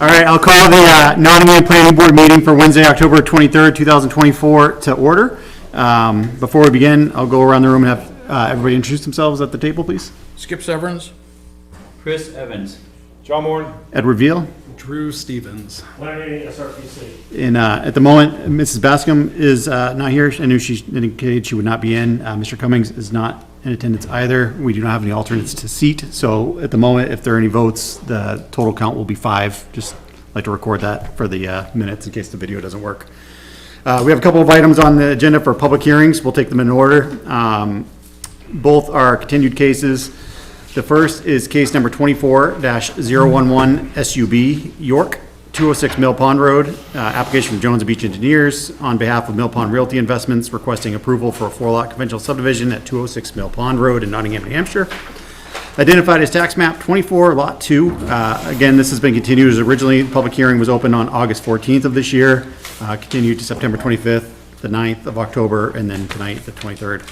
All right, I'll call the Nottingham Planning Board meeting for Wednesday, October 23rd, 2024 to order. Before we begin, I'll go around the room and have everybody introduce themselves at the table, please. Skip Severance. Chris Evans. John Moore. Edward Veal. Drew Stevens. And at the moment, Mrs. Bascom is not here. I knew she indicated she would not be in. Mr. Cummings is not in attendance either. We do not have any alternates to seat. So at the moment, if there are any votes, the total count will be 5. Just like to record that for the minutes in case the video doesn't work. We have a couple of items on the agenda for public hearings. We'll take them in order. Both are continued cases. The first is case number 24-011 SUB, York, 206 Mill Pond Road. Application from Jones Beach Engineers on behalf of Mill Pond Realty Investments requesting approval for a 4-lot conventional subdivision at 206 Mill Pond Road in Nottingham, New Hampshire. Identified as tax map 24, lot 2. Again, this has been continued as originally. The public hearing was opened on August 14th of this year, continued to September 25th, the 9th of October, and then tonight, the 23rd.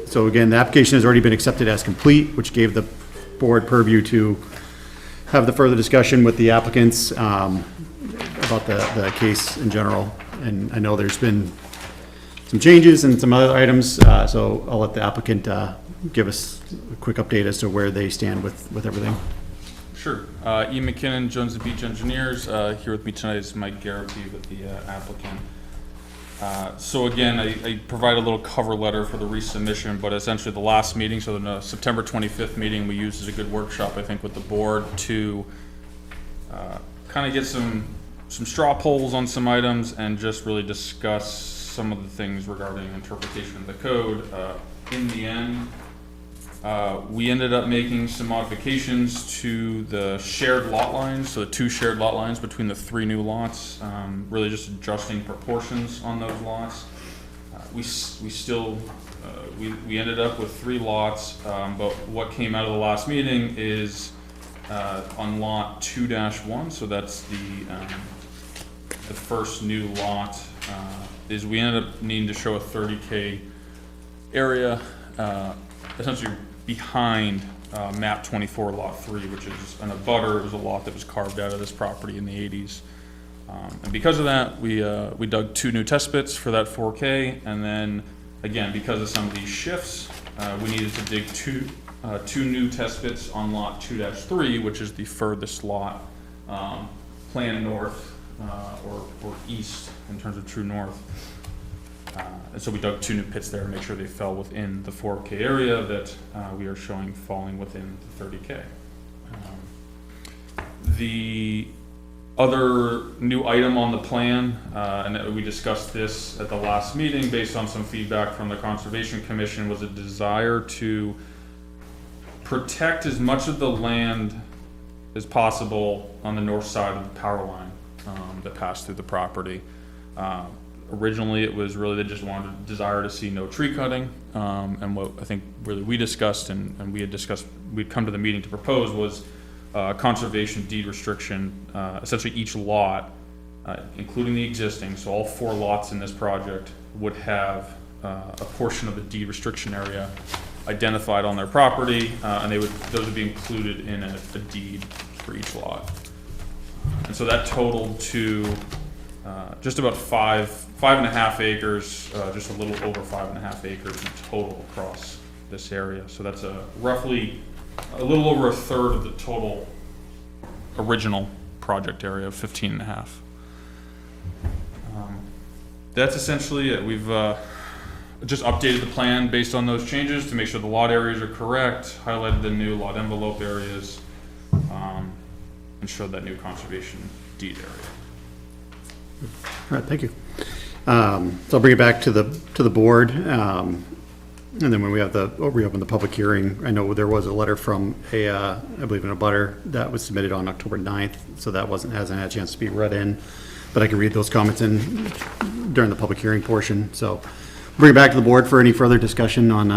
So again, the application has already been accepted as complete, which gave the board purview to have the further discussion with the applicants about the case in general. And I know there's been some changes and some other items, so I'll let the applicant give us a quick update as to where they stand with everything. Sure. Ian McKinnon, Jones Beach Engineers. Here with me tonight is Mike Garapi with the applicant. So again, I provide a little cover letter for the resubmission, but essentially the last meeting, so the September 25th meeting, we used as a good workshop, I think, with the board to kind of get some straw polls on some items and just really discuss some of the things regarding interpretation of the code. In the end, we ended up making some modifications to the shared lot lines, so the 2 shared lot lines between the 3 new lots, really just adjusting proportions on those lots. We ended up with 3 lots, but what came out of the last meeting is on lot 2-1, so that's the first new lot, is we ended up needing to show a 30K area, essentially behind map 24 lot 3, which is an abutter. It was a lot that was carved out of this property in the 80s. And because of that, we dug 2 new test pits for that 4K, and then again, because of some of these shifts, we needed to dig 2 new test pits on lot 2-3, which is the furthest lot planned north or east in terms of true north. And so we dug 2 new pits there to make sure they fell within the 4K area that we are showing falling within the 30K. The other new item on the plan, and we discussed this at the last meeting based on some feedback from the Conservation Commission, was a desire to protect as much of the land as possible on the north side of the power line that passed through the property. Originally, it was really they just wanted a desire to see no tree cutting, and what I think really we discussed and we had discussed, we'd come to the meeting to propose was conservation deed restriction. Essentially, each lot, including the existing, so all 4 lots in this project would have a portion of the deed restriction area identified on their property, and those would be included in a deed for each lot. And so that totaled to just about 5.5 acres, just a little over 5.5 acres in total across this area. So that's roughly a little over 1/3 of the total original project area of 15.5. That's essentially it. We've just updated the plan based on those changes to make sure the lot areas are correct, highlighted the new lot envelope areas, and showed that new conservation deed area. All right, thank you. So I'll bring it back to the board, and then when we have reopen the public hearing, I know there was a letter from I believe an abutter that was submitted on October 9th, so that hasn't had a chance to be read in, but I can read those comments in during the public hearing portion. So bring it back to the board for any further discussion on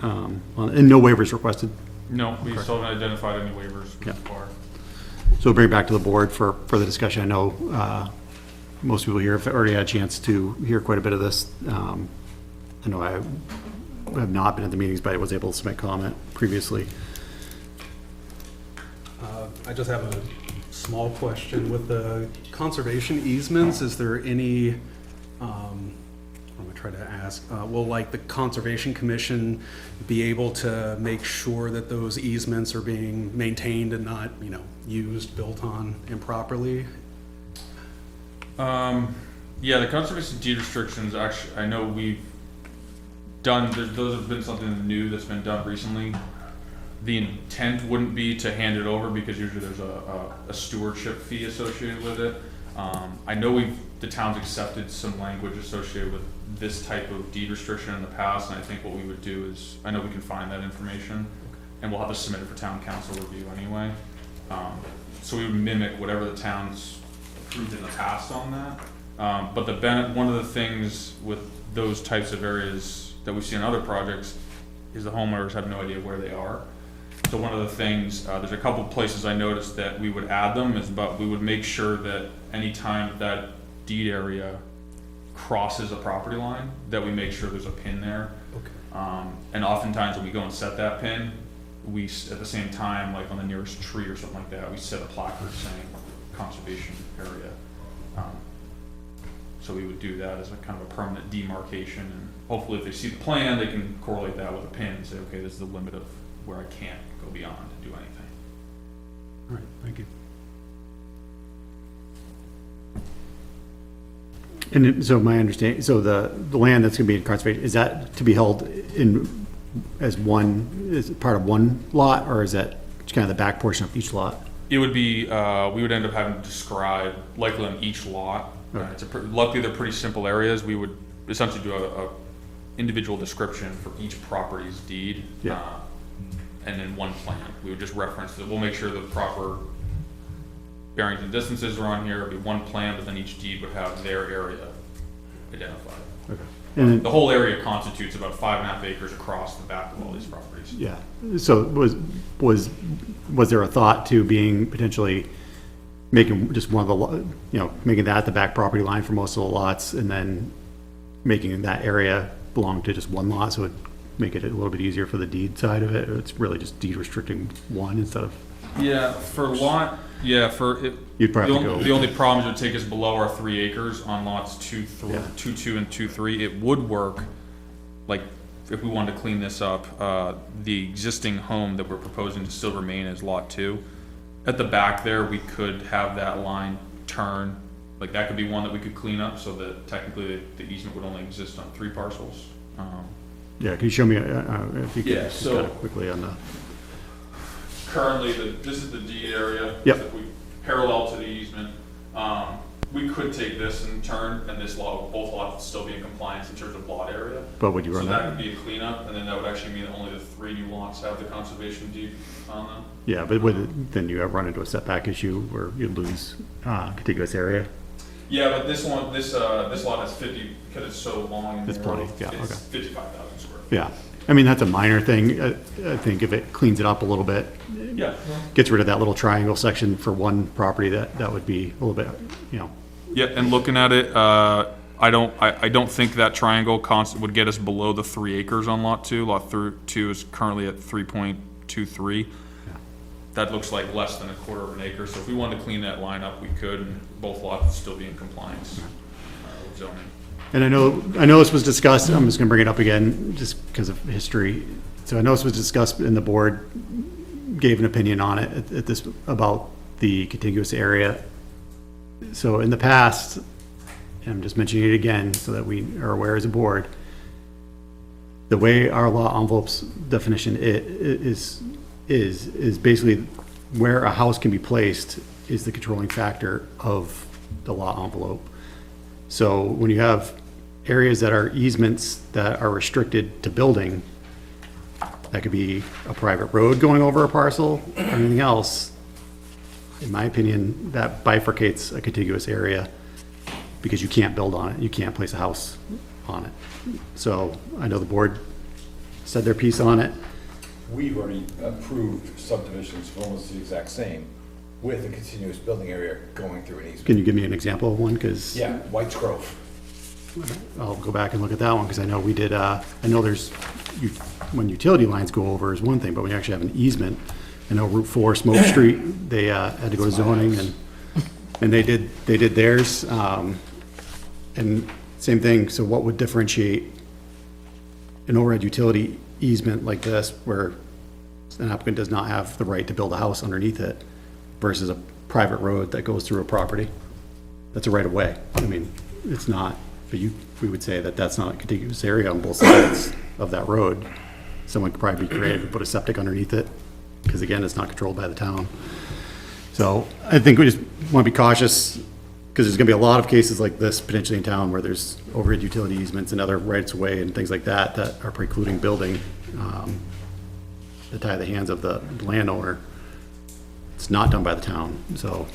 and no waivers requested. No, we still haven't identified any waivers so far. So we'll bring it back to the board for further discussion. I know most people here have already had a chance to hear quite a bit of this. I know I have not been at the meetings, but I was able to submit comment previously. I just have a small question. With the conservation easements, is there any, I'm gonna try to ask, will like the Conservation Commission be able to make sure that those easements are being maintained and not, used, built on improperly? Yeah, the conservation deed restrictions, actually, I know we've done, those have been something new that's been done recently. The intent wouldn't be to hand it over because usually there's a stewardship fee associated with it. I know the town's accepted some language associated with this type of deed restriction in the past, and I think what we would do is, I know we can find that information, and we'll have to submit it for town council review anyway. So we would mimic whatever the town's approved in the past on that. But one of the things with those types of areas that we see in other projects is the homeowners have no idea where they are. So one of the things, there's a couple of places I noticed that we would add them, but we would make sure that anytime that deed area crosses a property line, that we make sure there's a pin there. Okay. And oftentimes when we go and set that pin, at the same time, like on the nearest tree or something like that, we set a placard saying conservation area. So we would do that as a kind of a permanent demarcation, and hopefully if they see the plan, they can correlate that with a pin and say, okay, this is the limit of where I can't go beyond to do anything. All right, thank you. So my understanding, so the land that's gonna be in conservation, is that to be held as part of one lot, or is that kind of the back portion of each lot? It would be, we would end up having to describe, likely on each lot. Okay. Luckily, they're pretty simple areas. We would essentially do a individual description for each property's deed. Yeah. And then one plan. We would just reference that. We'll make sure the proper bearings and distances are on here. It'll be one plan, but then each deed would have their area identified. Okay. And then, The whole area constitutes about 5.5 acres across the back of all these properties. yeah, so was there a thought to being potentially making just one of the, making that the back property line for most of the lots, and then making that area belong to just one lot, so it make it a little bit easier for the deed side of it? Or it's really just deed restricting one instead of, Yeah, for lot, yeah, for it. You'd probably have to go. The only problem is it would take us below our 3 acres on lots 2, Yeah. 2, and 2, 3. It would work, like, if we wanted to clean this up, the existing home that we're proposing to still remain as lot 2. At the back there, we could have that line turn, like that could be one that we could clean up so that technically the easement would only exist on 3 parcels. yeah, can you show me, if you could, Yeah, just so- kind of quickly on the, Currently, this is the deed area. Yep. If we parallel to the easement. We could take this and turn, and this lot, both lots would still be in compliance in terms of lot area. but would you So run that that? would be a cleanup, and then that would actually mean that only the 3 new lots have the conservation deed on them. Yeah, but then you have run into a setback issue where you lose, contiguous area? Yeah, but this lot has 50, because it's so long and It's narrow, plenty, yeah, it's okay. 55,000 square. Yeah, I mean, that's a minor thing. I think if it cleans it up a little bit, Yeah, gets rid of that little triangle section for one property, that would be a little bit, yeah, and looking at it, I don't think that triangle would get us below the 3 acres on lot 2. Lot 2 is currently at 3.23. That looks like less than a quarter of an acre, so if we wanted to clean that line up, we could, and both lots would still be in compliance with zoning. And I know this was discussed, I'm just gonna bring it up again, just because of history. So I know this was discussed, and the board gave an opinion on it at this, about the contiguous area. So in the past, and I'm just mentioning it again, so that we are aware as a board, the way our law envelopes definition is basically where a house can be placed is the controlling factor of the law envelope. So when you have areas that are easements that are restricted to building, that could be a private road going over a parcel or anything else, in my opinion, that bifurcates a contiguous area because you can't build on it, you can't place a house on it. So I know the board said their piece on it. We've already approved subdivisions for almost the exact same, with a continuous building area going through an easement. Can you give me an example of one? Because Yeah, White's Grove. I'll go back and look at that one, because I know we did, I know there's, when utility lines go over is one thing, but when you actually have an easement I know Route 4, Smoke Street, they had to go to zoning, and they did theirs. And same thing, so what would differentiate an overhead utility easement like this, where an applicant does not have the right to build a house underneath it, versus a private road that goes through a property? That's a right of way. I mean, it's not, but we would say that that's not a contiguous area on both sides of that road. Someone could probably be creative and put a septic underneath it, because again, it's not controlled by the town. So I think we just want to be cautious, because there's gonna be a lot of cases like this potentially in town where there's overhead utility easements and other rights of way and things like that that are precluding building, to tie the hands of the landowner. It's not done by the town, so,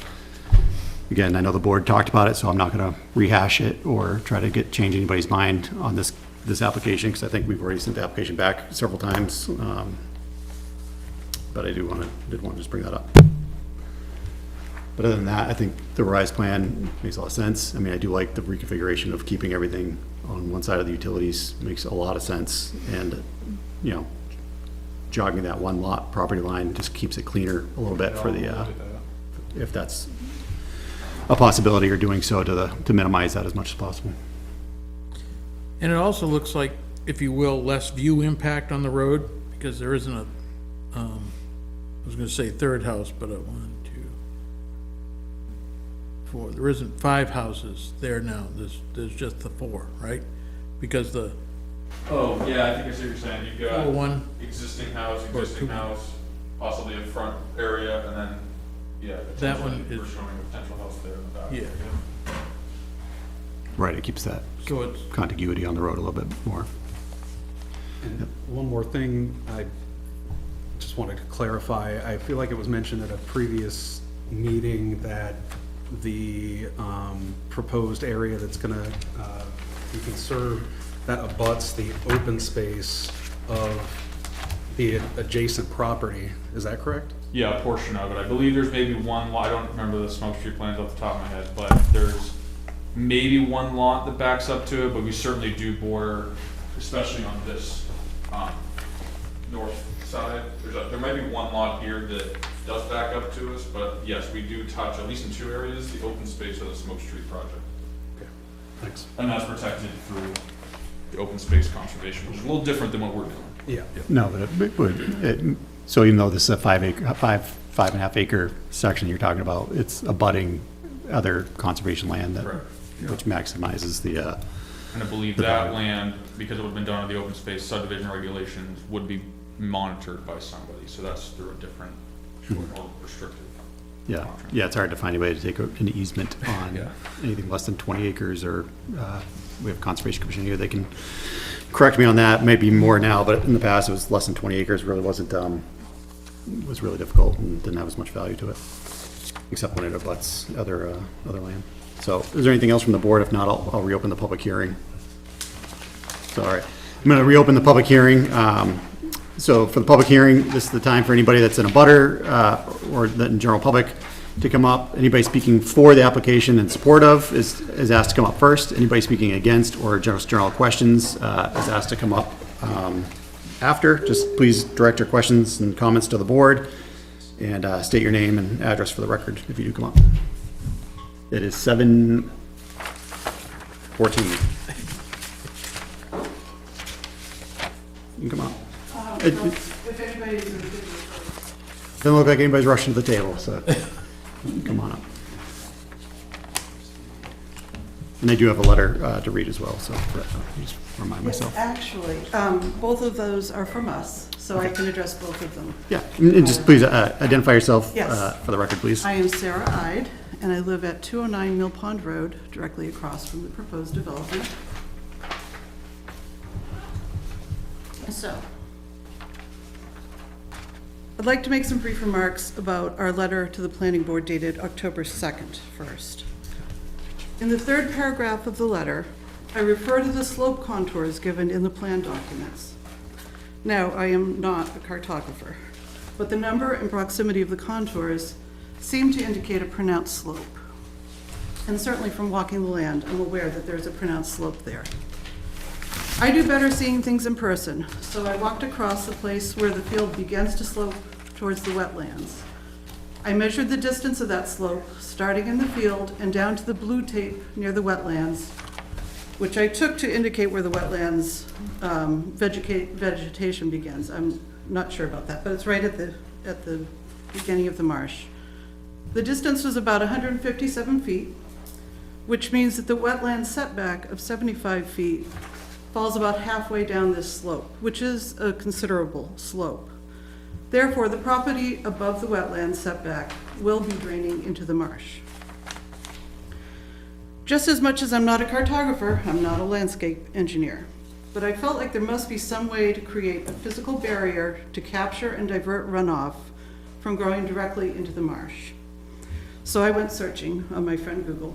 again, I know the board talked about it, so I'm not gonna rehash it or try to change anybody's mind on this application, because I think we've already sent the application back several times. But I did want to just bring that up. But other than that, I think the revised plan makes a lot of sense. I mean, I do like the reconfiguration of keeping everything on one side of the utilities, makes a lot of sense. And, you know, jogging that one lot property line just keeps it cleaner a little bit for the, if that's a possibility, or doing so to minimize that as much as possible. And it also looks like, if you will, less view impact on the road, because there isn't a, I was gonna say third house, but a 1, 2, 4, there isn't 5 houses there now, there's just the 4, right? Because the, Oh, yeah, I think I see what you're saying. You've got 1, existing house, two. possibly a front area, and then, yeah. That one potentially we're is- showing a potential house there in the back. yeah, Right, it keeps that so it's, contiguity on the road a little bit more. And one more thing, I just wanted to clarify. I feel like it was mentioned at a previous meeting that the proposed area that's gonna be conserved, that abuts the open space of the adjacent property. Is that correct? Yeah, a portion of it. I believe there's maybe one lot, I don't remember the Smoke Street plans off the top of my head, but there's maybe one lot that backs up to it, but we certainly do border, especially on this, north side. There might be one lot here that does back up to us, but yes, we do touch, at least in 2 areas, the open space of the Smoke Street project. Okay, thanks. And that's protected through the open space conservation, which is a little different than what we're doing. Yeah. No, but it would, so even though this is a 5.5 acre section you're talking about, it's abutting other conservation land that, Correct. which maximizes the, And I believe that land, because it would have been done under the open space subdivision regulations, would be monitored by somebody, so that's through a different, more restrictive. yeah, it's hard to find a way to take an easement on Yeah. anything less than 20 acres, or, we have Conservation Commission here, they can correct me on that, maybe more now, but in the past, it was less than 20 acres, really wasn't, was really difficult and didn't have as much value to it, except when it abuts other land. So, is there anything else from the board? If not, I'll reopen the public hearing. So, all right, I'm gonna reopen the public hearing. So for the public hearing, this is the time for anybody that's in a butter, or the in general public to come up. Anybody speaking for the application in support of is asked to come up first. Anybody speaking against or general questions, is asked to come up, after. Just please direct your questions and comments to the board, and, state your name and address for the record if you do come up. It is 7:14. You can come up. If anybody's in the picture. Doesn't look like anybody's rushing to the table, so come on up. And I do have a letter to read as well, so just remind myself. Actually, both of those are from us, so I can address both of them. Yeah, and just please identify yourself Yes. for the record, please. I am Sarah Ide, and I live at 209 Mill Pond Road, directly across from the proposed development. So, I'd like to make some brief remarks about our letter to the planning board dated October 2nd first. In the third paragraph of the letter, I refer to the slope contours given in the plan documents. Now, I am not a cartographer, but the number and proximity of the contours seem to indicate a pronounced slope. And certainly from walking the land, I'm aware that there's a pronounced slope there. I do better seeing things in person, so I walked across the place where the field begins to slope towards the wetlands. I measured the distance of that slope, starting in the field and down to the blue tape near the wetlands, which I took to indicate where the wetlands vegetation begins. I'm not sure about that, but it's right at the beginning of the marsh. The distance was about 157 feet, which means that the wetland setback of 75 feet falls about halfway down this slope, which is a considerable slope. Therefore, the property above the wetland setback will be draining into the marsh. Just as much as I'm not a cartographer, I'm not a landscape engineer, but I felt like there must be some way to create a physical barrier to capture and divert runoff from going directly into the marsh. So I went searching on my friend Google.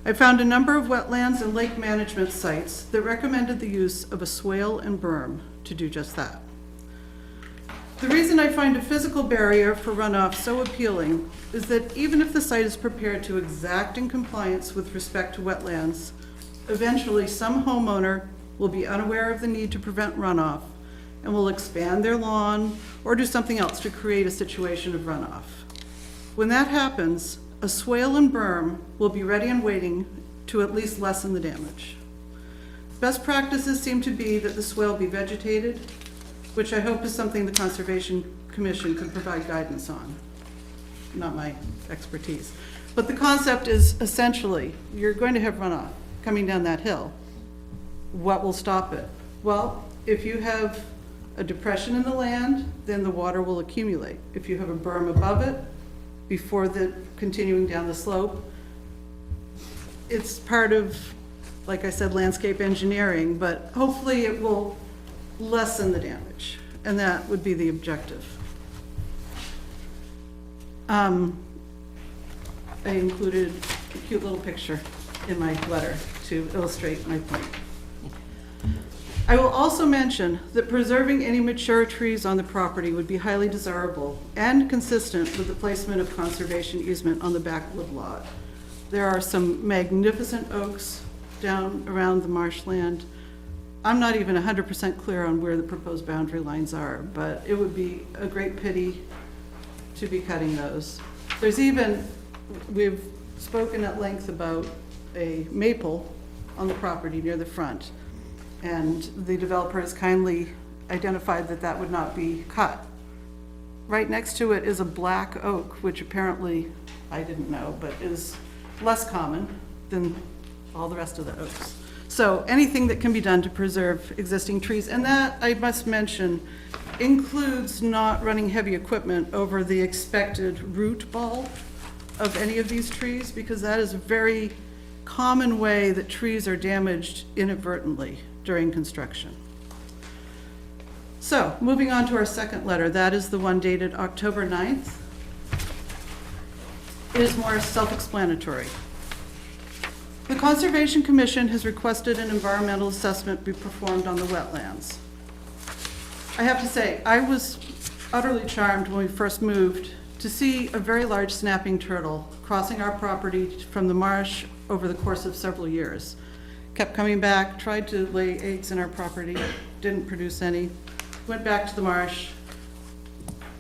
I found a number of wetlands and lake management sites that recommended the use of a swale and berm to do just that. The reason I find a physical barrier for runoff so appealing is that even if the site is prepared to exact in compliance with respect to wetlands, eventually some homeowner will be unaware of the need to prevent runoff and will expand their lawn or do something else to create a situation of runoff. When that happens, a swale and berm will be ready and waiting to at least lessen the damage. Best practices seem to be that the swale be vegetated, which I hope is something the Conservation Commission could provide guidance on. Not my expertise. But the concept is essentially, you're going to have runoff coming down that hill. What will stop it? Well, if you have a depression in the land, then the water will accumulate. If you have a berm above it, before the continuing down the slope, it's part of, like I said, landscape engineering, but hopefully it will lessen the damage, and that would be the objective. I included a cute little picture in my letter to illustrate my point. I will also mention that preserving any mature trees on the property would be highly desirable and consistent with the placement of conservation easement on the back woodlot. There are some magnificent oaks down around the marshland. I'm not even 100% clear on where the proposed boundary lines are, but it would be a great pity to be cutting those. There's even, we've spoken at length about a maple on the property near the front, and the developer has kindly identified that that would not be cut. Right next to it is a black oak, which apparently, I didn't know, but is less common than all the rest of the oaks. So anything that can be done to preserve existing trees, and that, I must mention, includes not running heavy equipment over the expected root ball of any of these trees, because that is a very common way that trees are damaged inadvertently during construction. So, moving on to our second letter, that is the one dated October 9th. It is more self-explanatory. The Conservation Commission has requested an environmental assessment be performed on the wetlands. I have to say, I was utterly charmed when we first moved to see a very large snapping turtle crossing our property from the marsh over the course of several years. Kept coming back, tried to lay eggs in our property, didn't produce any, went back to the marsh.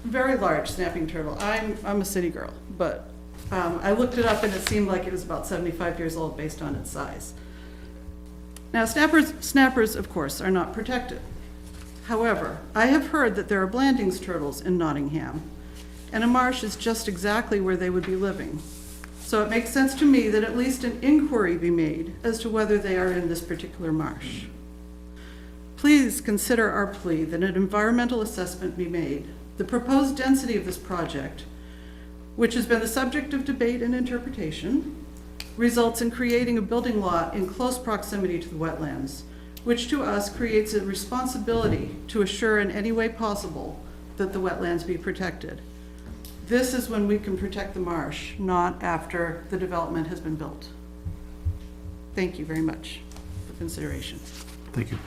Very large snapping turtle. I'm a city girl, but I looked it up and it seemed like it was about 75 years old based on its size. Now, snappers, of course, are not protected. However, I have heard that there are Blandings turtles in Nottingham, and a marsh is just exactly where they would be living. So it makes sense to me that at least an inquiry be made as to whether they are in this particular marsh. Please consider our plea that an environmental assessment be made. The proposed density of this project, which has been the subject of debate and interpretation, results in creating a building lot in close proximity to the wetlands, which to us creates a responsibility to assure in any way possible that the wetlands be protected. This is when we can protect the marsh, not after the development has been built. Thank you very much for consideration. Thank you.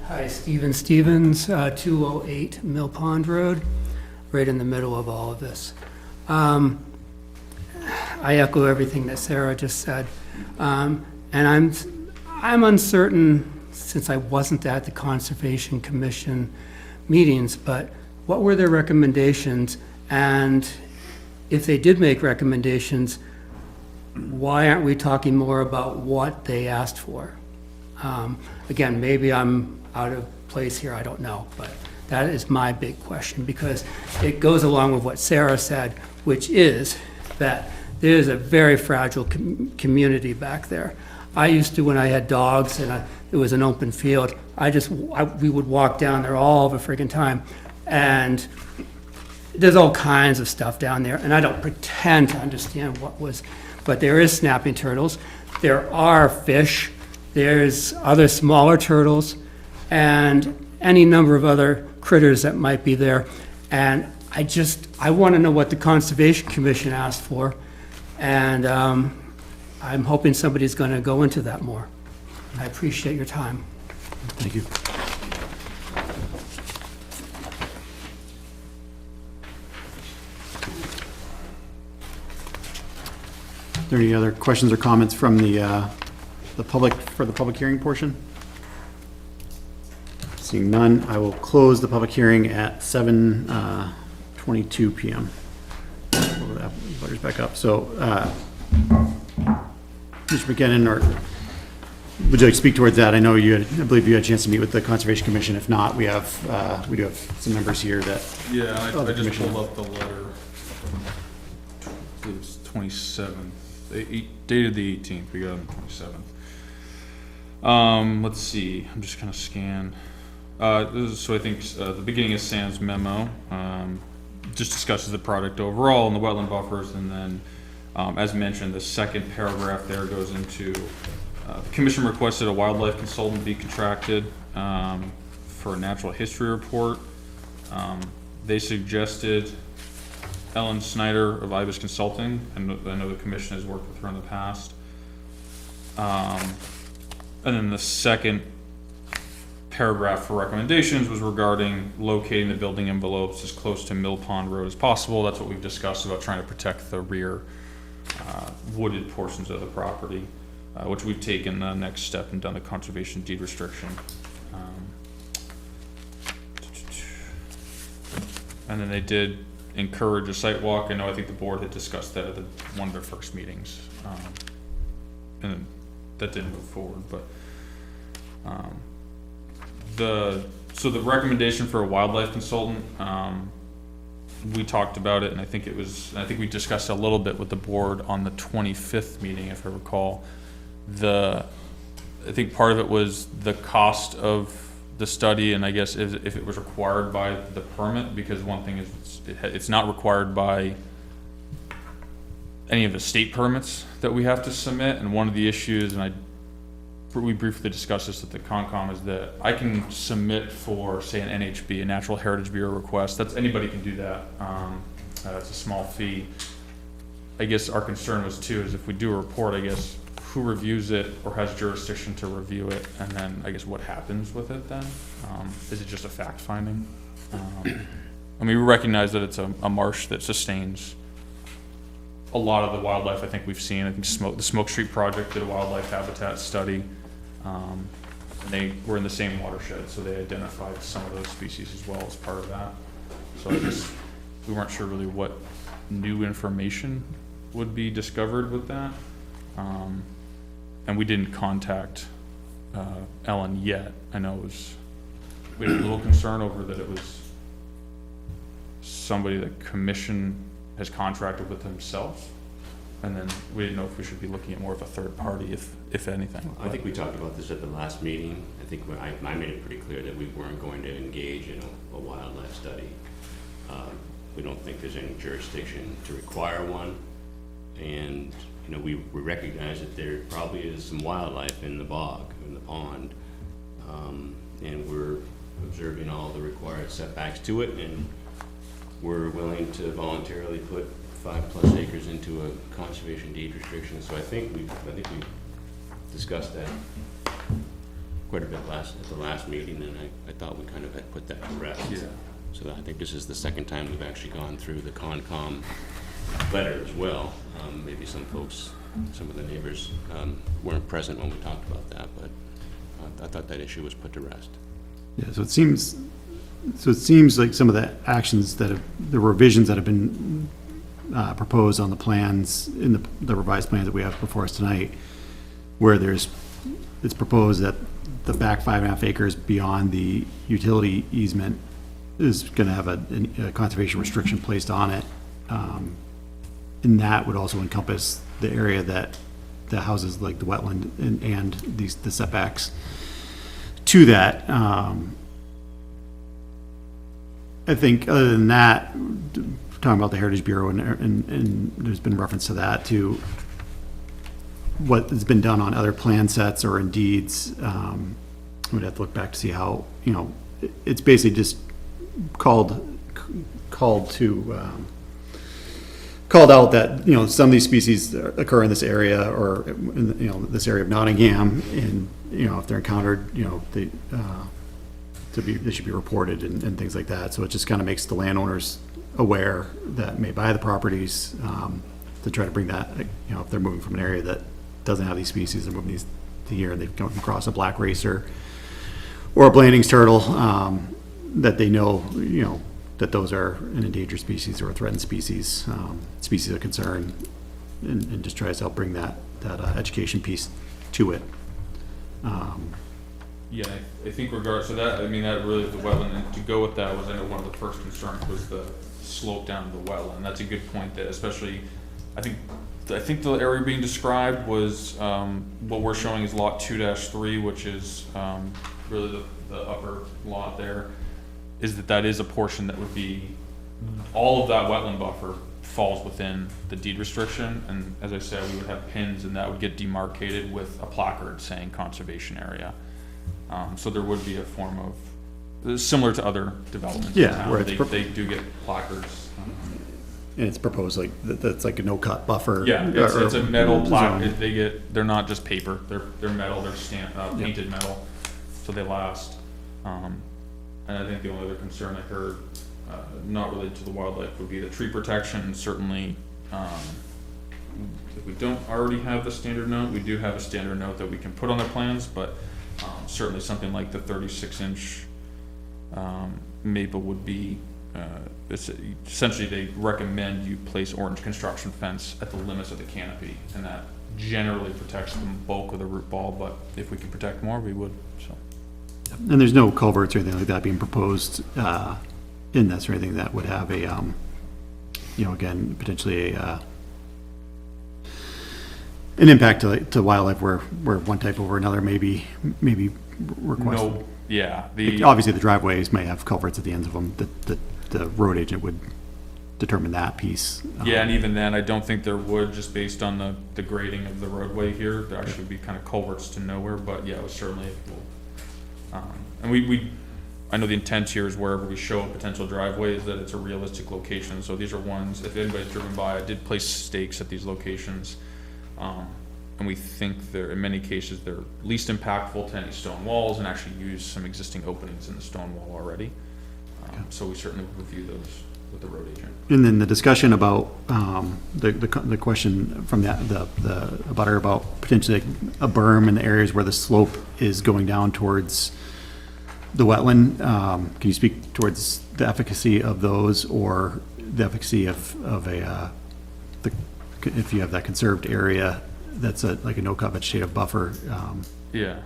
Hi, Stephen Stevens, 208 Mill Pond Road, right in the middle of all of this. I I echo everything that Sarah just said. And I'm uncertain, since I wasn't at the Conservation Commission meetings, but what were their recommendations? And if they did make recommendations, why aren't we talking more about what they asked for? Again, maybe I'm out of place here, I don't know, but that is my big question, because it goes along with what Sarah said, which is that there's a very fragile community back there. I used to, when I had dogs and it was an open field, we would walk down there all the friggin' time, and there's all kinds of stuff down there, and I don't pretend to understand but there is snapping turtles, there are fish, there's other smaller turtles, and any number of other critters that might be there. And I want to know what the Conservation Commission asked for, and I'm hoping somebody's going to go into that more. I appreciate your time. Thank you. Are there any other questions or comments from the public for the public hearing portion? Seeing none, I will close the public hearing at 7:22 p.m. Pull that butters back up. So, Mr. McKinnon, or would you like to speak towards that? I believe you had a chance to meet with the Conservation Commission. If not, we do have some members here that. Yeah, I just Commissioner. pulled up the letter. I believe it's 27th. Dated the 18th. We got it on the 27th. Let's see. I'm just gonna scan. So I think the beginning of Sam's memo just discusses the project overall and the wetland buffers, and then, as mentioned, the second paragraph there goes into the commission requested a wildlife consultant be contracted for a natural history report. They suggested Ellen Snyder of Ibis Consulting, and I know the commission has worked with her in the past. And then the second paragraph for recommendations was regarding locating the building envelopes as close to Mill Pond Road as possible. That's what we've discussed about trying to protect the rear wooded portions of the property, which we've taken the next step and done the conservation deed restriction. And then they did encourage a site walk. I think the board had discussed that at one of their first meetings, and then that didn't move forward. But the recommendation for a wildlife consultant, we talked about it, and I think we discussed a little bit with the board on the 25th meeting, if I recall. I think part of it was the cost of the study, and I guess if it was required by the permit, because one thing is it's not required by any of the state permits that we have to submit. And one of the issues, and we briefly discussed this at the Concom, is that I can submit for, say, an NHB, a Natural Heritage Bureau request. Anybody can do that. It's a small fee. I guess our concern was too, is if we do a report, I guess, who reviews it or has jurisdiction to review it, and then I guess what happens with it then? Is it just a fact finding? We recognize that it's a marsh that sustains a lot of the wildlife I think we've seen. I think the Smoke Street Project did a wildlife habitat study. And they were in the same watershed, so they identified some of those species as well as part of that. So I guess we weren't sure really what new information would be discovered with that. And we didn't contact Ellen yet. I know we had a little concern over that it was somebody that commission has contracted with themselves, and then we didn't know if we should be looking at more of a third party, if anything. I think we talked about this at the last meeting. I think I made it pretty clear that we weren't going to engage in a wildlife study. We don't think there's any jurisdiction to require one, and we recognize that there probably is some wildlife in the bog, in the pond, and we're observing all the required setbacks to it, and we're willing to voluntarily put 5+ acres into a conservation deed restriction. So I think we discussed that quite a bit at the last meeting, and I thought we kind of had put that to rest. Yeah. So I think this is the second time we've actually gone through the Concom letter as well. Maybe some folks, some of the neighbors weren't present when we talked about that, but I thought that issue was put to rest. Yeah, so it seems like some of the actions that have, the revisions that have been proposed on the plans, in the revised plans that we have before us tonight, where it's proposed that the back 5.5 acres beyond the utility easement is gonna have a conservation restriction placed on it. And that would also encompass the area that houses like the wetland and the setbacks to that. I think other than that, talking about the Heritage Bureau and there's been reference to that too, what has been done on other plan sets or in deeds, we'd have to look back to see how, it's basically just called out that, some of these species occur in this area or in, this area of Nottingham, and, if they're encountered, they should be reported and things like that. So it just kind of makes the landowners aware that may buy the properties, to try to bring that, if they're moving from an area that doesn't have these species, they're moving these to here, and they've come across a black racer or a Blanding's turtle, that they know, that those are an endangered species or a threatened species, species of concern, and just tries to help bring that education piece to it. Yeah, I think so that really is the wetland, and to go with that was, I know one of the first concerns was the slope down to the wetland. That's a good point, that especially, I think the area being described was, what we're showing is lot 2-3, which is, really the upper lot there, is that is a portion that would be, all of that wetland buffer falls within the deed restriction, and as I said, we would have pins and that would get demarcated with a placard saying conservation area. So there would be a form of, similar to other developments in Yeah, town, where it's they do get placards. And it's proposed like, that's like a no-cut buffer. Yeah, it's a metal zone. placard, they're not just paper, they're metal, they're stamped, painted metal, so they last. And I think the only other concern I heard, not related to the wildlife, would be the tree protection. Certainly, if we don't already have the standard note, we do have a standard note that we can put on the plans, but certainly something like the 36-inch maple would be, essentially they recommend you place orange construction fence at the limits of the canopy, and that generally protects the bulk of the root ball, but if we can protect more, we would, so. And there's no culverts or anything like that being proposed in this or anything that would have a, again, potentially an impact to wildlife where one type over another may be requested. No, yeah, Obviously, the driveways may have culverts at the ends of them. The road agent would determine that piece. Yeah, and even then, I don't think there would, just based on the grading of the roadway here. There actually would be kind of culverts to nowhere, but yeah, it was certainly, and I know the intent here is wherever we show a potential driveway is that it's a realistic location. So these are ones, if anybody's driven by, I did place stakes at these locations. And we think they're, in many cases, they're least impactful to any stone walls and actually use some existing openings in the stone wall already. So we certainly would review those with the road agent. And then the discussion about, the question from the abutter about potentially a berm in the areas where the slope is going down towards the wetland. Can you speak towards the efficacy of those, or the efficacy of if you have that conserved area that's like a no-cut vegetative buffer? Yeah.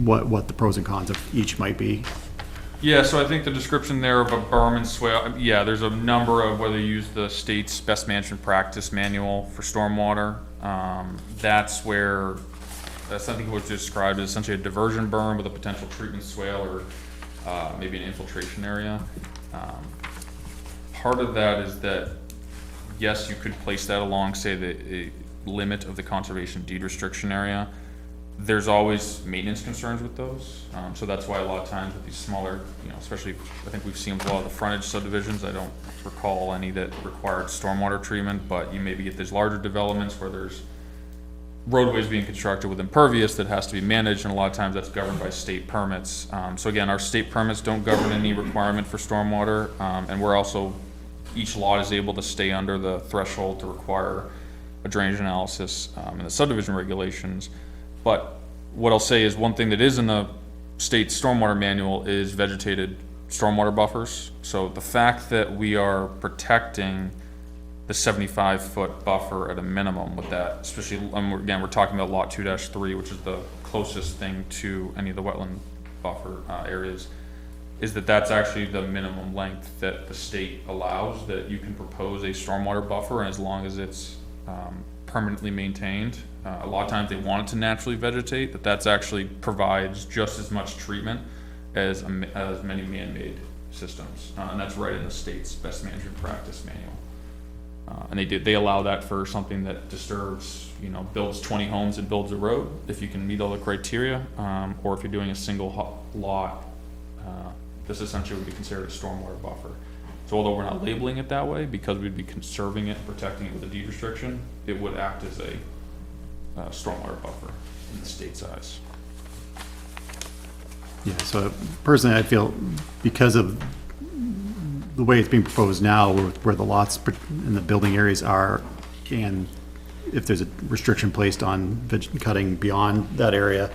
What the pros and cons of each might be? Yeah, so I think the description there of a berm and swale, yeah, there's a number of, whether you use the state's best management practice manual for stormwater, that's where, something was described as essentially a diversion berm with a potential treatment swale or maybe an infiltration area. Part of that is that, yes, you could place that along, say, the limit of the conservation deed restriction area. There's always maintenance concerns with those, so that's why a lot of times with these smaller, especially, I think we've seen with a lot of the frontage subdivisions, I don't recall any that required stormwater treatment, but you maybe get these larger developments where there's roadways being constructed with impervious that has to be managed, and a lot of times that's governed by state permits. So again, our state permits don't govern any requirement for stormwater, and we're also each lot is able to stay under the threshold to require a drainage analysis, in the subdivision regulations. But what I'll say is one thing that is in the state stormwater manual is vegetated stormwater buffers. So the fact that we are protecting the 75-foot buffer at a minimum with that, especially, again, we're talking about lot 2-3, which is the closest thing to any of the wetland buffer areas, is that that's actually the minimum length that the state allows, that you can propose a stormwater buffer, and as long as it's permanently maintained. A lot of times they want it to naturally vegetate, but that's actually provides just as much treatment as many man-made systems, and that's right in the state's best management practice manual. And they allow that for something that disturbs, builds 20 homes and builds a road, if you can meet all the criteria, or if you're doing a single lot, this essentially would be considered a stormwater buffer. So although we're not labeling it that way, because we'd be conserving it, protecting it with a deed restriction, it would act as a stormwater buffer in the state's eyes. Yeah, so personally, I feel because of the way it's being proposed now, where the lots and the building areas are, and if there's a restriction placed on cutting beyond that area,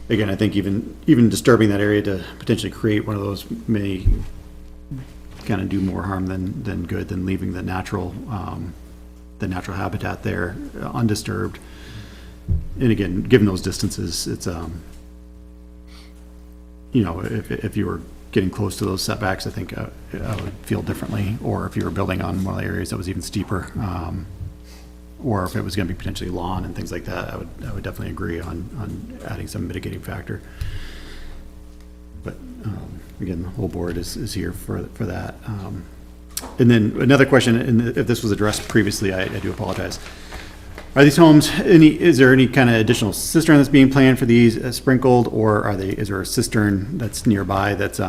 again, I think even disturbing that area to potentially create one of those may kind of do more harm than good, than leaving the natural habitat there undisturbed. And again, given those distances, it's if you were getting close to those setbacks, I think I would feel differently. Or if you were building on one of the areas that was even steeper, or if it was going to be potentially lawn and things like that, I would definitely agree on adding some mitigating factor. But again, the whole board is here for that. And then another question, and if this was addressed previously, I do apologize. Are these homes, is there any kind of additional cistern that's being planned for these sprinkled, or is there a cistern that's nearby that's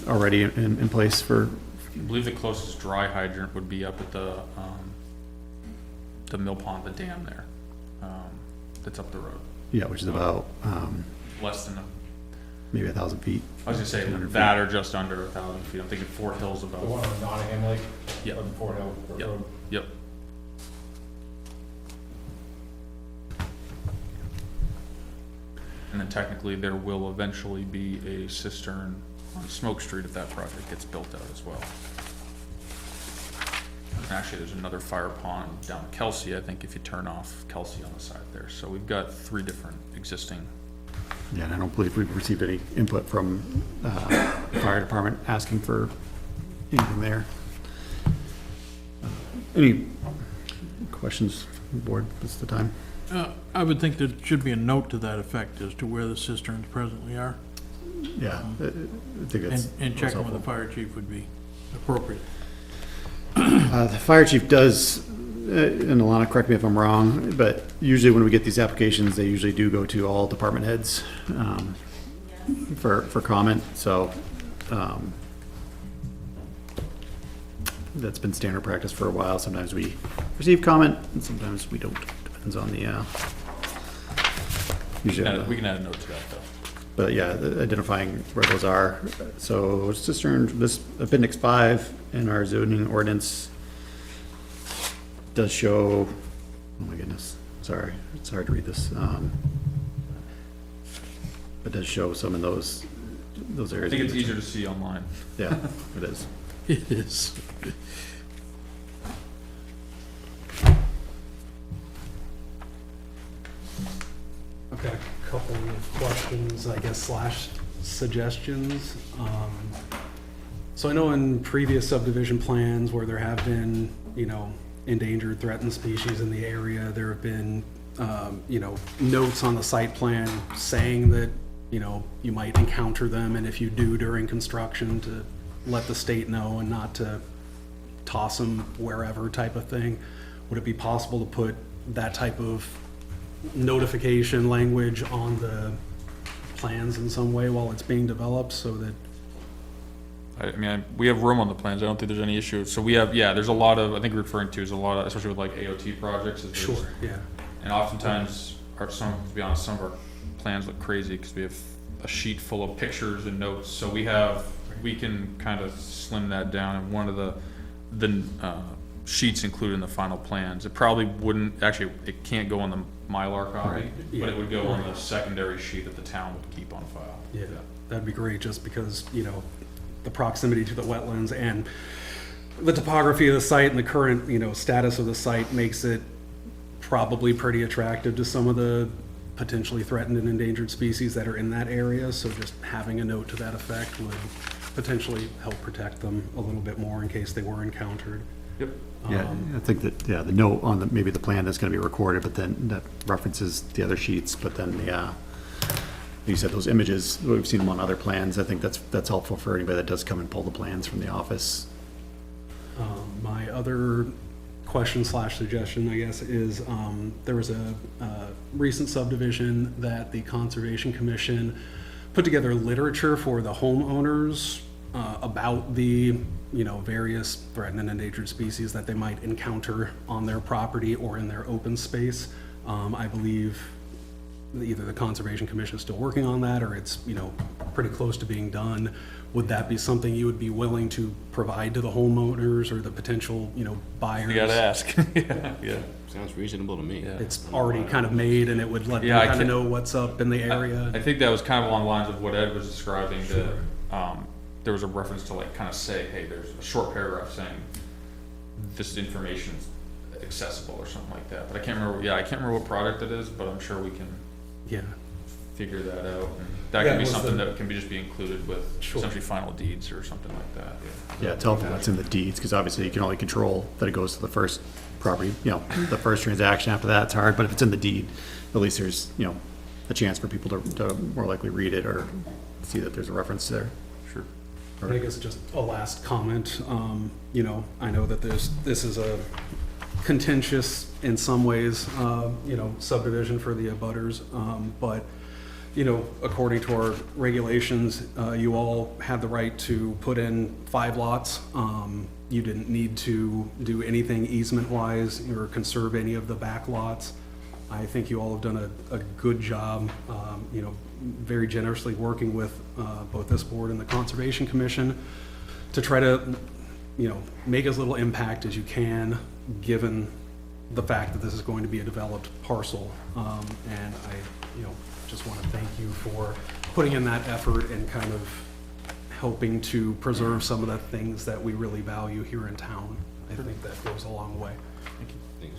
already in place for? I believe the closest dry hydrant would be up at the mill pond, the dam there, that's up the road. Yeah, which is about Less than maybe 1,000 feet. I was gonna say that or just under 1,000 feet. I'm thinking Fort Hill's The about. one on Nottingham Lake? Yep. On Fort Hill Yep. Road? Yep. And then technically there will eventually be a cistern on Smoke Street if that project gets built out as well. And actually, there's another fire pond down Kelsey, I think, if you turn off Kelsey on the side there. So we've got 3 different existing. Yeah, and I don't believe we've received any input from the fire department asking for anything there. Any questions from the board? This is the time. I would think there should be a note to that effect as to where the cisterns presently are, Yeah, I think that's. and that's checking with helpful. the fire chief would be appropriate. The fire chief does, and Alana, correct me if I'm wrong, but usually when we get these applications, they usually do go to all department heads for comment, so that's been standard practice for a while. Sometimes we receive comment, and sometimes we don't. Depends on the, usually on the- We can add a note to that though. but yeah, identifying where those are. So cistern, this appendix 5 in our zoning ordinance does show, oh my goodness, sorry, it's hard to read this. It does show some of those I areas. think it's easier to see online. Yeah, it is. It is. I've got a couple of questions, I guess, slash suggestions. So I know in previous subdivision plans where there have been, endangered, threatened species in the area, there have been, notes on the site plan saying that, you might encounter them, and if you do during construction, to let the state know and not to toss them wherever type of thing. Would it be possible to put that type of notification language on the plans in some way while it's being developed, so that We have room on the plans. I don't think there's any issue. So we have, there's a lot of, I think referring to is a lot of, especially with like AOT projects. yeah. And oftentimes, to be honest, some of our plans look crazy because we have a sheet full of pictures and notes. So we have we can kind of slim that down, and one of the sheets included in the final plans, it probably wouldn't, actually, it can't go on the Mylar copy, but it would go on the secondary sheet that the town would keep on file. Yeah, that'd be great, just because, you know, the proximity to the wetlands and the topography of the site and the current, you know, status of the site makes it probably pretty attractive to some of the potentially threatened and endangered species that are in that area, so just having a note to that effect would potentially help protect them a little bit more in case they were encountered. Yep. Yeah, I think that, yeah, the note on the, maybe the plan that's gonna be recorded, but then that references the other sheets, but then, yeah, you said those images, we've seen them on other plans, I think that's helpful for anybody that does come and pull the plans from the office. My other question slash suggestion, I guess, is, there was a recent subdivision that the Conservation Commission put together literature for the homeowners, about the, you know, various threatened and endangered species that they might encounter on their property or in their open space. I believe either the Conservation Commission is still working on that, or it's, you know, pretty close to being done. Would that be something you would be willing to provide to the homeowners or the potential, you know, buyers? You gotta ask. Yeah. Sounds reasonable to me. Yeah. It's already kind of made, and it would let them Yeah, I kind of can- know what's up in the area. I think that was kind of along the lines of what Ed was describing, that, there was a reference to like kind of say, hey, there's a short paragraph saying this information's accessible or something like that, but I can't remember, I can't remember what product it is, but I'm sure we can Yeah, figure that out. And that That can be was something the- that can be just be included with Sure. essentially final deeds or something like that, yeah. Yeah, it's helpful that's in the deeds, because obviously you can only control that it goes to the first property, you know, the first transaction. After that, it's hard, but if it's in the deed, at least there's, you know, a chance for people to more likely read it or see that there's a reference there. Sure. I guess just a last comment, you know, I know that this is a contentious in some ways, you know, subdivision for the abutters, but, you know, according to our regulations, you all had the right to put in 5 lots. You didn't need to do anything easement-wise or conserve any of the back lots. I think you all have done a good job, you know, very generously working with both this board and the Conservation Commission to try to, you know, make as little impact as you can, given the fact that this is going to be a developed parcel. And I, you know, just want to thank you for putting in that effort and kind of helping to preserve some of the things that we really value here in town. I think that goes a long way. Thanks.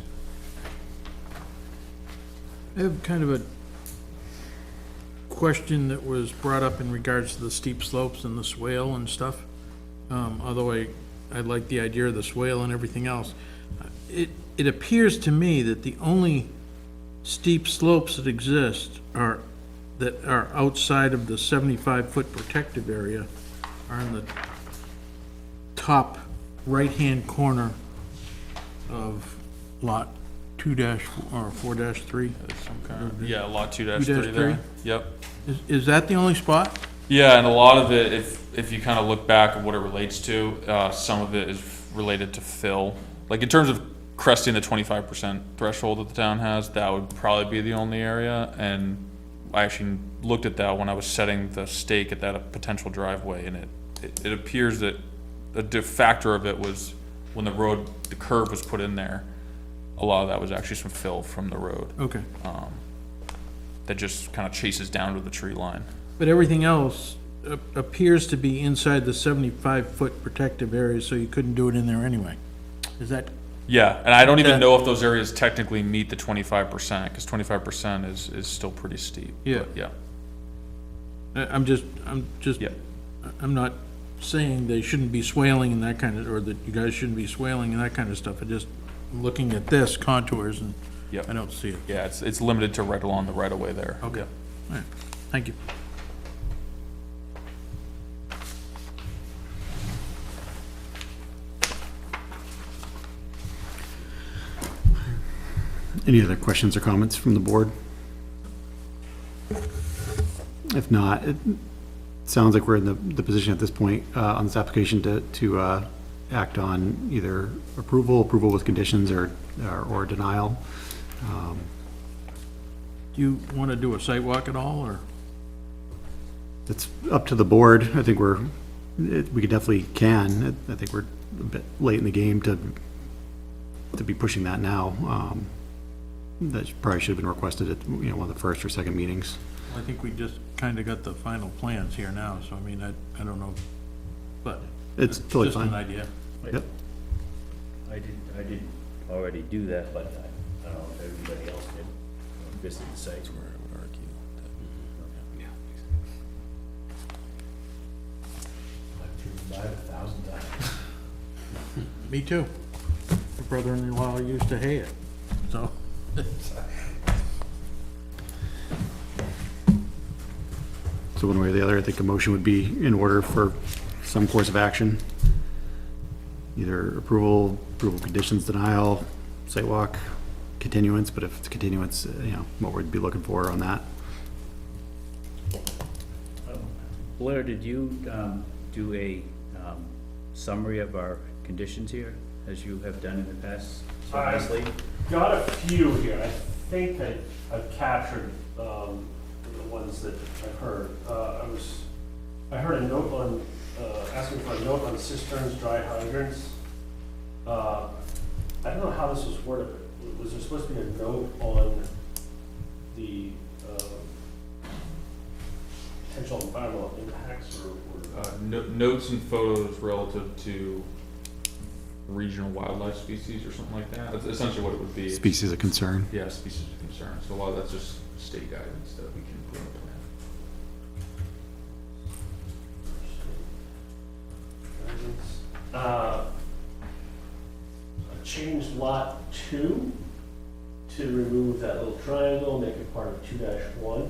I have kind of a question that was brought up in regards to the steep slopes and the swale and stuff. Although I like the idea of the swale and everything else. It appears to me that the only steep slopes that exist that are outside of the 75-foot protective area are in the top right-hand corner of lot 2- or 4-3. Some kind of, yeah, lot 2-3 there. Yep. Is that the only spot? Yeah, and a lot of it, if you kind of look back at what it relates to, some of it is related to fill. Like in terms of cresting the 25% threshold that the town has, that would probably be the only area. And I actually looked at that when I was setting the stake at that potential driveway, and it appears that the factor of it was when the curve was put in there, a lot of that was actually some fill from the road. Okay. That just kind of chases down to the tree line. But everything else appears to be inside the 75-foot protective area, so you couldn't do it in there anyway. Is that, Yeah, and I don't even know if those areas technically meet the 25%, because 25% is still pretty steep. Yeah. But yeah. I'm just, Yeah. I'm not saying they shouldn't be swaling and that kind of, or that you guys shouldn't be swaling and that kind of stuff. I just, looking at this contours and Yep. I don't see it. Yeah, it's limited to right along the right of way there. Okay. Yep. All right, thank you. Any other questions or comments from the board? If not, it sounds like we're in the position at this point on this application to act on either approval with conditions or denial. Do you want to do a site walk at all, or? It's up to the board. I think we're we could definitely can. I think we're a bit late in the game to be pushing that now. That probably should have been requested at, one of the first or second meetings. I think we just kinda got the final plans here now, so I mean, I don't know, but. It's totally Just an fine. idea. Yep. I did already do that, but I don't know if everybody else did, visited the site. I've driven by it 1,000 times. Me too. My brother-in-law used to hay it, so. So one way or the other, I think a motion would be in order for some course of action. Either approval conditions, denial, sidewalk, continuance, but if it's continuance, what we'd be looking for on that. Blair, did you do a summary of our conditions here, as you have done in the past so nicely? Got a few here. I think I've captured the ones that I've heard. I heard a note on, asking for a note on cisterns, dry hydrants. I don't know how this was worded, but was there supposed to be a note on the potential environmental impacts or? Notes and photos relative to regional wildlife species or something like that. That's essentially what it would be. Species of concern. Yeah, species of concern. So a lot of that's just state guidance that we can put in the plan. I changed lot 2 to remove that little triangle, make it part of 2-1.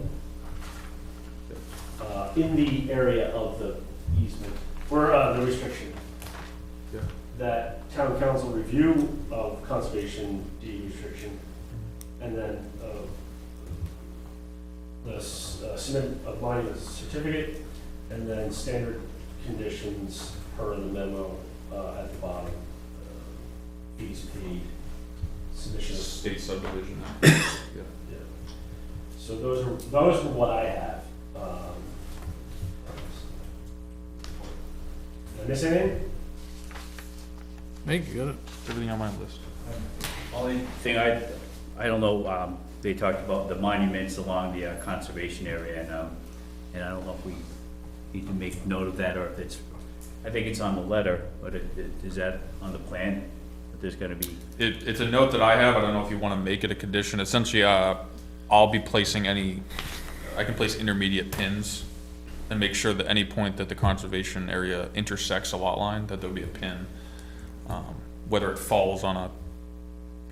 In the area of the easement, or the restriction. Yeah. That town council review of conservation deed restriction, and then submit a monument certificate, and then standard conditions per the memo at the bottom. Fees paid, submission of. State subdivision. Yeah. Yeah. So those are what I have. Did I miss anything? Hey, you got it. Everything on my list. Only thing I don't know, they talked about the monuments along the conservation area, and I don't know if we need to make note of that, or if it's, I think it's on the letter, but is that on the plan? That there's gonna be, It's a note that I have. I don't know if you want to make it a condition. Essentially, I'll be placing I can place intermediate pins and make sure that any point that the conservation area intersects a lot line, that there'll be a pin. Whether it falls on a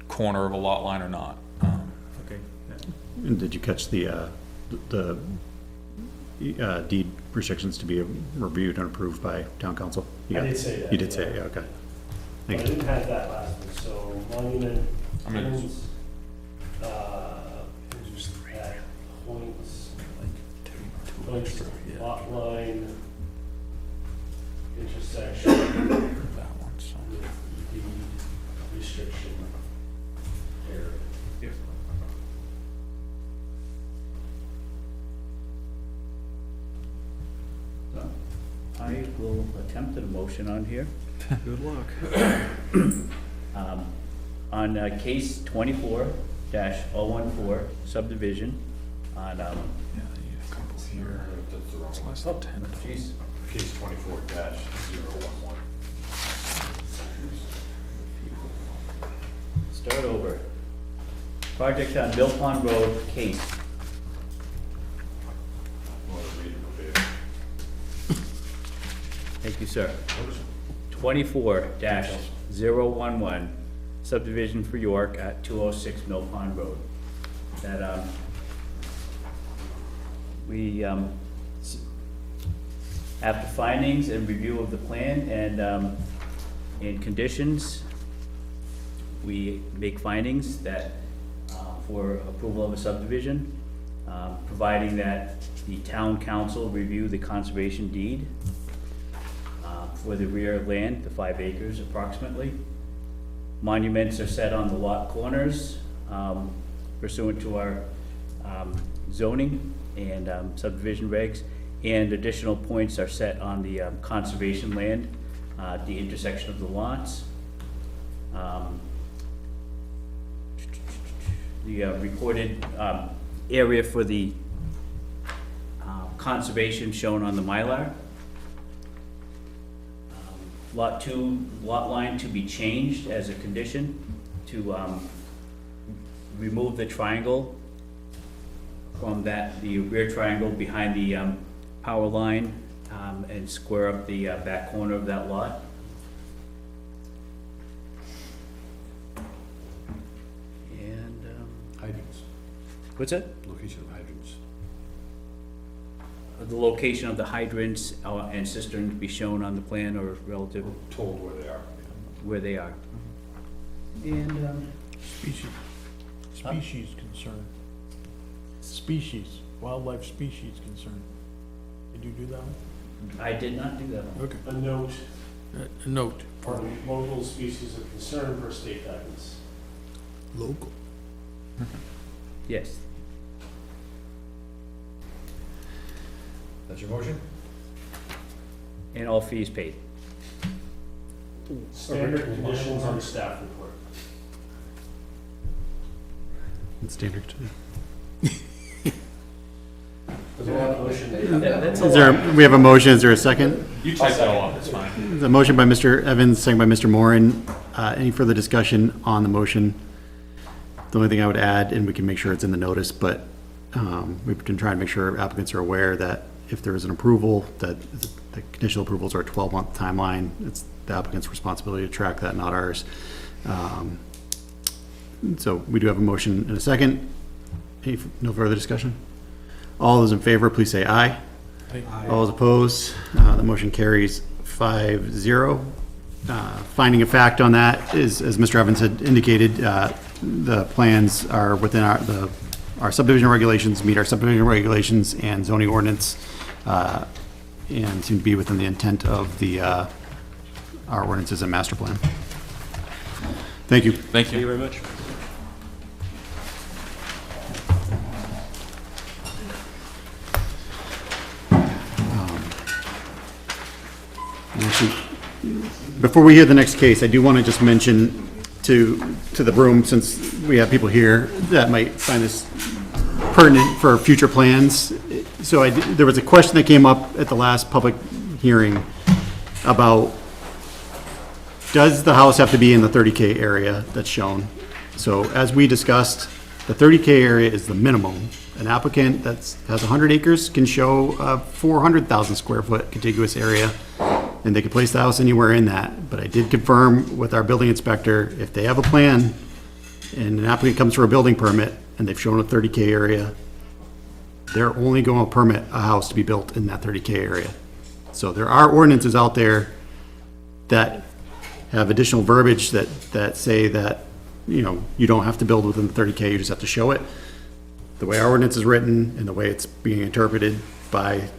corner of a lot line or not. okay. And did you catch the deed restrictions to be reviewed and approved by town council? I did say that, You did say, yeah. it, okay. But I Thank you. didn't have that last one, so monument, I mean, pins, at points, lot line, intersection, that one, so. with the restriction area. So, I will attempt a motion on here. Good luck. On case 24-014 subdivision on, Yeah, you need a couple here. That's the wrong It's one. less than 10. geez, Case 24-011. start over. Project on Mill Pond Road, case. Want to read it verbatim? Thank you, sir. 24-011 subdivision for York at 206 Mill Pond Road. That, we, after findings and review of the plan and conditions, we make findings that, for approval of a subdivision, providing that the town council review the conservation deed for the rear land, the 5 acres approximately. Monuments are set on the lot corners pursuant to our zoning and subdivision regs, And additional points are set on the conservation land, the intersection of the lots. The recorded area for the conservation shown on the Mylar. Lot 2, lot line to be changed as a condition to remove the triangle from the rear triangle behind the power line, and square up the back corner of that lot. And, Hydrants, what's that? location of hydrants. The location of the hydrants and cisterns be shown on the plan or relative Told where they are. where they are. And, Species concern. Species, wildlife species concern. Did you do that one? I did not do that one. Okay. A note A note, on local species of concern for state guidance. local. Yes. That's your motion? And all fees paid. Standard conditions on the staff report. It's standard. There's a lot of motion. That's a Is there, lot. we have a motion, is there a second? You type that all up, it's fine. The motion by Mr. Evans, second by Mr. Moran. Any further discussion on the motion? The only thing I would add, and we can make sure it's in the notice, but we can try and make sure applicants are aware that if there is an approval, that the conditional approvals are a 12-month timeline. It's the applicant's responsibility to track that, not ours. So we do have a motion and a second. No further discussion? All those in favor, please say aye. All those opposed, the motion carries 5-0. Finding of fact on that is, as Mr. Evans had indicated, the plans are within our subdivision regulations, meet our subdivision regulations and zoning ordinance, and seem to be within the intent of our ordinances and master plan. Thank you. Thank you. very much. Actually, before we hear the next case, I do want to just mention to the room, since we have people here that might find this pertinent for future plans. So there was a question that came up at the last public hearing about, does the house have to be in the 30K area that's shown? So as we discussed, the 30K area is the minimum. An applicant that has 100 acres can show a 400,000 square foot contiguous area, and they could place the house anywhere in that. But I did confirm with our building inspector, if they have a plan and an applicant comes for a building permit and they've shown a 30K area, they're only going to permit a house to be built in that 30K area. So there are ordinances out there that have additional verbiage that say that, you know, you don't have to build within the 30K, you just have to show it. The way our ordinance is written and the way it's being interpreted by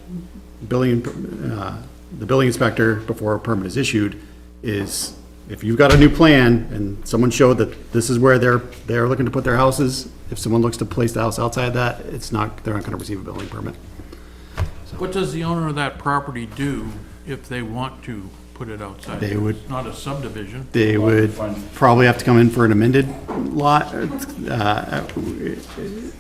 the building inspector before a permit is issued is, if you've got a new plan and someone showed that this is where they're looking to put their houses, if someone looks to place the house outside that, they're not gonna receive a building permit. What does the owner of that property do if they want to put it outside? They would- It's not a subdivision. They would probably have to come in for an amended lot.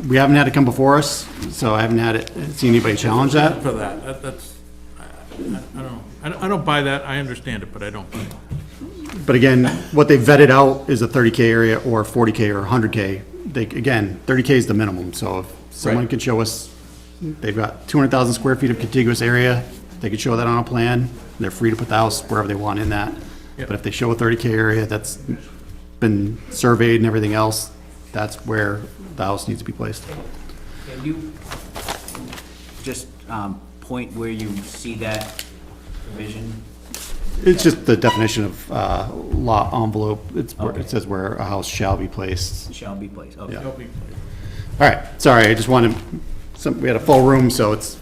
We haven't had it come before us, so I haven't seen anybody challenge that. For that, that's, I don't know. I don't buy that, I understand it, but I don't buy it. But again, what they vetted out is a 30K area or 40K or 100K. Again, 30K is the minimum, so if someone Right. can show us, they've got 200,000 square feet of contiguous area, they could show that on a plan, they're free to put the house wherever they want in that. Yep. But if they show a 30K area that's been surveyed and everything else, that's where the house needs to be placed. Can you just point where you see that provision? It's just the definition of lot envelope, Okay. it says where a house shall be placed. Shall be placed, okay. Yeah. They'll be- All right, sorry, I just wanted, we had a full room, so it's,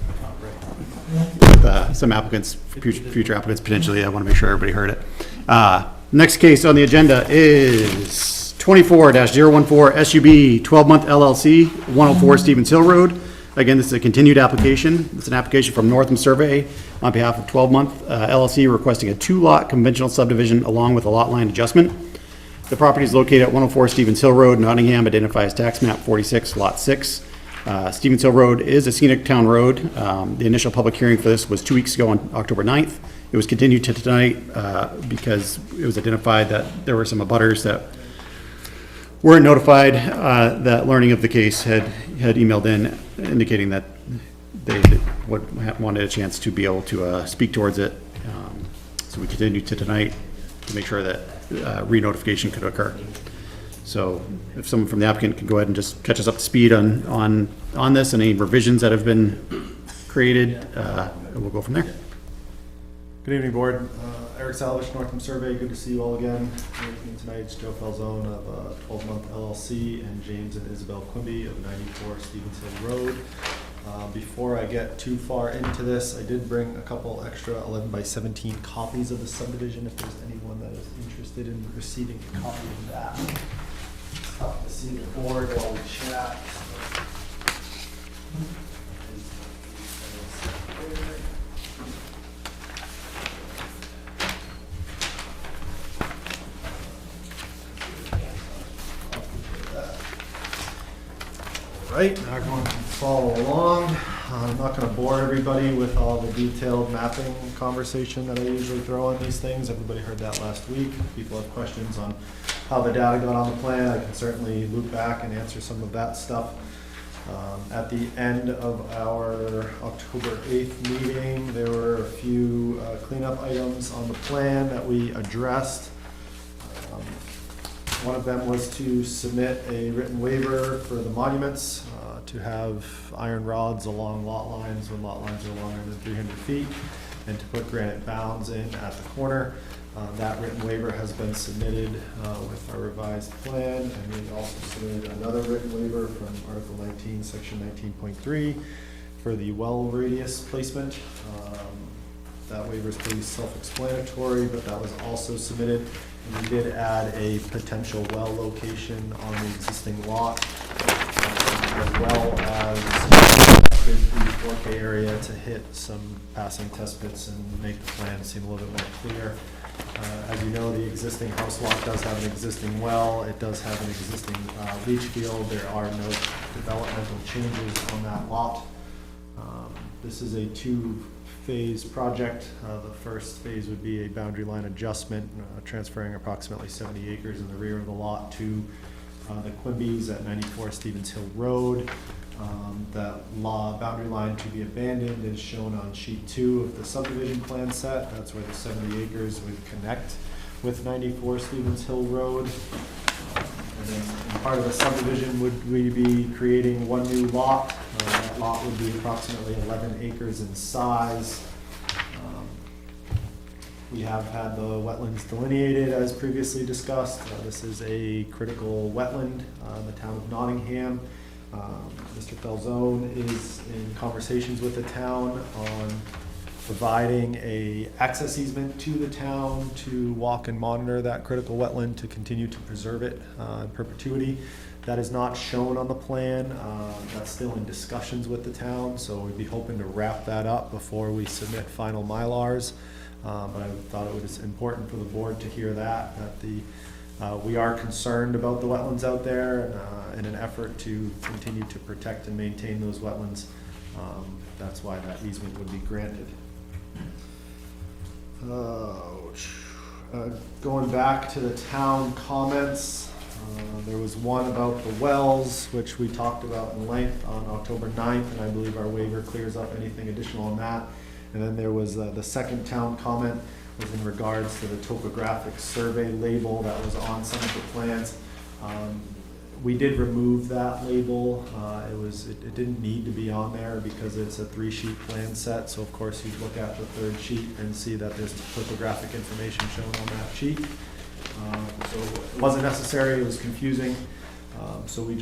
some applicants, future applicants potentially, I want to make sure everybody heard it. Next case on the agenda is 24-014 SUB 12-month LLC, 104 Stevens Hill Road. Again, this is a continued application. It's an application from Northam Survey on behalf of 12-month LLC requesting a 2-lot conventional subdivision along with a lot line adjustment. The property is located at 104 Stevens Hill Road, Nottingham, identified as tax map 46, lot 6. Stevens Hill Road is a scenic town road. The initial public hearing for this was 2 weeks ago on October 9th. It was continued to tonight because it was identified that there were some abutters that weren't notified, that learning of the case had emailed in indicating that they wanted a chance to be able to speak towards it. So we continued to tonight to make sure that re-notification could occur. So if someone from the applicant can go ahead and just catch us up to speed on this and any revisions that have been created, and we'll go from there. Good evening, board. Eric Salvish, Northam Survey. Good to see you all again. With me tonight is Joe Falzone of 12-month LLC and James and Isabel Quimby of 94 Stevens Hill Road. Before I get too far into this, I did bring a couple extra 11 by 17 copies of the subdivision if there's anyone that is interested in receiving a copy of that. It's tough to see the board while we chat. Right, now everyone can follow along. I'm not going to bore everybody with all the detailed mapping conversation that I usually throw on these things. Everybody heard that last week. If people have questions on how the data got on the plan, I can certainly loop back and answer some of that stuff. At the end of our October 8th meeting, there were a few cleanup items on the plan that we addressed. One of them was to submit a written waiver for the monuments, to have iron rods along lot lines when lot lines are longer than 300 feet, and to put granite bounds in at the corner. That written waiver has been submitted with our revised plan, and we also submitted another written waiver from Article 19, Section 19.3 for the well radius placement. That waiver is pretty self-explanatory, but that was also submitted. And we did add a potential well location on the existing lot, as well as the 4K area to hit some passing test pits and make the plan seem a little bit more clear. As you know, the existing house lot does have an existing well. It does have an existing leach field. There are no developmental changes on that lot. This is a two-phase project. The first phase would be a boundary line adjustment, transferring approximately 70 acres in the rear of the lot to the Quimbys at 94 Stevens Hill Road. That boundary line to be abandoned is shown on sheet 2 of the subdivision plan set. That's where the 70 acres would connect with 94 Stevens Hill Road. And then part of the subdivision would we be creating one new lot. That lot would be approximately 11 acres in size. We have had the wetlands delineated as previously discussed. This is a critical wetland in the town of Nottingham. Mr. Falzone is in conversations with the town on providing a access easement to the town to walk and monitor that critical wetland to continue to preserve it in perpetuity. That is not shown on the plan. That's still in discussions with the town, so we'd be hoping to wrap that up before we submit final Mylars. But I thought it was important for the board to hear that we are concerned about the wetlands out there in an effort to continue to protect and maintain those wetlands. That's why that easement would be granted. Going back to the town comments, there was one about the wells, which we talked about in length on October 9th, and I believe our waiver clears up anything additional on that. And then there was the second town comment was in regards to the topographic survey label that was on some of the plans. We did remove that label. It didn't need to be on there because it's a 3-sheet plan set. So of course you'd look at the third sheet and see that there's topographic information shown on that sheet. So it wasn't necessary, it was confusing. So we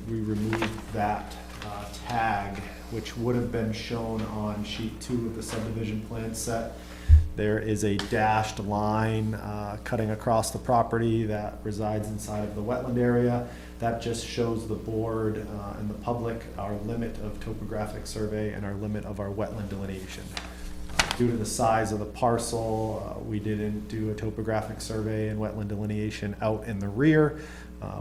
removed that tag, which would have been shown on sheet 2 of the subdivision plan set. There is a dashed line cutting across the property that resides inside of the wetland area. That just shows the board and the public our limit of topographic survey and our limit of our wetland delineation. Due to the size of the parcel, we didn't do a topographic survey and wetland delineation out in the rear.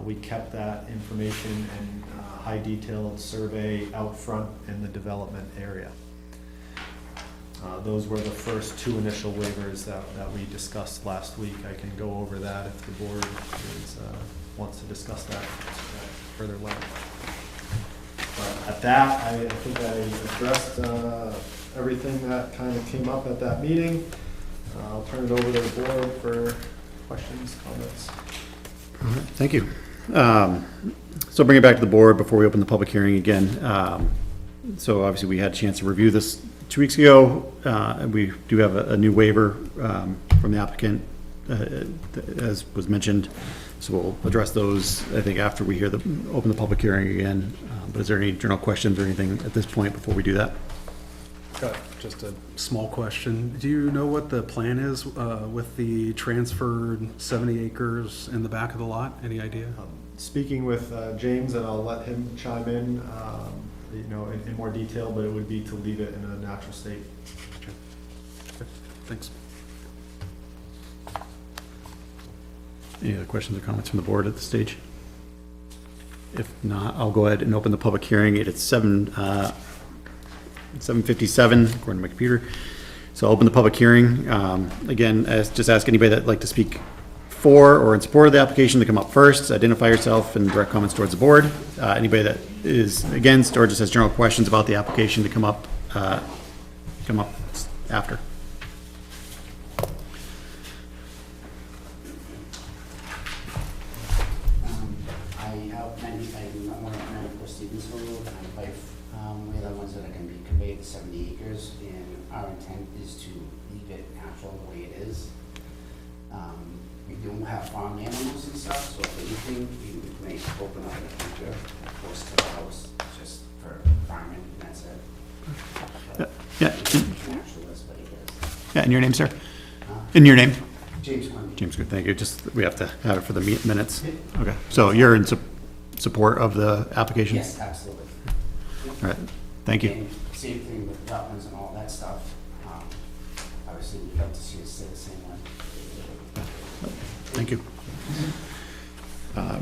We kept that information in high detailed survey out front in the development area. Those were the first two initial waivers that we discussed last week. I can go over that if the board wants to discuss that further later. But at that, I think I addressed everything that kind of came up at that meeting. I'll turn it over to the board for questions, comments. All right, thank you. So bring it back to the board before we open the public hearing again. So obviously we had a chance to review this 2 weeks ago. And we do have a new waiver from the applicant, as was mentioned. So we'll address those, I think, after we open the public hearing again. But is there any general questions or anything at this point before we do that? Got just a small question. Do you know what the plan is with the transferred 70 acres in the back of the lot? Any idea? Speaking with James, and I'll let him chime in, in more detail, but it would be to leave it in a natural state. Okay, thanks. Any other questions or comments from the board at this stage? If not, I'll go ahead and open the public hearing. It's 7:57 according to my computer. So I'll open the public hearing. Again, just ask anybody that'd like to speak for or in support of the application to come up first, identify yourself and direct comments towards the board. Anybody that is against or just has general questions about the application to come up after. We're the ones that are going to be conveyed the 70 acres, and our intent is to leave it natural the way it is. We do have farm animals and stuff, so if anything, we may open up in the future, close to the house, just for farming, and that's it. Yeah. Natural is what it is. Yeah, and your name, sir? In your name? James Quimby. James, good, thank you. Just, we have to have it for the minutes. Okay, so you're in support of the application? Yes, absolutely. All right, thank you. And same thing with wetlands and all that stuff. Obviously, we'd love to see it stay the same way. Thank you.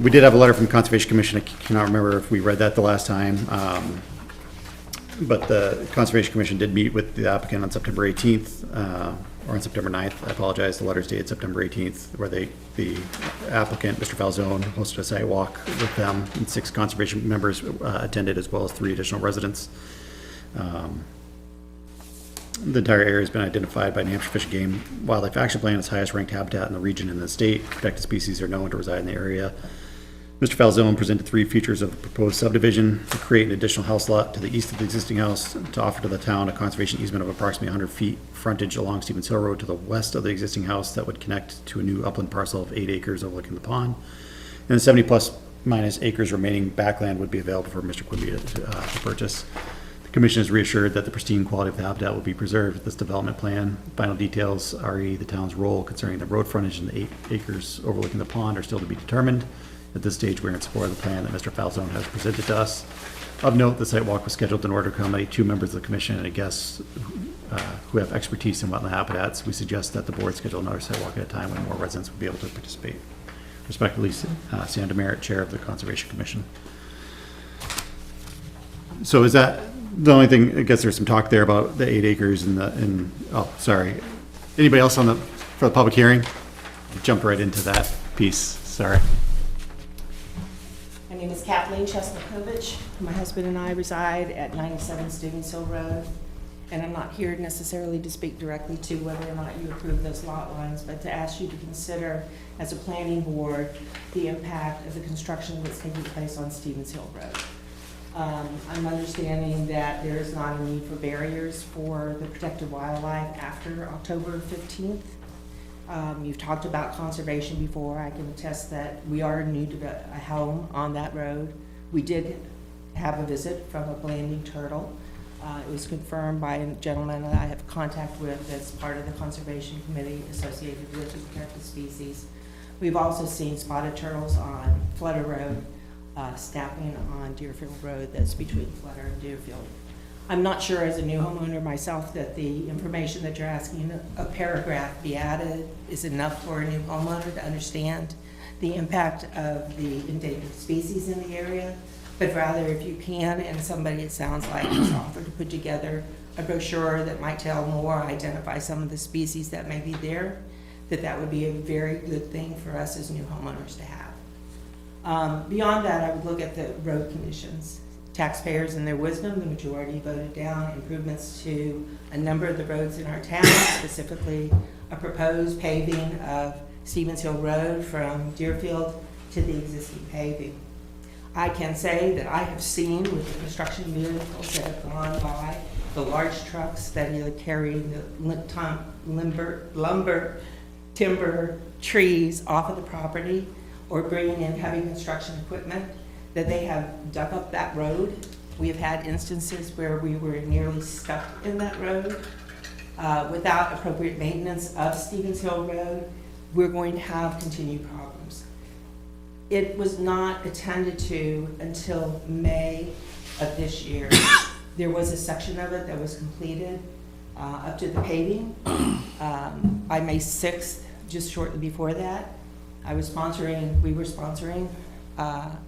We did have a letter from the Conservation Commission. I cannot remember if we read that the last time. But the Conservation Commission did meet with the applicant on September 18th, or on September 9th. I apologize. The letter's dated September 18th, where the applicant, Mr. Falzone, hosted a site walk with them, and 6 conservation members attended, as well as 3 additional residents. The entire area has been identified by New Hampshire Fish and Game Wildlife Action Plan as highest ranked habitat in the region and the state. Protected species are known to reside in the area. Mr. Falzone presented 3 features of the proposed subdivision: to create an additional house lot to the east of the existing house, to offer to the town a conservation easement of approximately 100 feet frontage along Stevens Hill Road to the west of the existing house that would connect to a new upland parcel of 8 acres overlooking the pond. And the 70 plus minus acres remaining backland would be available for Mr. Quimby to purchase. The commission is reassured that the pristine quality of the habitat will be preserved with this development plan. Final details, re the town's role concerning the road frontage and the 8 acres overlooking the pond, are still to be determined. At this stage, we're in support of the plan that Mr. Falzone has presented to us. Of note, the site walk was scheduled in order to accommodate 2 members of the commission and a guest who have expertise in wetland habitats. We suggest that the board schedule another site walk at a time when more residents will be able to participate. Respectfully, Sam Demerit, Chair of the Conservation Commission. So is that the only thing? I guess there's some talk there about the 8 acres and oh, sorry. Anybody else for the public hearing? Jump right into that piece. Sorry. My name is Kathleen Chesmakovich. My husband and I reside at 97 Stevens Hill Road, and I'm not here necessarily to speak directly to whether or not you approve those lot lines, but to ask you to consider, as a planning board, the impact of the construction that's taking place on Stevens Hill Road. I'm understanding that there is not a need for barriers for the protected wildlife after October 15th. You've talked about conservation before. I can attest that we are new to a home on that road. We did have a visit from a landing turtle. It was confirmed by a gentleman that I have contact with as part of the conservation committee associated with the protected species. We've also seen spotted turtles on Flutter Road. snapping on Deerfield Road that's between Flutter and Deerfield. I'm not sure as a new homeowner myself that the information that you're asking, a paragraph be added, is enough for a new homeowner to understand the impact of the endangered species in the area. But rather, if you can, and somebody, it sounds like, has offered to put together a brochure that might tell more, identify some of the species that may be there, that would be a very good thing for us as new homeowners to have. Beyond that, I would look at the road conditions. Taxpayers in their wisdom, the majority voted down improvements to a number of the roads in our town, specifically a proposed paving of Stevens Hill Road from Deerfield to the existing paving. I can say that I have seen with the construction vehicles that have gone by, the large trucks that are carrying the lumber, timber, trees off of the property or bringing in heavy construction equipment, that they have dug up that road. We have had instances where we were nearly stuck in that road. Without appropriate maintenance of Stevens Hill Road, we're going to have continued problems. It was not attended to until May of this year. There was a section of it that was completed up to the paving. By May 6th, just shortly before that, we were sponsoring a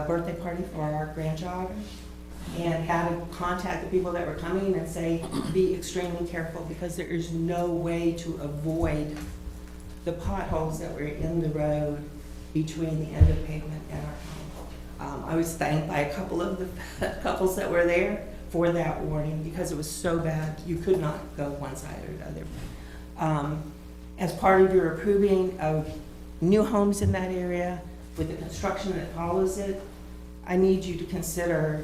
birthday party for our grandchild, and had to contact the people that were coming and say, be extremely careful because there is no way to avoid the potholes that were in the road between the end of pavement and our home. I was thanked by a couple of the couples that were there for that warning because it was so bad you could not go one side or the other. As part of your approving of new homes in that area, with the construction that follows it, I need you to consider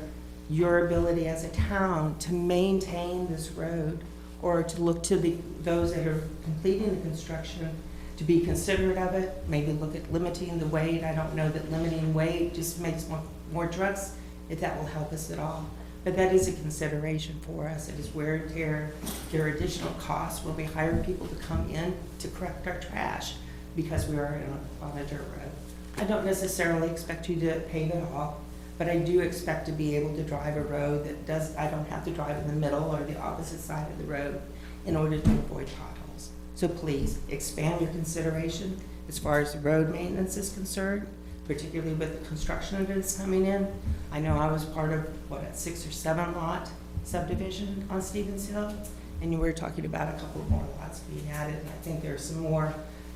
your ability as a town to maintain this road, or to look to those that are completing the construction to be considerate of it, maybe look at limiting the weight. I don't know that limiting weight just makes more trucks, if that will help us at all. But that is a consideration for us. It is wear and tear. There are additional costs when we hire people to come in to collect our trash because we are on a dirt road. I don't necessarily expect you to pave it all, but I do expect to be able to drive a road that I don't have to drive in the middle or the opposite side of the road in order to avoid potholes. So please expand your consideration as far as the road maintenance is concerned, particularly with the construction that's coming in. I know I was part of, a 6 or 7 lot subdivision on Stevens Hill, and you were talking about a couple more lots being added, and I think there are some more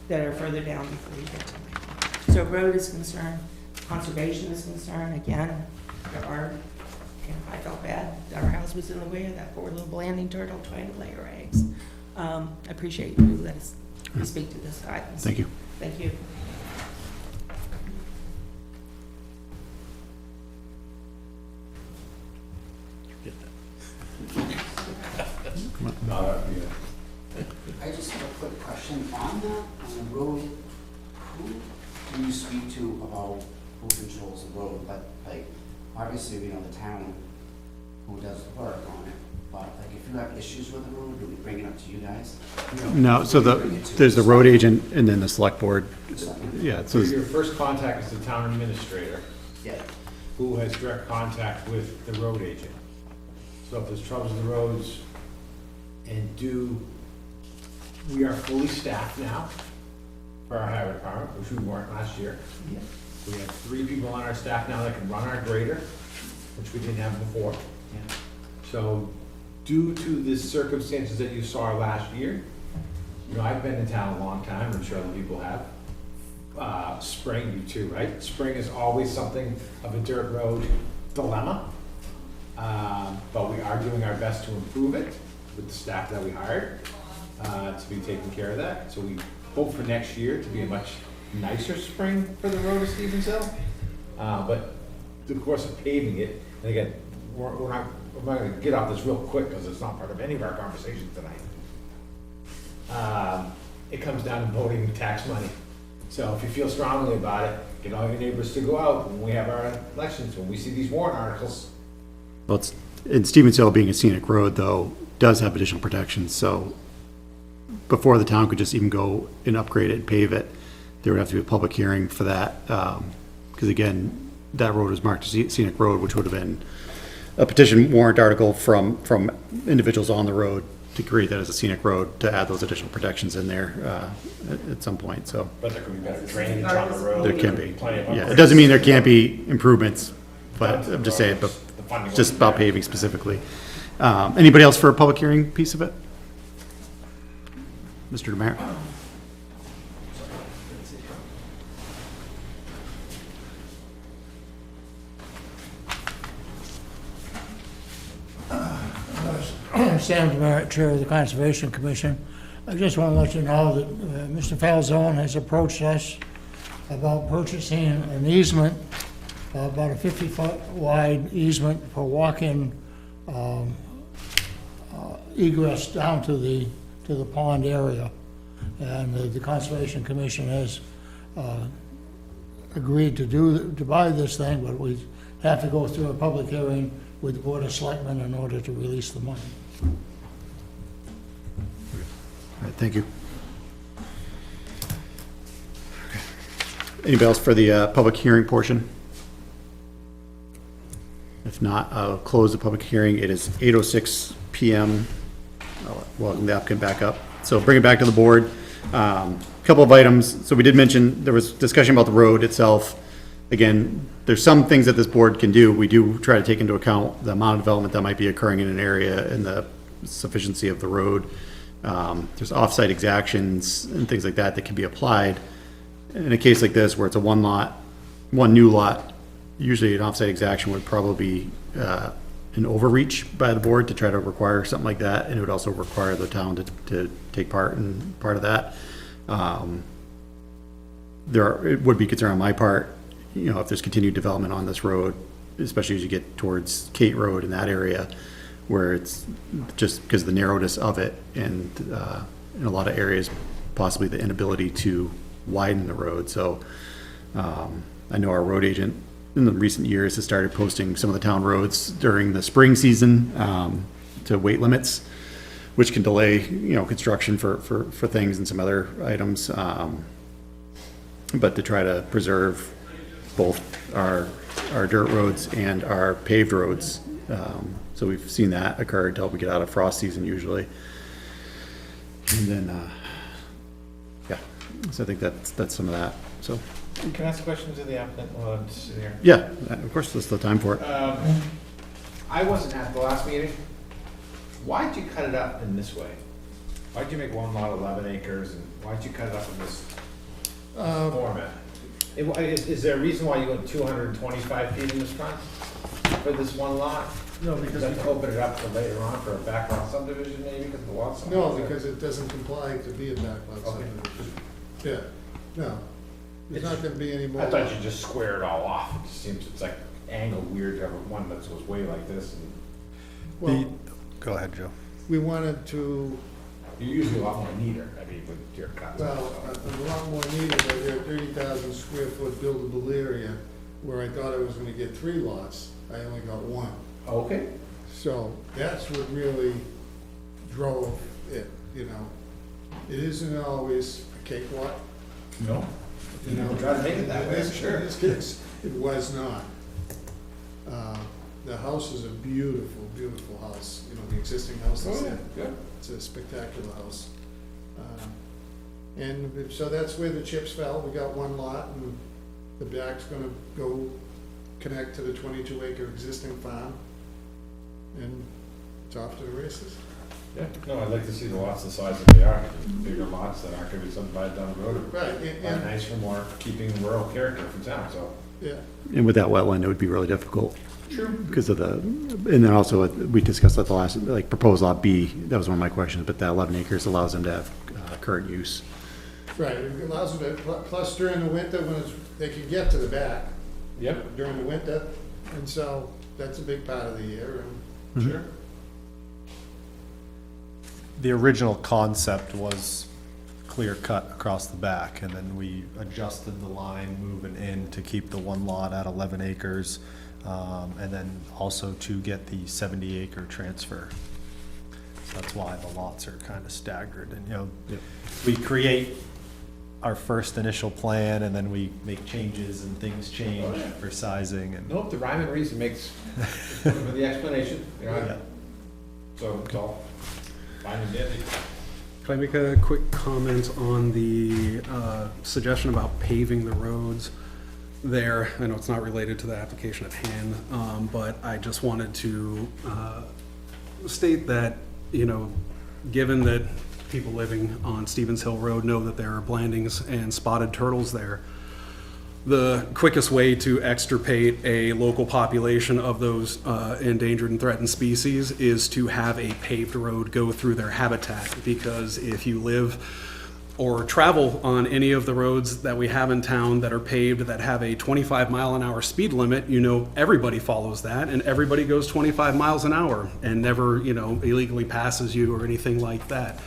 that are further down before you get to me. So road is concerned, conservation is concerned, again, I felt bad that our house was in the way of that poor little landing turtle trying to lay her eggs. I appreciate you let us speak to this guidance. Thank you. Thank you. I just have a quick question on that, on the road. Who do you speak to about who controls the road? But like, obviously we know the town who does the work on it. But like, if you have issues with the road, do we bring it up to you guys? No, so there's the road agent and then the select board. Yeah, so Your first contact is the town administrator, Yeah. who has direct contact with the road agent. So if there's troubles with the roads, we are fully staffed now for our highway department, which we weren't last year. Yeah. We have 3 people on our staff now that can run our grader, which we didn't have before. Yeah. So due to the circumstances that you saw last year, I've been in town a long time, I'm sure other people have. Spring, you too, right? Spring is always something of a dirt road dilemma. But we are doing our best to improve it with the staff that we hired to be taking care of that. So we hope for next year to be a much nicer spring for the road of Stevens Hill. But of course of paving it, and again, we're not going to get off this real quick because it's not part of any of our conversations tonight. It comes down to voting and tax money. So if you feel strongly about it, get all your neighbors to go out when we have our elections, when we see these warrant articles. Well, in Stevens Hill being a scenic road, though, does have additional protections, so before the town could just even go and upgrade it and pave it, there would have to be a public hearing for that, because again, that road was marked as scenic road, which would have been a petition warrant article from individuals on the road to create that as a scenic road, to add those additional protections in there, at some point, so. But there could be better drainage on the road. There can be, Plenty of yeah, it upgrades. doesn't mean there can't be improvements, but I'm just saying, but The funding just wasn't about there. paving specifically. Anybody else for a public hearing piece of it? Mr. Demare? Sam Demerit, Chair of the Conservation Commission. I just want to let you know that Mr. Falzone has approached us about purchasing an easement, about a 50-foot wide easement for walk-in egress down to the pond area. And the Conservation Commission has agreed to buy this thing, but we have to go through a public hearing with the Board of Selectmen in order to release the money. All right, thank you. Anybody else for the public hearing portion? If not, I'll close the public hearing. It is 8:06 PM. I'll welcome the applicant back up. So bring it back to the board. Couple of items. So we did mention, there was discussion about the road itself. Again, there's some things that this board can do. We do try to take into account the amount of development that might be occurring in an area and the sufficiency of the road. There's off-site exactions and things like that that can be applied. In a case like this, where it's a one new lot, usually an off-site exaction would probably be an overreach by the board to try to require something like that, and it would also require the town to take part in part of that. It would be concern on my part, you know, if there's continued development on this road, especially as you get towards Kate Road in that area, where it's just because of the narrowness of it, and in a lot of areas, possibly the inability to widen the road. So I know our road agent in the recent years has started posting some of the town roads during the spring season to weight limits, which can delay, you know, construction for things and some other items. But to try to preserve both our dirt roads and our paved roads. So we've seen that occur until we get out of frost season usually. And then, yeah, so I think that's some of that, so. Can I ask questions of the applicant while I'm sitting here? Yeah, of course, that's the time for it. I wasn't at the last meeting. Why'd you cut it up in this way? Why'd you make one lot 11 acres, and why'd you cut it up in this format? Is there a reason why you went 225 feet in this front for this one lot? No, Is because, that to open it up for later on for a backlot subdivision maybe, because the lot's. no, because it doesn't comply to be a backlot Okay. subdivision. Yeah, no, there's not gonna be any more. I thought you just squared it all off. It just seems it's like angled weird to have one that goes way like this. And Well, Go ahead, Joe. we wanted to, you're usually a lot more neater, I mean, with your cuts. well, a lot more needed, but there are 30,000 square foot buildable area where I thought I was gonna get 3 lots, I only got 1. Okay. So that's what really drove it, you know. It isn't always a cakewalk, No. you know. Try to make it that In way, this- I'm sure. In this case, it was not. The house is a beautiful, beautiful house, you know, the existing house that's there. Good. It's a spectacular house. And so that's where the chips fell. We got 1 lot, and the back's gonna go connect to the 22 acre existing farm. And it's off to the races. Yeah, no, I'd like to see the lots the size that they are, bigger lots that aren't gonna be subdivided down the road. Right, and, Nice for more keeping rural character from town, so. yeah, And with that wetland, it would be really difficult. Sure. Because of the, and then also, we discussed at the last, like, proposed lot B, that was one of my questions, but that 11 acres allows them to have current use. right. It allows them to, plus during the winter, when it's, they can get to the back Yep, during the winter. And so that's a big part of the year. And sure. The original concept was clear cut across the back, and then we adjusted the line moving in to keep the 1 lot at 11 acres, and then also to get the 70 acre transfer. So that's why the lots are kind of staggered, and, you know, we create our first initial plan, and then we make changes and things change for sizing and. Nope, the rhyme and reason makes for the explanation, you know, Yeah. so it's all fine and dandy. Can I make a quick comment on the suggestion about paving the roads there? I know it's not related to the application at hand, but I just wanted to state that, you know, given that people living on Stevens Hill Road know that there are blandings and spotted turtles there, the quickest way to extirpate a local population of those endangered and threatened species is to have a paved road go through their habitat. Because if you live or travel on any of the roads that we have in town that are paved, that have a 25-mile-an-hour speed limit, you know, everybody follows that, and everybody goes 25 miles an hour and never, you know, illegally passes you or anything like that.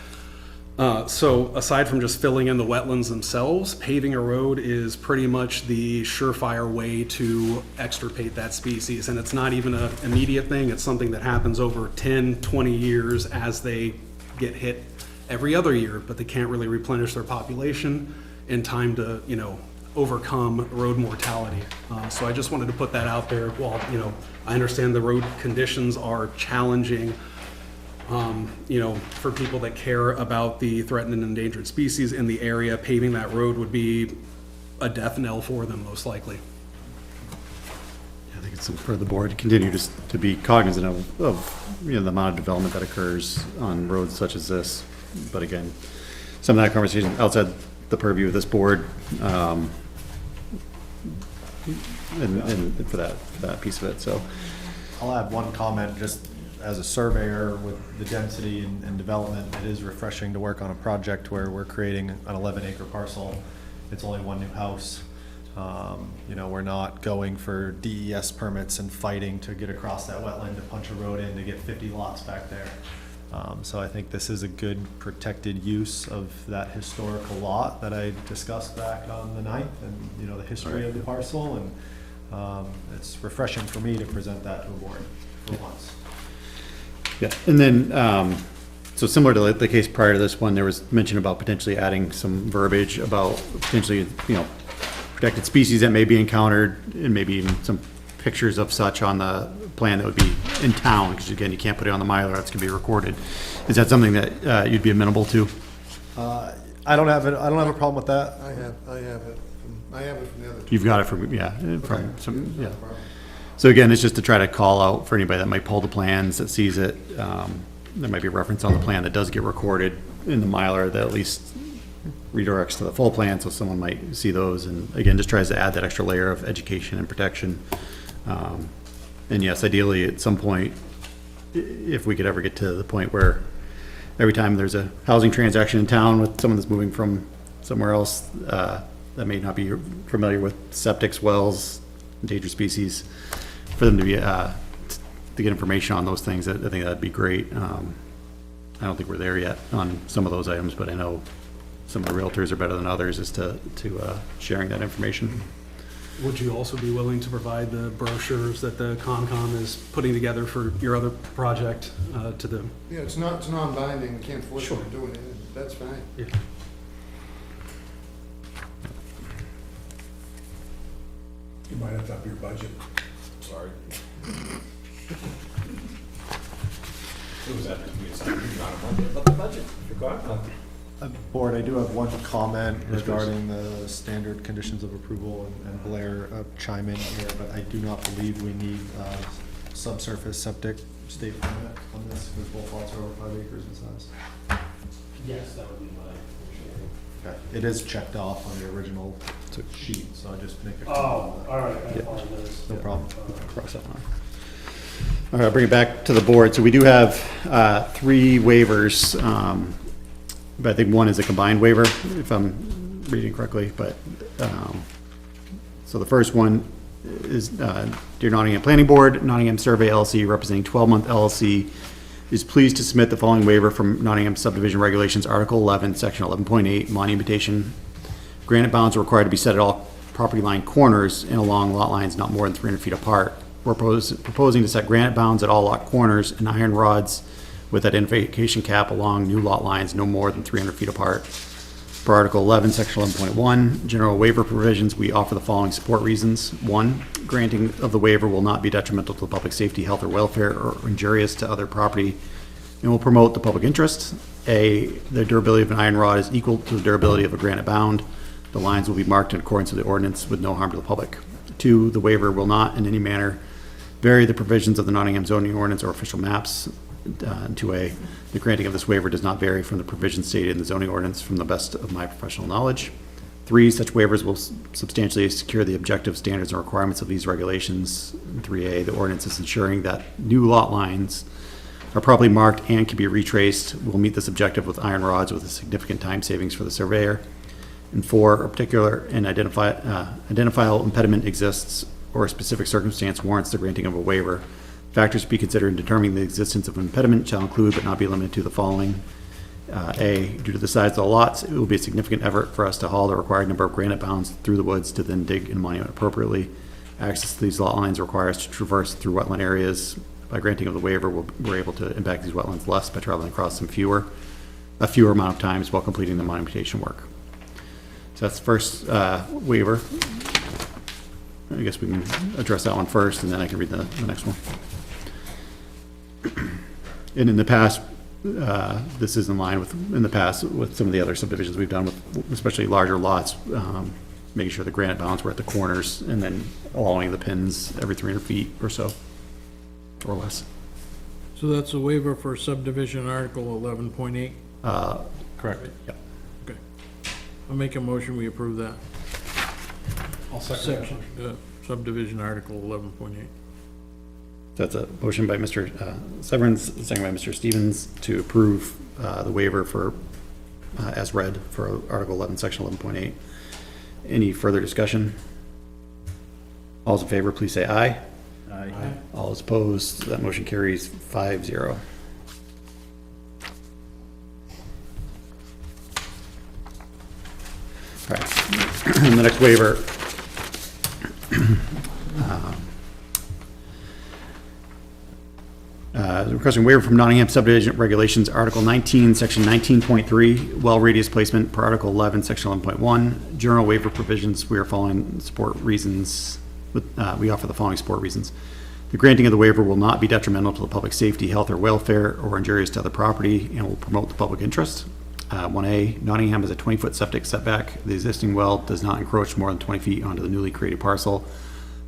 So aside from just filling in the wetlands themselves, paving a road is pretty much the surefire way to extirpate that species. And it's not even an immediate thing. It's something that happens over 10, 20 years as they get hit every other year, but they can't really replenish their population in time to, you know, overcome road mortality. So I just wanted to put that out there. While, you know, I understand the road conditions are challenging, you know, for people that care about the threatened and endangered species in the area, paving that road would be a death knell for them, most likely. I think it's for the board to continue to be cognizant of, you know, the amount of development that occurs on roads such as this. But again, some of that conversation outside the purview of this board, and for that piece of it, so. I'll add one comment, just as a surveyor with the density and development, it is refreshing to work on a project where we're creating an 11-acre parcel. It's only one new house. You know, we're not going for DES permits and fighting to get across that wetland to punch a road in to get 50 lots back there. So I think this is a good protected use of that historical lot that I discussed back on the 9th, and, you know, the history of the parcel, and it's refreshing for me to present that to a board for once. Yeah, and then, so similar to the case prior to this one, there was mention about potentially adding some verbiage about potentially, you know, protected species that may be encountered, and maybe even some pictures of such on the plan that would be in town, because again, you can't put it on the Mylar, that's gonna be recorded. Is that something that you'd be amenable to? I don't have a problem with that. I have it from the other two. You've got it from, yeah, from some, yeah. So again, it's just to try to call out for anybody that might pull the plans, that sees it. There might be a reference on the plan that does get recorded in the Mylar that at least redirects to the full plan, so someone might see those, and again, just tries to add that extra layer of education and protection. And yes, ideally, at some point, if we could ever get to the point where every time there's a housing transaction in town with someone that's moving from somewhere else, that may not be familiar with septics, wells, endangered species, for them to be, to get information on those things, I think that'd be great. I don't think we're there yet on some of those items, but I know some of the realtors are better than others as to sharing that information. Would you also be willing to provide the brochures that the Concom is putting together for your other project to the? Yeah, it's non-binding, we can't force you to do it, that's fine. Yeah. You might have to up your budget. Sorry. It was that, it's not a budget, but the budget, forgot. Board, I do have one comment regarding the standard conditions of approval, and Blair chime in here, but I do not believe we need subsurface septic state permit on this, because both lots are over 5 acres in size. Yes, that would be my understanding. Okay. It is checked off on the original sheet, so I just make a comment Oh, on that. all right, I Yeah. apologize. No problem. Cross that one off. All right, I'll bring it back to the board. So we do have 3 waivers, but I think one is a combined waiver, if I'm reading correctly, but, so the first one is, Dear Nottingham Planning Board, Nottingham Survey LLC, representing 12-month LLC, is pleased to submit the following waiver from Nottingham Subdivision Regulations, Article 11, Section 11.8, monumentation. Granite bounds are required to be set at all property line corners and along lot lines not more than 300 feet apart. We're proposing to set granite bounds at all lot corners and iron rods with identification cap along new lot lines no more than 300 feet apart. For Article 11, Section 11.1, general waiver provisions, we offer the following support reasons. 1, granting of the waiver will not be detrimental to the public safety, health, or welfare, or injurious to other property, and will promote the public interest. A, the durability of an iron rod is equal to the durability of a granite bound. The lines will be marked in accordance with the ordinance with no harm to the public. 2, the waiver will not in any manner vary the provisions of the Nottingham zoning ordinance or official maps. 2A, the granting of this waiver does not vary from the provisions stated in the zoning ordinance from the best of my professional knowledge. 3, such waivers will substantially secure the objective standards and requirements of these regulations. 3A, the ordinance is ensuring that new lot lines are properly marked and can be retraced, will meet this objective with iron rods with a significant time savings for the surveyor. And 4, a particular and identifiable impediment exists or a specific circumstance warrants the granting of a waiver. Factors to be considered in determining the existence of an impediment shall include but not be limited to the following. A, due to the size of the lots, it will be a significant effort for us to haul the required number of granite bounds through the woods to then dig a monument appropriately. Access to these lot lines requires to traverse through wetland areas. By granting of the waiver, we're able to impact these wetlands less by traveling across a fewer amount of times while completing the monumentation work. So that's the first waiver. I guess we can address that one first, and then I can read the next one. And in the past, this is in line with, with some of the other subdivisions we've done with, especially larger lots, making sure the granite bounds were at the corners, and then allowing the pins every 300 feet or so, or less. So that's a waiver for subdivision Article 11.8? Correct. Yep. Okay. I'll make a motion, we approve that. I'll second that Section, subdivision Article 11.8. That's a motion by Mr. Severance, second by Mr. Stevens to approve the waiver for, as read, for Article 11, Section 11.8. Any further discussion? All those in favor, please say aye. Aye. All those opposed, that motion carries 5-0. All right, and the next waiver. Requesting waiver from Nottingham subdivision regulations, Article 19, Section 19.3, well radius placement per Article 11, Section 11.1. General waiver provisions, we are following support reasons, we offer the following support reasons. The granting of the waiver will not be detrimental to the public safety, health, or welfare, or injurious to other property, and will promote the public interest. 1A, Nottingham has a 20-foot septic setback. The existing well does not encroach more than 20 feet onto the newly created parcel.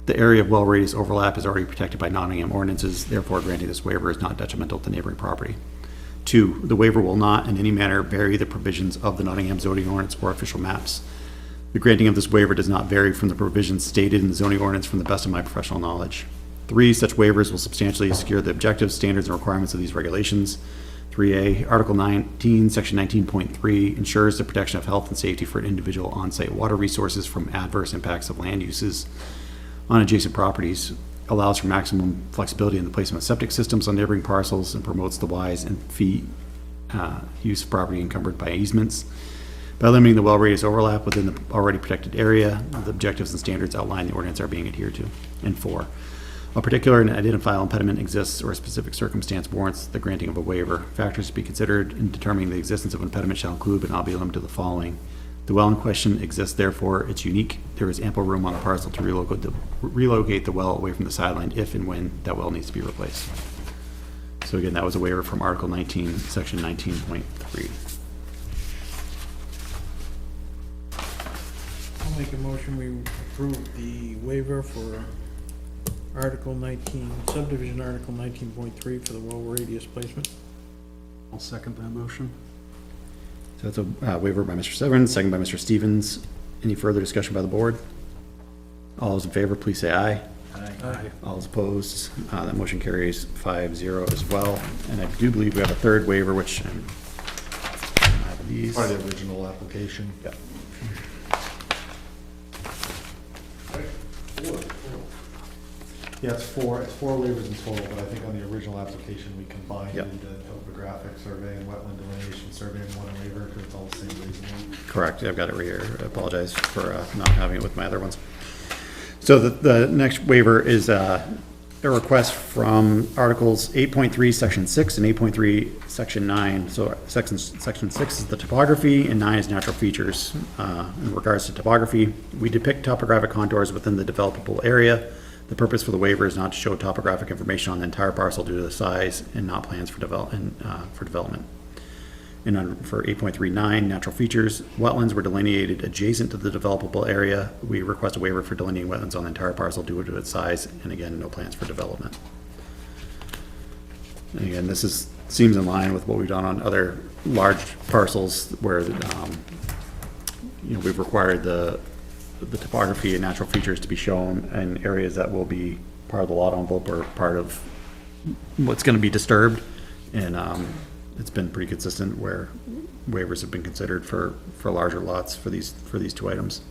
The area of well radius overlap is already protected by Nottingham ordinances, therefore granting this waiver is not detrimental to neighboring property. 2, the waiver will not in any manner vary the provisions of the Nottingham zoning ordinance or official maps. The granting of this waiver does not vary from the provisions stated in the zoning ordinance from the best of my professional knowledge. 3, such waivers will substantially secure the objectives, standards, and requirements of these regulations. 3A, Article 19, Section 19.3 ensures the protection of health and safety for individual on-site water resources from adverse impacts of land uses on adjacent properties, allows for maximum flexibility in the placement of septic systems on neighboring parcels, and promotes the wise and fee use of property encumbered by easements. By limiting the well radius overlap within the already protected area, the objectives and standards outlined in the ordinance are being adhered to. And 4, a particular and identifiable impediment exists or a specific circumstance warrants the granting of a waiver. Factors to be considered in determining the existence of an impediment shall include but not be limited to the following. The well in question exists, therefore it's unique. There is ample room on the parcel to relocate the well away from the sideline if and when that well needs to be replaced. So again, that was a waiver from Article 19, Section 19.3. I'll make a motion, we approve the waiver for Article 19, subdivision Article 19.3 for the well radius placement. I'll second that motion. So that's a waiver by Mr. Severance, second by Mr. Stevens. Any further discussion by the board? All those in favor, please say aye. Aye. All those opposed, that motion carries 5-0 as well. And I do believe we have a third waiver, which I have these. Part of the original application. Yep. Yeah, it's four waivers in total, but I think on the original application, we combined Yep. the topographic survey and wetland delineation survey in one waiver, because it's all the same reasoning. Correct, I've got it right here. I apologize for not having it with my other ones. So the next waiver is a request from Articles 8.3, Section 6, and 8.3, Section 9. So Section 6 is the topography, and 9 is natural features. In regards to topography, we depict topographic contours within the developable area. The purpose for the waiver is not to show topographic information on the entire parcel due to the size and not plans for development. And for 8.39, natural features, wetlands were delineated adjacent to the developable area. We request a waiver for delineating wetlands on the entire parcel due to its size, and again, no plans for development. And again, this seems in line with what we've done on other large parcels where, we've required the topography and natural features to be shown in areas that will be part of the lot envelope or part of what's gonna be disturbed. And, it's been pretty consistent where waivers have been considered for larger lots for these two items.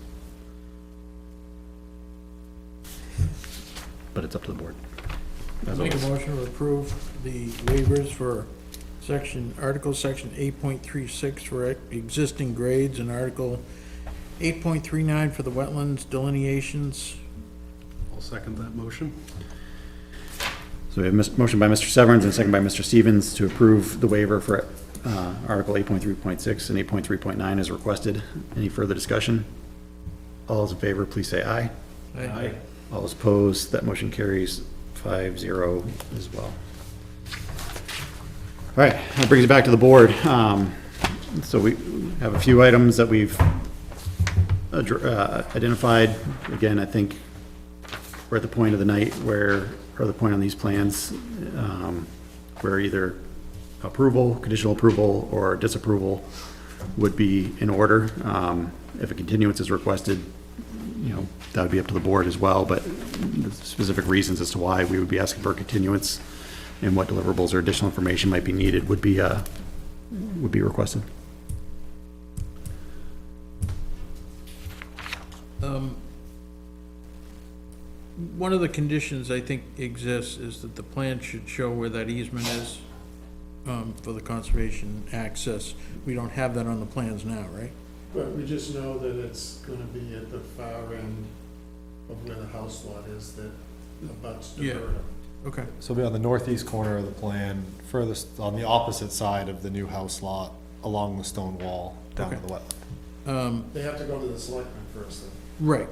But it's up to the board. as Make a always. motion to approve the waivers for Article Section 8.36 for existing grades and Article 8.39 for the wetlands delineations. I'll second that motion. So we have motion by Mr. Severns and second by Mr. Stevens to approve the waiver for Article 8.3.6 and 8.3.9 as requested. Any further discussion? All those in favor, please say aye. Aye. All those opposed, that motion carries 5-0 as well. All right, that brings it back to the board. So we have a few items that we've identified. Again, I think we're at the point of the night or the point on these plans, where either approval, conditional approval, or disapproval would be in order. If a continuance is requested, that would be up to the board as well, but the specific reasons as to why we would be asking for a continuance and what deliverables or additional information might be needed would be requested. One of the conditions I think exists is that the plan should show where that easement is for the conservation access. We don't have that on the plans now, right? But we just know that it's gonna be at the far end of where the house lot is that abuts the Yeah. Verda. Okay. So it'll be on the northeast corner of the plan, furthest, on the opposite side of the new house lot, along the stone wall, down to Okay. the wetland. They have to go to the selectmen first, then. Right,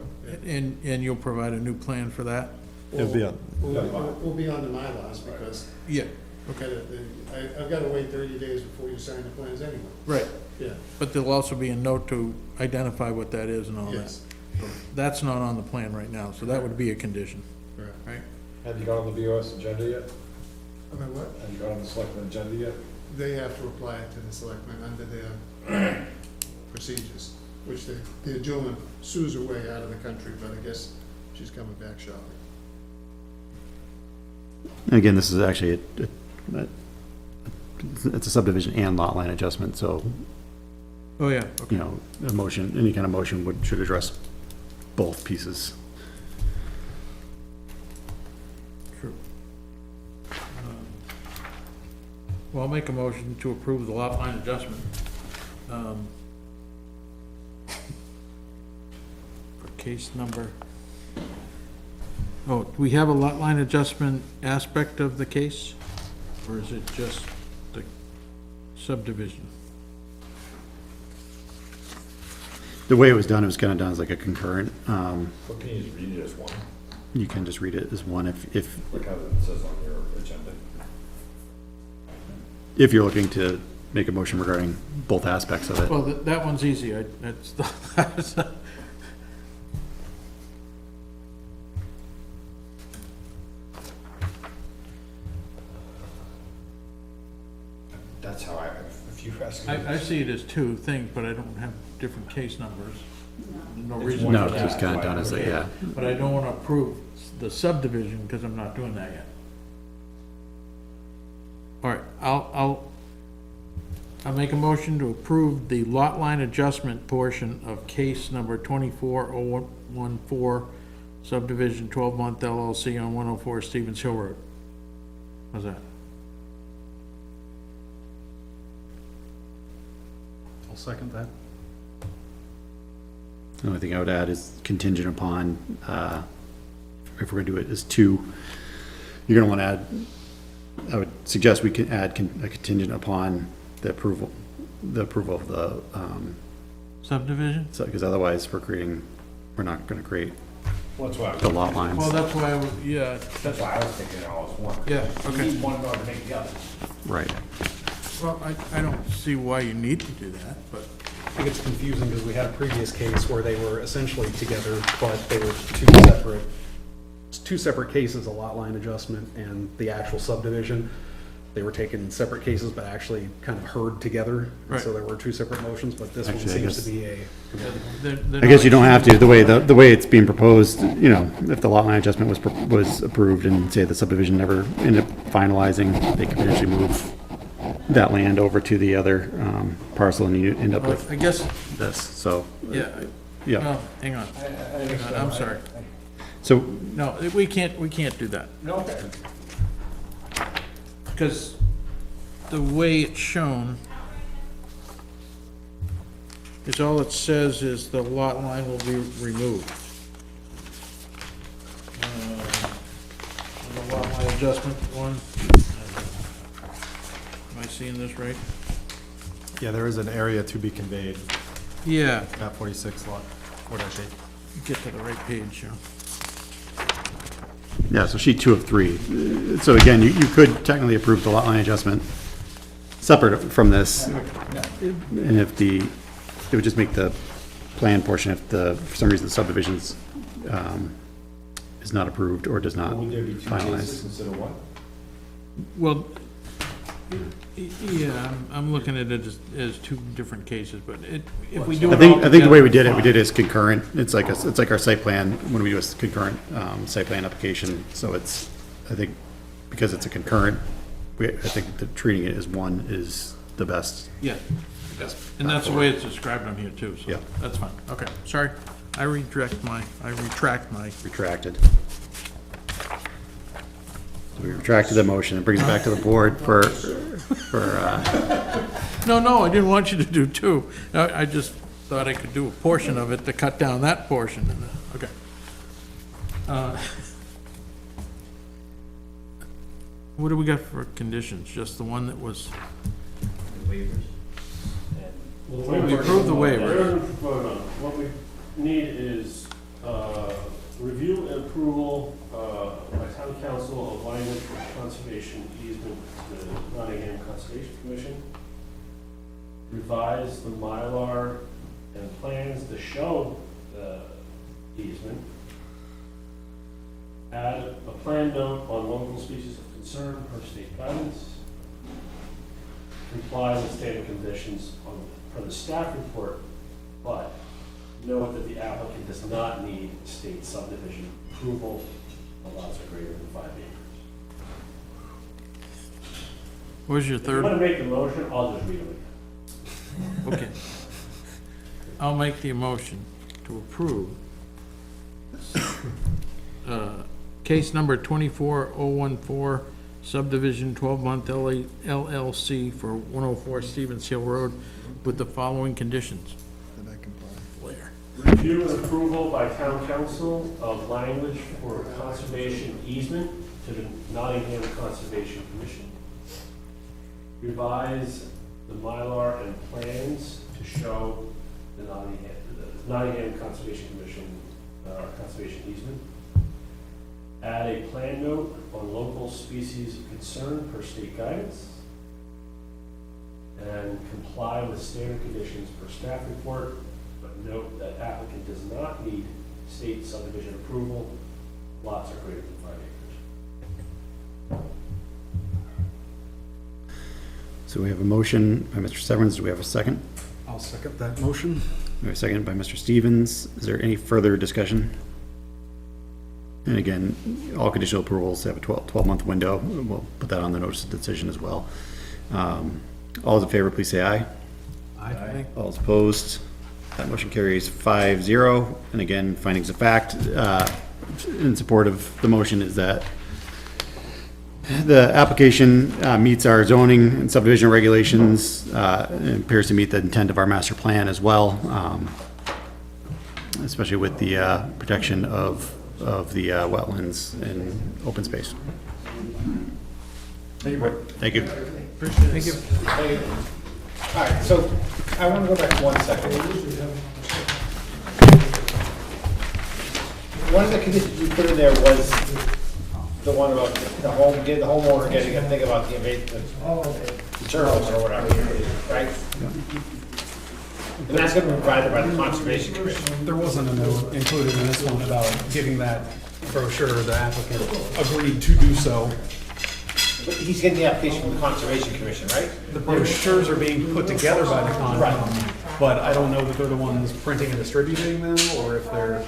and you'll provide a new plan for that? It'll be on, We'll be on the MyLars because Yeah, I've gotta wait 30 days before you sign the plans anyway. right. Yeah, But there'll also be a note to identify what that is and all that. yes, That's not on the plan right now, so that would be a condition, correct. right? Have you got on the BOS agenda yet? I mean, what? Have you got on the selectmen agenda yet? They have to apply it to the selectmen under their procedures, which they're doing. Sue's away out of the country, but I guess she's coming back shortly. And again, this is actually it's a subdivision and lot line adjustment, so, Oh, yeah, okay. a motion, any kind of motion should address both pieces. True. Well, I'll make a motion to approve the lot line adjustment. For case number. Oh, do we have a lot line adjustment aspect of the case? Or is it just the subdivision? The way it was done, it was kind of done as like a concurrent, Well, can you just read it as one, you can just read it as one if like how it says on your agenda? you're looking to make a motion regarding both aspects of it. Well, that one's easy, that's, That's how if you ask me. I see it as two things, but I don't have different case numbers. No reason. one No, for it's just that. kind of done as a, yeah. But I don't wanna approve the subdivision, because I'm not doing that yet. All right, I'll make a motion to approve the lot line adjustment portion of case number 24014, subdivision 12-month LLC on 104 Stevens Hill Road. How's that? I'll second that. The only thing I would add is contingent upon, if we're gonna do it as two you're gonna wanna add, I would suggest we can add a contingent upon the approval of the, Subdivision? so, because otherwise we're not gonna create Well, that's why, the lot lines. Well, that's why, yeah, that's why I was thinking all as one. yeah, You okay. need one in order to make the other. Right. Well, I don't see why you need to do that, but, I think it's confusing because we had a previous case where they were essentially together, but they were two separate cases, a lot line adjustment and the actual subdivision. They were taken in separate cases, but actually kind of heard together. And so Right. there were two separate motions, but this one Actually, I seems guess- to be a. they're I guess not you don't have to, the way it's being proposed, you know, if the lot line adjustment was approved and say the subdivision never ended up finalizing, they could potentially move that land over to the other, parcel and you end up Well, with I guess, this, so. yeah, Yeah, no, hang on, I'm sorry. so, No, we can't do that. No, okay. Because the way it's shown is all it says is the lot line will be removed. The lot line adjustment one. Am I seeing this right? Yeah, there is an area to be conveyed, Yeah, map 46 lot 4-8. get to the right page, yeah. yeah, so sheet 2 of 3. So again, you could technically approve the lot line adjustment separate from this. And if it would just make the plan portion, if for some reason the subdivisions, is not approved or does not Would there be two cases finalize. instead of one? Well, yeah, I'm looking at it as two different cases, but if we do it all I think the way we together, did it is concurrent. It's like our site plan, when we do a concurrent, site plan application. So I think, because it's a concurrent, I think that treating it as one is the best. Yeah, and that's the way it's described on here too, so Yeah. that's fine. Okay, sorry. I retract my. Retracted. So we retracted the motion. It brings it back to the board for, No, I didn't want you to do two. I just thought I could do a portion of it to cut down that portion. Okay. What do we got for conditions? Just the one that was, Waivers. Well, We approved the waiver. We're gonna vote on it. What we need is, review and approval, by town council of language for conservation easement to the Nottingham Conservation Commission. Revise the Mylar and plans to show the easement. Add a plan note on local species of concern per state guidance. Comply with standard conditions for the staff report, but note that the applicant does not need state subdivision approval. The lots are greater than 5 acres. what was your If you want third? to make the motion, I'll just read it again. Okay. I'll make the motion to approve. Case number 24014, subdivision 12-month LLC for 104 Stevens Hill Road with the following conditions. Blair. Review and approval by town council of language for conservation easement to the Nottingham Conservation Commission. Revise the Mylar and plans to show the Nottingham Conservation Commission, conservation easement. Add a plan note on local species of concern per state guidance. And comply with standard conditions per staff report, but note that applicant does not need state subdivision approval. Lots are greater than 5 acres. So we have a motion by Mr. Severns. Do we have a second? I'll second that motion. We have a second by Mr. Stevens. Is there any further discussion? And again, all conditional approvals have a 12-month window. We'll put that on the notice of decision as well. All those in favor, please say aye. Aye. All those opposed, that motion carries 5-0. And again, findings of fact, in support of the motion is that the application meets our zoning and subdivision regulations, and appears to meet the intent of our master plan as well, especially with the protection of the wetlands and open space. Thank you. Thank you. All right, so I want to go back 1 second. One of the conditions you put in there was the one about the homeowner getting a thing about the turtles or whatever, right? And that's gonna be provided by the Conservation Commission. There wasn't a note included in this one about giving that brochure, the applicant agreed to do so. But he's getting the application from the Conservation Commission, right? The brochures are being put together by the Concom, but I don't know that they're the ones printing and distributing them, or if they're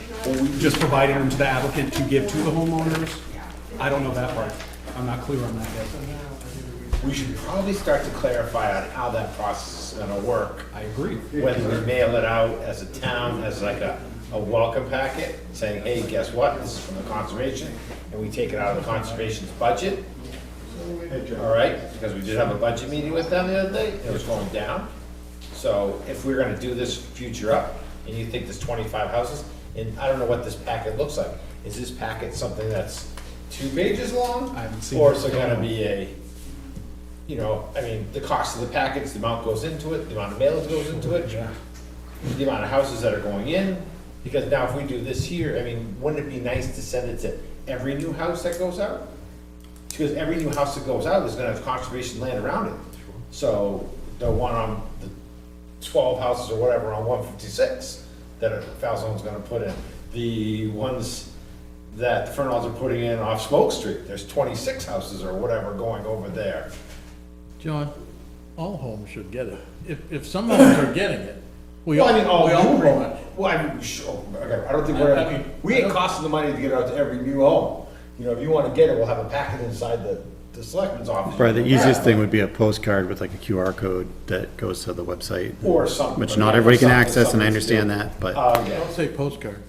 just providing them to the applicant to give to the homeowners. I don't know that part. I'm not clear on that yet. We should probably start to clarify on how that process is gonna work. I agree. Whether we mail it out as a town, as like a welcome packet, saying, hey, guess what, this is from the Conservation, and we take it out of the Conservation's budget. All right, because we did have a budget meeting with them the other day, it was going down. So if we're gonna do this future up, and you think there's 25 houses, and I don't know what this packet looks like. Is this packet something that's 2 pages long? I haven't seen Or it. is it gonna be I mean, the cost of the packets, the amount goes into it, the amount of mailage goes into it, the amount of houses that are going in? Because now if we do this here, I mean, wouldn't it be nice to send it to every new house that goes out? Because every new house that goes out is gonna have conservation land around it. So the one on the 12 houses or whatever on 156 that Falzone's gonna put in, the ones that the Fernalds are putting in off Smoke Street, there's 26 houses or whatever going over there. John, all homes should get it. If some homes are getting it, we all, Well, I mean, all we all new pretty homes. much. Well, I mean, sure, okay, I don't think I mean, we ain't costing the money to get it out to every new home. You know, if you wanna get it, we'll have a packet inside the selectman's office. Probably the easiest thing would be a postcard with like a QR code that goes to the website. Or something. Which not everybody can access, and I understand that, but. Yeah. Don't say postcard.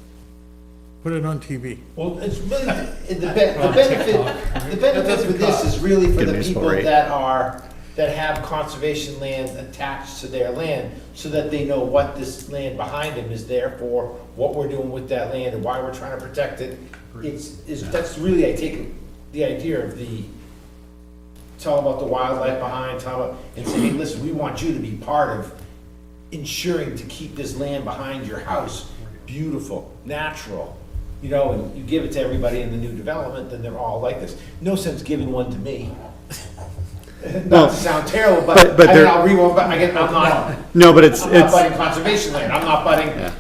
Put it on TV. Well, it's really, the benefit for this is really for Get the municipal people rate. that have conservation land attached to their land, so that they know what this land behind them is there for, what we're doing with that land, and why we're trying to protect it. That's really, I take the idea of tell about the wildlife behind, and say, hey, listen, we want you to be part of ensuring to keep this land behind your house beautiful, natural. You know, and you give it to everybody in the new development, then they're all like this. No sense giving one to me. Not to sound terrible, but I mean, they're- I'll read one, but I'm not, No, but it's, I'm not butting conservation land, I'm not butting, yeah.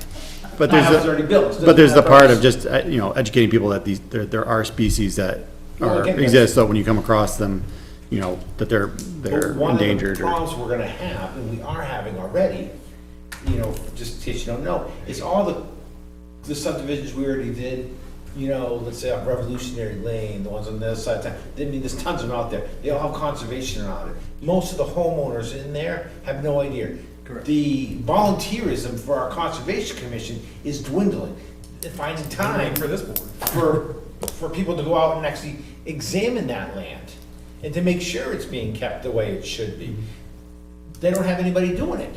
But my there's, house is already built. but there's the part of just, educating people that there are species that Well, are, again, exist, so when you come across them, that they're But one endangered of the or. problems we're gonna have, and we are having already, just in case you don't know, is all the subdivisions we already did, let's say on Revolutionary Lane, the ones on the other side of town, there's tons of them out there. They all have conservation on it. Most of the homeowners in there have no idea. Correct. The volunteerism for our Conservation Commission is dwindling. They're finding time For this board. for people to go out and actually examine that land and to make sure it's being kept the way it should be. They don't have anybody doing it.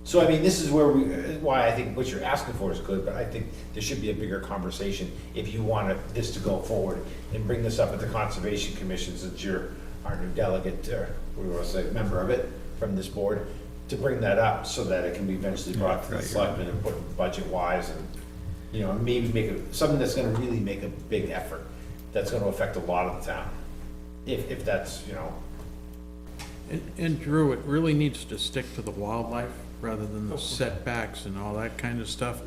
So, I mean, this is why I think what you're asking for is good, but I think there should be a bigger conversation if you want this to go forward and bring this up at the Conservation Commission, since you're our new delegate, or we want to say member of it from this board, to bring that up so that it can be eventually brought to the Right, selectmen and put budget-wise and, maybe make something that's gonna really make a big effort, that's gonna affect a lot of the town. If that's, And Drew, it really needs to stick to the wildlife rather than the setbacks and all that kind of stuff.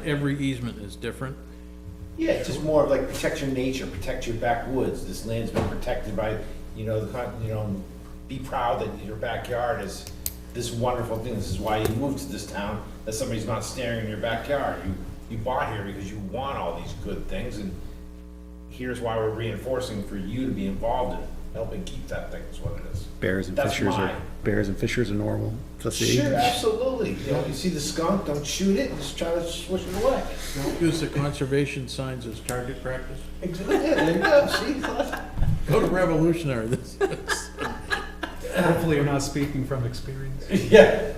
Every easement is different. yeah, it's just more of like protect your nature, protect your backwoods. This land's been protected by, be proud that your backyard is this wonderful thing. This is why you moved to this town, that somebody's not staring in your backyard. You bought here because you want all these good things, and here's why we're reinforcing for you to be involved in helping keep that thing, is what it is. Bears and That's fishers are normal. That's the- Sure, absolutely. You see the skunk, don't shoot it, just try to swish it away. Don't use the conservation signs as target practice. Yeah, there you go, see? Go to Revolutionary. Hopefully you're not speaking from experience. Yeah.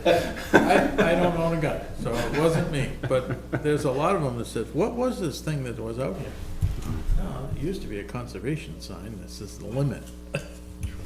I don't own a gun, so it wasn't me, but there's a lot of them that says, what was this thing that was out here? used to be a conservation sign, this is the limit.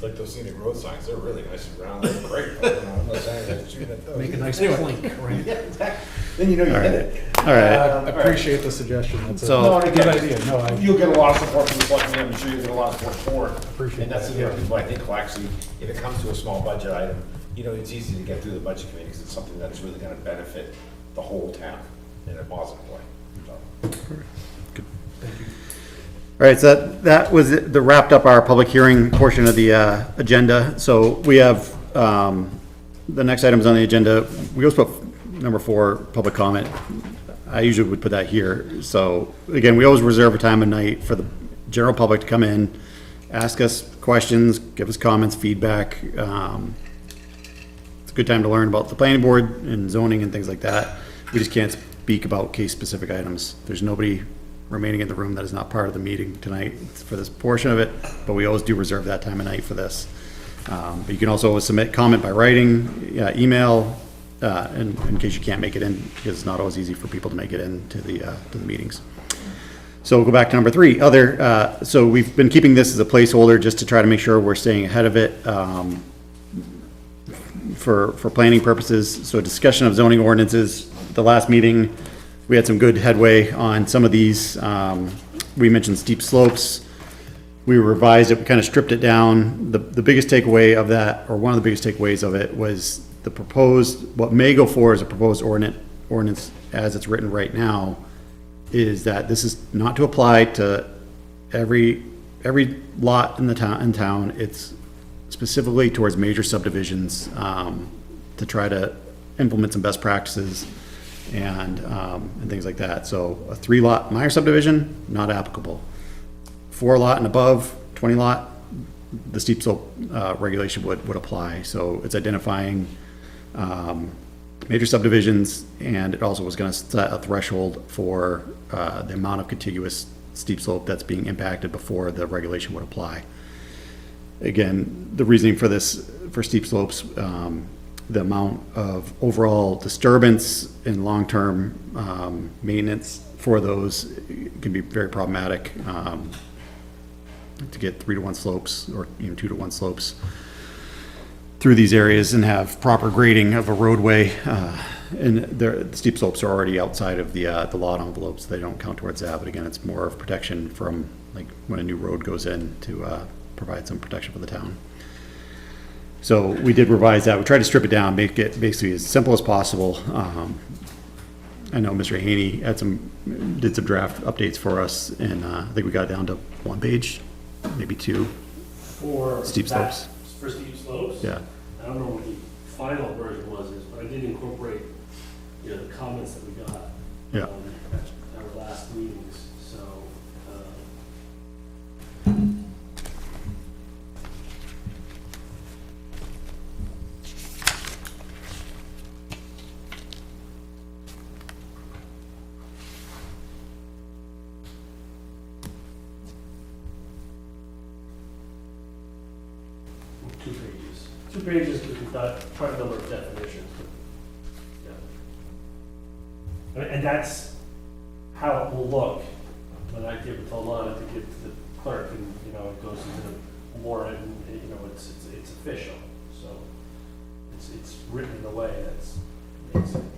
Like those scenic road signs, they're really nice and round, they're great. I'm not saying that you Make a nice plink, right? Yeah, exactly. Then you know you hit it. All right, I appreciate the suggestion. That's So- No, a and good again, idea. No, I You'll get a lot of support from the selectmen, I'm sure you'll get a lot of support for it. appreciate And that's the that. other people I think will actually, if it comes to a small budget item, you know, it's easy to get through the budget committee because it's something that's really gonna benefit the whole town in a positive way. So. all right, so that was, the wrapped up our public hearing portion of the agenda. So we have, the next items on the agenda, we always put number 4, public comment. I usually would put that here. So again, we always reserve a time of night for the general public to come in, ask us questions, give us comments, feedback. It's a good time to learn about the planning board and zoning and things like that. We just can't speak about case-specific items. There's nobody remaining in the room that is not part of the meeting tonight for this portion of it, but we always do reserve that time of night for this. But you can also always submit comment by writing, email, in case you can't make it in, because it's not always easy for people to make it in to the meetings. So we'll go back to number 3, other, so we've been keeping this as a placeholder just to try to make sure we're staying ahead of it, for planning purposes. So discussion of zoning ordinances, the last meeting, we had some good headway on some of these. We mentioned steep slopes. We revised it, we kind of stripped it down. The biggest takeaway of that, or one of the biggest takeaways of it, was the proposed, what may go forward as a proposed ordinance as it's written right now, is that this is not to apply to every lot in the town. It's specifically towards major subdivisions, to try to implement some best practices and things like that. So a 3-lot minor subdivision, not applicable. 4-lot and above, 20-lot, the steep slope regulation would apply. So it's identifying major subdivisions, and it also was gonna set a threshold for the amount of contiguous steep slope that's being impacted before the regulation would apply. Again, the reasoning for this, for steep slopes, the amount of overall disturbance and long-term maintenance for those can be very problematic. To get 3-to-1 slopes or 2-to-1 slopes through these areas and have proper grading of a roadway, and the steep slopes are already outside of the lot envelopes. They don't count towards that, but again, it's more of protection from, like, when a new road goes in to provide some protection for the town. So we did revise that. We tried to strip it down, make it basically as simple as possible. I know Mr. Haney did some draft updates for us, and I think we got it down to 1 page, maybe 2. For Steep that- slopes. For steep slopes? Yeah. I don't know what the final version was, but I did incorporate, the comments that we got. Yeah. At our last meetings, so, Two pages. 2 pages, because we've got quite a number of definitions. Yeah. And that's how it will look when I give it to Lana to give to the clerk, and, it goes into the warrant, and, it's official. So it's written in a way that's amazing.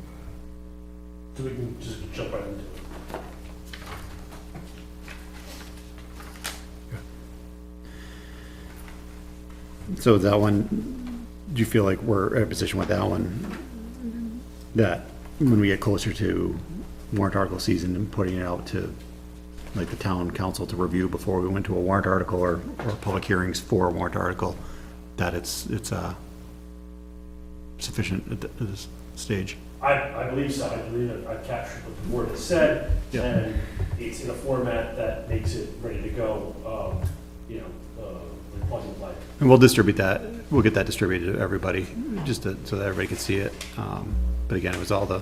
So we can just jump right into it. So that one, do you feel like we're in a position with that one, that when we get closer to warrant article season and putting it out to, like, the town council to review before we went to a warrant article or public hearings for a warrant article, that it's sufficient at this stage? I believe so. I believe that I've captured what the board has said, Yeah. and it's in a format that makes it ready to go, like plug and play. And we'll distribute that, we'll get that distributed to everybody, just so that everybody can see it. But again, it was all the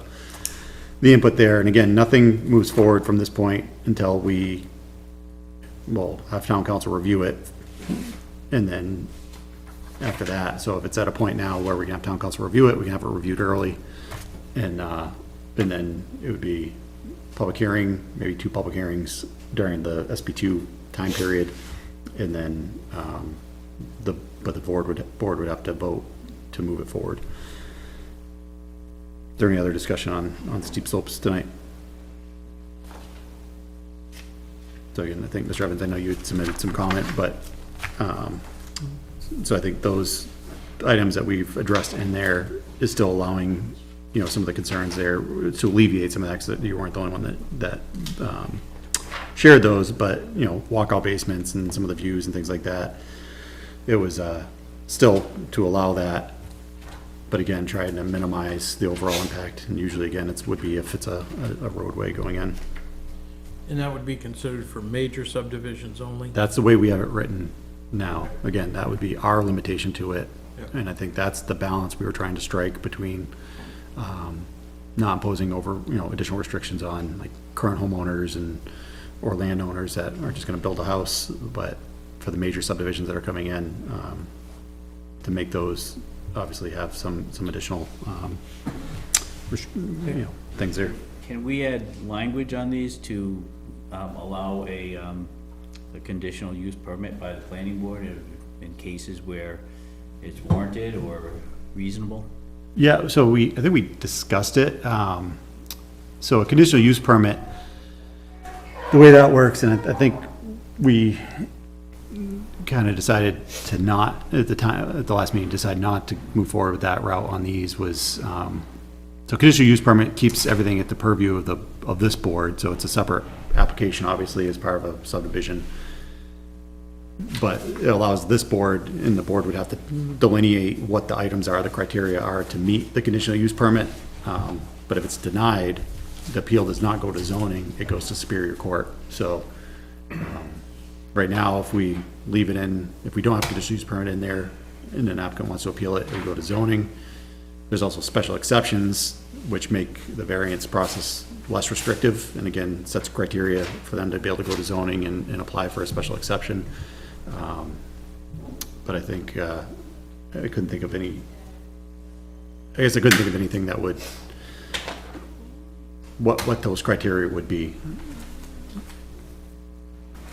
input there, and again, nothing moves forward from this point until we, have town council review it, and then after that, so if it's at a point now where we can have town council review it, we can have it reviewed early, and then it would be public hearing, maybe 2 public hearings during the SB2 time period. And then, but the board would have to vote to move it forward. Is there any other discussion on steep slopes tonight? So again, I think, Mr. Evans, I know you had submitted some comment, but, so I think those items that we've addressed in there is still allowing, some of the concerns there to alleviate some of that, because you weren't the only one that shared those, but, walkout basements and some of the views and things like that. It was, still to allow that, but again, trying to minimize the overall impact. And usually, again, would be if it's a roadway going in. And that would be considered for major subdivisions only? That's the way we have it written now. Again, that would be our limitation to it. Yep. And I think that's the balance we were trying to strike between, not imposing over, additional restrictions on like current homeowners or landowners that are just gonna build a house, but for the major subdivisions that are coming in, to make those obviously have some additional, things there. Can we add language on these to allow a conditional use permit by the planning board in cases where it's warranted or reasonable? Yeah, so I think we discussed it. So a conditional use permit, the way that works, and I think we kind of decided to not, at the last meeting, decide not to move forward with that route on these was, so conditional use permit keeps everything at the purview of this board, so it's a separate application, obviously, as part of a subdivision. But it allows this board, and the board would have to delineate what the items are, the criteria are to meet the conditional use permit. But if it's denied, the appeal does not go to zoning, it goes to Superior Court. So, right now, if we leave it in, if we don't have a conditional use permit in there, and an applicant wants to appeal it, it would go to zoning. There's also special exceptions, which make the variance process less restrictive, and again, sets criteria for them to be able to go to zoning and apply for a special exception. But I think, I couldn't think of any, I guess I couldn't think of anything that would, what those criteria would be.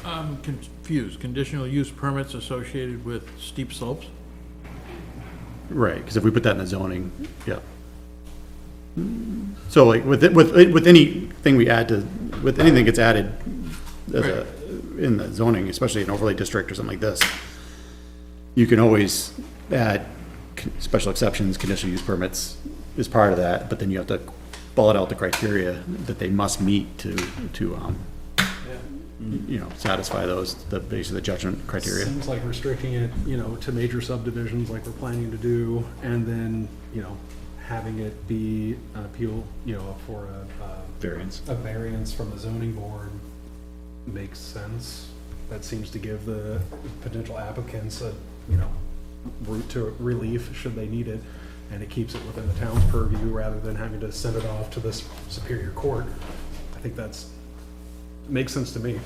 I'm confused. Conditional use permits associated with steep slopes? Right, because if we put that in the zoning, yeah. So like with anything we add to, with anything gets added as in the zoning, especially an overlay district or something like this, you can always add special exceptions, conditional use permits as part of that, but then you have to bullet out the criteria that they must meet to satisfy those, basically the judgment criteria. Seems like restricting it, to major subdivisions like we're planning to do, and then, having it be an appeal, for a variance from the zoning board makes sense. That seems to give the potential applicants a, route to relief should they need it, and it keeps it within the town's purview rather than having to send it off to this Superior Court. I think makes sense to me.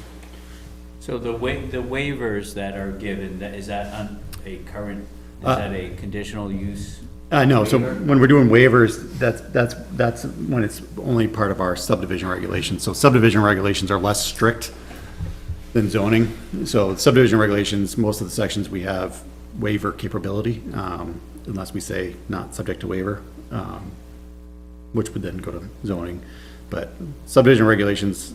So the waivers that are given, is that on a current, is that a conditional use? No, so when we're doing waivers, that's when it's only part of our subdivision regulations. So subdivision regulations are less strict than zoning. So subdivision regulations, most of the sections we have waiver capability, unless we say not subject to waiver, which would then go to zoning. But subdivision regulations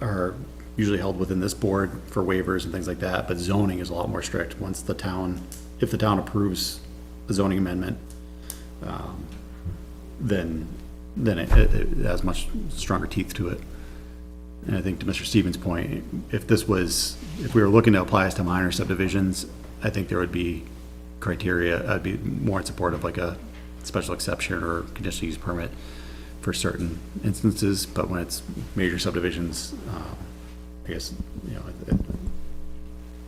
are usually held within this board for waivers and things like that, but zoning is a lot more strict. Once if the town approves a zoning amendment, then it has much stronger teeth to it. And I think to Mr. Stevens' point, if we were looking to apply this to minor subdivisions, I think there would be criteria, I'd be more in support of like a special exception or conditional use permit for certain instances, but when it's major subdivisions, I guess,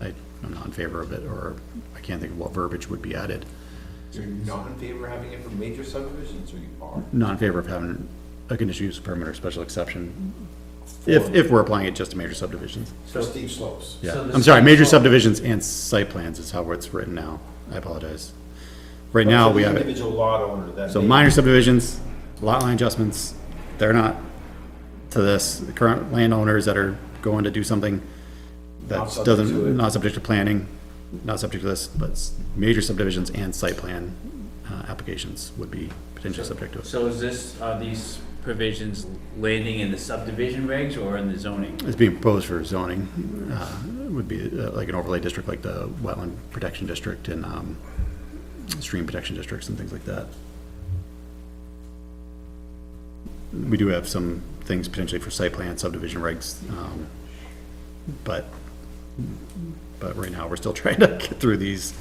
I'm not in favor of it, or I can't think of what verbiage would be added. So you're not in favor of having it for major subdivisions, or you are? Not in favor of having a conditional use permit or special exception, if we're applying it just to major subdivisions. For steep slopes. Yeah, I'm sorry, major subdivisions and site plans is how it's written now. I apologize. Right now, we have it. Individual lot owner that. So minor subdivisions, lot line adjustments, they're not to this. The current landowners that are going to do something, Not That subject to it. doesn't, not subject to planning, not subject to this, but major subdivisions and site plan, applications would be potentially subject to it. So is this, are these provisions landing in the subdivision regs or in the zoning? It's being proposed for zoning, would be like an overlay district, like the wetland protection district and, stream protection districts and things like that. We do have some things potentially for site plan subdivision regs, but right now, we're still trying to get through these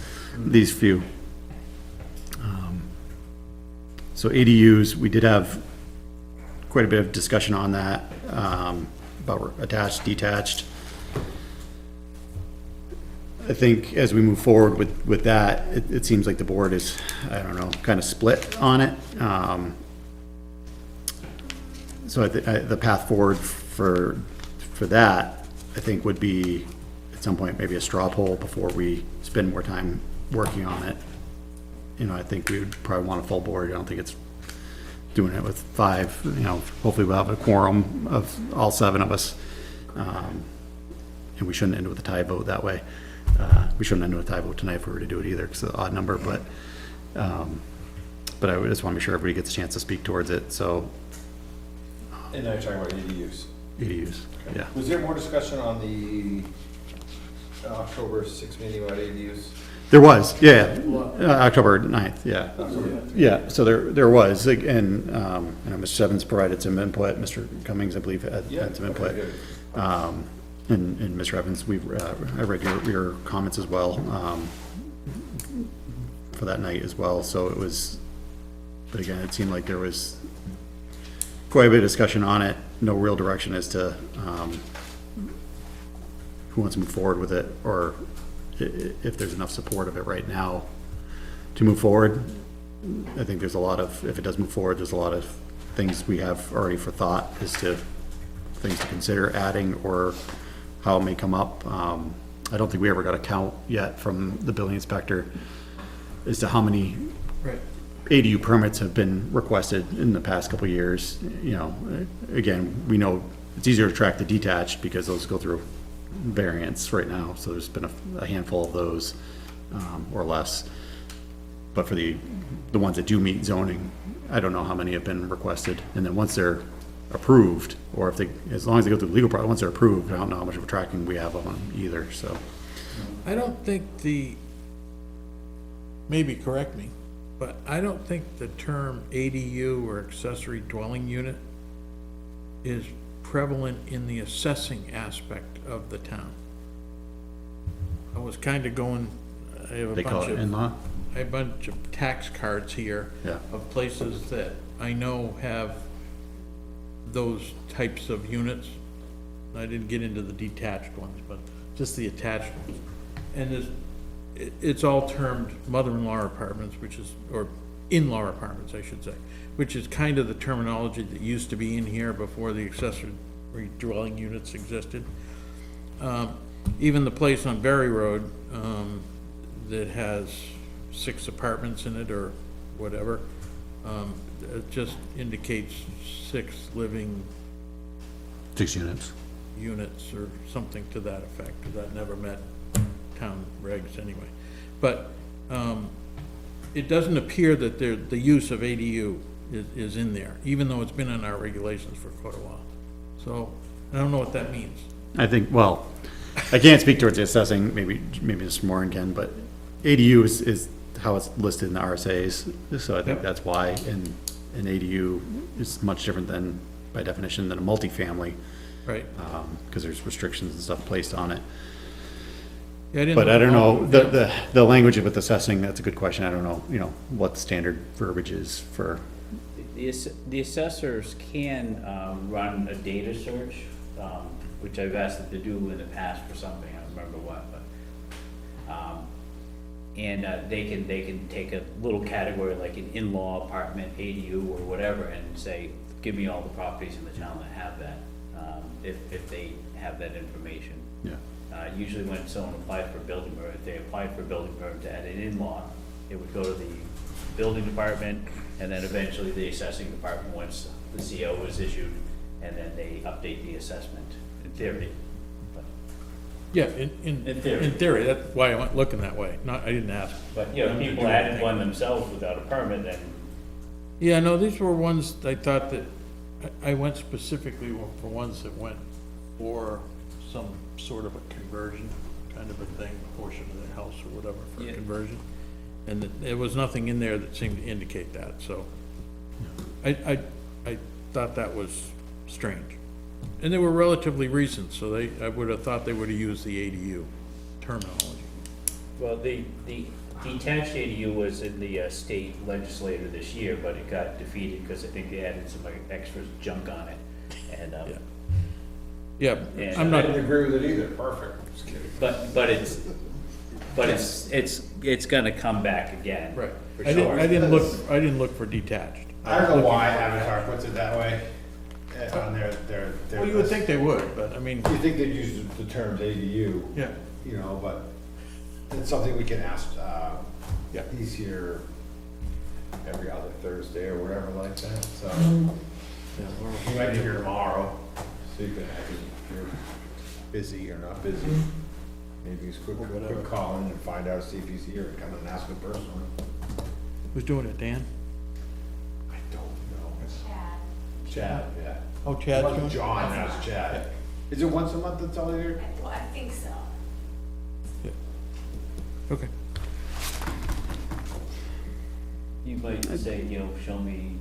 few. So ADUs, we did have quite a bit of discussion on that, about attached, detached. I think as we move forward with that, it seems like the board is, I don't know, kind of split on it. So the path forward for that, I think would be at some point maybe a straw poll before we spend more time working on it. You know, I think we would probably want a full board. I don't think it's doing it with 5, you know, hopefully we'll have a quorum of all 7 of us. And we shouldn't end with a tie vote that way. We shouldn't end with a tie vote tonight if we were to do it either, because it's an odd number, but I would just want to make sure everybody gets a chance to speak towards it, so. And now you're talking about ADUs. ADUs, yeah. Was there more discussion on the October 6th meeting about ADUs? There was, yeah, October 9th, yeah. Yeah, so there was, like, and, you know, Mr. Evans provided some input, Mr. Cummings, I believe, had some input. And Mr. Evans, I read your comments as well, for that night as well, so it was, but again, it seemed like there was quite a bit of discussion on it, no real direction as to, who wants to move forward with it, or if there's enough support of it right now to move forward. I think there's a lot of, if it does move forward, there's a lot of things we have already for thought as to things to consider adding or how it may come up. I don't think we ever got a count yet from the building inspector as to how many ADU permits have been requested in the past couple of years. You know, again, we know it's easier to track the detached because those go through variance right now, so there's been a handful of those, or less. But for the ones that do meet zoning, I don't know how many have been requested. And then once they're approved, or if they, as long as they go through the legal process, once they're approved, I don't know how much of a tracking we have on them either, so. I don't think maybe correct me, but I don't think the term ADU or accessory dwelling unit is prevalent in the assessing aspect of the town. I was kind of going, I have a They call bunch it of, in-law? I have a bunch of tax cards here Yeah. of places that I know have those types of units. I didn't get into the detached ones, but just the attached ones. And it's all termed mother-in-law apartments, which is, or in-law apartments, I should say, which is kind of the terminology that used to be in here before the accessory dwelling units existed. Even the place on Berry Road, that has 6 apartments in it or whatever, it just indicates 6 living 6 units. units or something to that effect. That never met town regs anyway. But it doesn't appear that the use of ADU is in there, even though it's been in our regulations for quite a while. So I don't know what that means. I think, well, I can't speak towards the assessing, maybe Mr. Moran can, but ADU is how it's listed in the RSA's, so I think that's why, and an ADU is much different than, by definition, than a multifamily. Right. Because there's restrictions and stuff placed on it. Yeah, But I don't know, the language with assessing, that's a good question, I don't know, you know, what the standard verbiage is for. The assessors can run a data search, which I've asked them to do in the past for something, I don't remember what, but. And they can take a little category like an in-law apartment, ADU or whatever, and say, give me all the properties in the town that have that, if they have that information. Yeah. Usually when someone applied for a building permit, if they applied for a building permit to add an in-law, it would go to the building department, and then eventually the assessing department once the CO was issued, and then they update the assessment, in theory. But Yeah, In theory. in theory, that's why I went looking that way, not, I didn't ask. But, you know, people added one themselves without a permit, and Yeah, no, these were ones, I thought that, I went specifically for ones that went for some sort of a conversion kind of a thing, portion of the house or whatever for Yeah. conversion. And there was nothing in there that seemed to indicate that, so. I thought that was strange. And they were relatively recent, so I would have thought they would have used the ADU terminology. well, the detached ADU was in the state legislature this year, but it got defeated because I think they added some like, extra junk on it. And, Yeah, And I'm I not, didn't agree with it either, perfect, just kidding. but it's gonna come back again. right. For I sure. didn't look for detached. I don't know why Avatar puts it that way, on their. Well, you would think they would, but I mean, You think they'd use the terms ADU, yeah, you know, but it's something we can ask, Yeah. he's here every other Thursday or whatever like that, so. He might be here tomorrow, so you can, if you're busy or not busy, maybe he's quick call in and find out, see if he's here and come and ask him personally. who's doing it, Dan? I don't know. Chad, yeah. Oh, It Chad's wasn't doing it? John, that's Chad. Is it once a month that's all here? Well, I think so. Okay. You might say, you know, show me,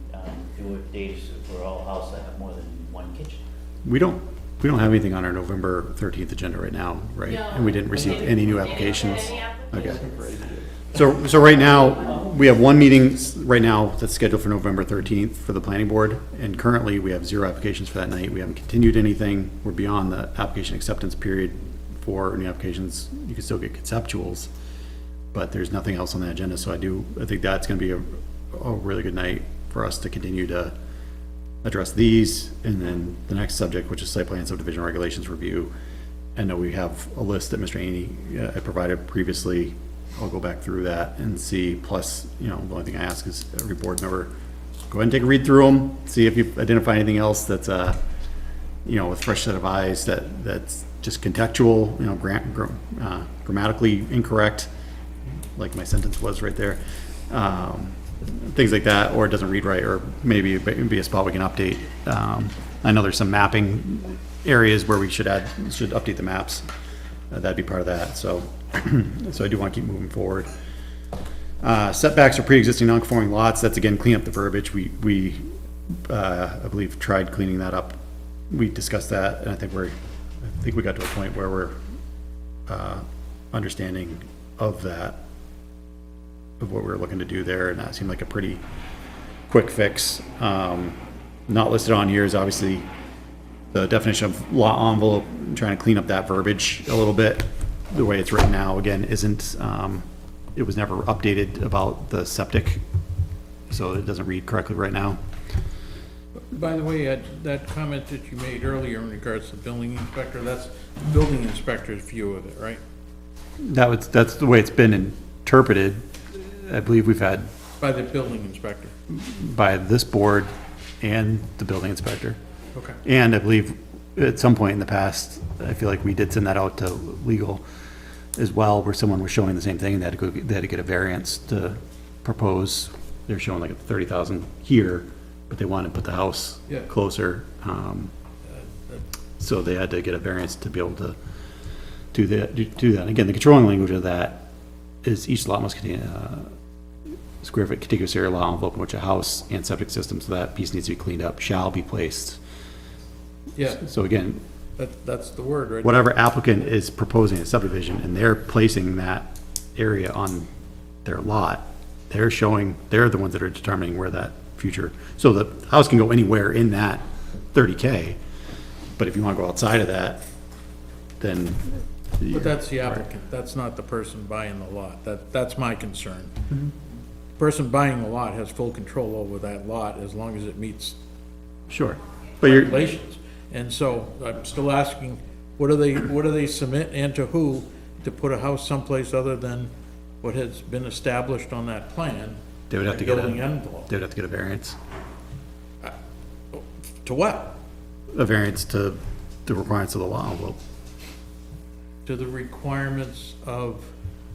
do a date for all houses that have more than one kitchen. We don't have anything on our November 13th agenda right now, right? And we didn't receive any new applications. Okay. So right now, we have one meeting right now that's scheduled for November 13th for the planning board. And currently, we have 0 applications for that night. We haven't continued anything. We're beyond the application acceptance period for new applications. You can still get conceptuals, but there's nothing else on the agenda. So I think that's gonna be a really good night for us to continue to address these. And then the next subject, which is site plan subdivision regulations review. I know we have a list that Mr. Aney had provided previously. I'll go back through that and see, plus, you know, the only thing I ask is every board member, go ahead and take a read through them, see if you identify anything else that's, you know, with fresh set of eyes that's just contextual, you know, grammatically incorrect, like my sentence was right there. Things like that, or it doesn't read right, or maybe it'd be a spot we can update. I know there's some mapping areas where we should update the maps. That'd be part of that, so, so I do want to keep moving forward. Setbacks for pre-existing non-conforming lots, that's again, clean up the verbiage. We, I believe, tried cleaning that up. We discussed that, and I think we got to a point where we're, understanding of that, of what we were looking to do there, and that seemed like a pretty quick fix. Not listed on here is obviously the definition of lot envelope, trying to clean up that verbiage a little bit. The way it's written now, again, isn't, it was never updated about the septic, so it doesn't read correctly right now. By the way, that comment that you made earlier in regards to building inspector, that's the building inspector's view of it, right? That's the way it's been interpreted. I believe we've had By the building inspector. by this board and the building inspector. Okay. And I believe at some point in the past, I feel like we did send that out to legal as well, where someone was showing the same thing, and they had to get a variance to propose. They're showing like a 30,000 here, but they wanted to put the house Yeah. closer. So they had to get a variance to be able to do that. Again, the controlling language of that is each lot must contain square foot contiguous area lot envelope in which a house and septic system, so that piece needs to be cleaned up, shall be placed. Yeah, So again, that's the word, right? whatever applicant is proposing a subdivision and they're placing that area on their lot, they're the ones that are determining where that future, so the house can go anywhere in that 30K, but if you want to go outside of that, then. But that's the applicant, that's not the person buying the lot. That's my concern. Person buying the lot has full control over that lot as long as it meets Sure. But you're, regulations. And so I'm still asking, what do they submit and to who to put a house someplace other than what has been established on that plan? they would have to get Building envelope. they would have to get a variance. To what? A variance to the requirements of the law envelope. to the requirements of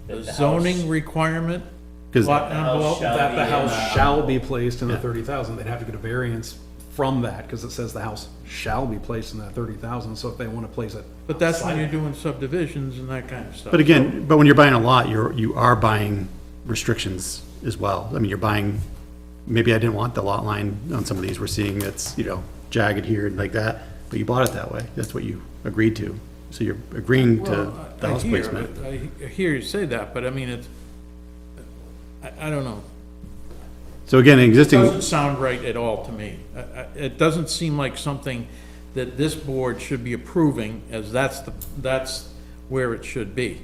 the That the zoning house- requirement? 'Cause- Lot The house envelope? shall That the be house in the shall be envelope. placed in the Yeah. 30,000, they'd have to get a variance from that, because it says the house shall be placed in that 30,000, so if they want to place it. But that's when you're doing subdivisions and that kind of stuff. But again, but when you're buying a lot, you are buying restrictions as well. I mean, you're buying, maybe I didn't want the lot line on some of these, we're seeing that's, jagged here and like that, but you bought it that way, that's what you agreed to. So you're agreeing to Well, the house placement. I hear you say that, but I mean, it's, I don't know. So again, It existing, doesn't sound right at all to me. It doesn't seem like something that this board should be approving, as that's where it should be.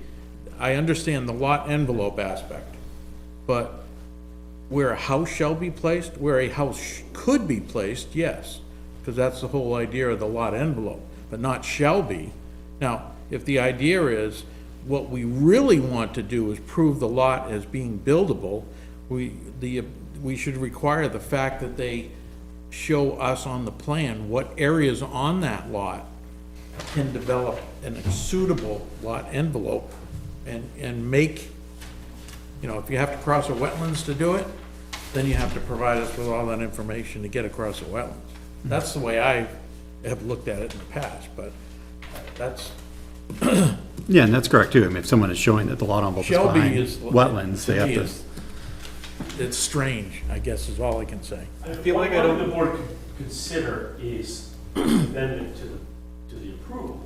I understand the lot envelope aspect, but where a house shall be placed, where a house could be placed, yes, because that's the whole idea of the lot envelope, but not shall be. Now, if the idea is, what we really want to do is prove the lot as being buildable, we should require the fact that they show us on the plan what areas on that lot can develop a suitable lot envelope and make, if you have to cross a wetlands to do it, then you have to provide us with all that information to get across a wetlands. That's the way I have looked at it in the past, but that's, yeah, and that's correct too. I mean, if someone is showing that the lot envelope is Shelby behind is. wetlands, they to have me to. is- It's strange, I guess is all I can say. I feel like what the board could consider is amendment to the approval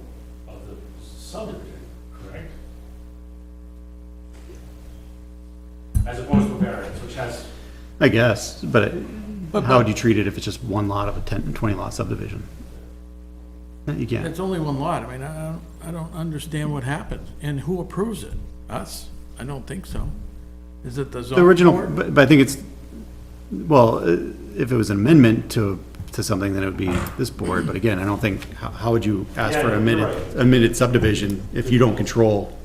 of the subdivision, correct? As opposed to variance, which has, I guess, but But- how would you treat it if it's just one lot of a 10 and 20 lot subdivision? You can't. It's only one lot, I mean, I don't understand what happens, and who approves it? Us? I don't think so. Is it the The zoning original, board? but I think it's, well, if it was an amendment to something, then it would be this board, but again, I don't think, how would you ask for Yeah, an you're amended subdivision if you don't control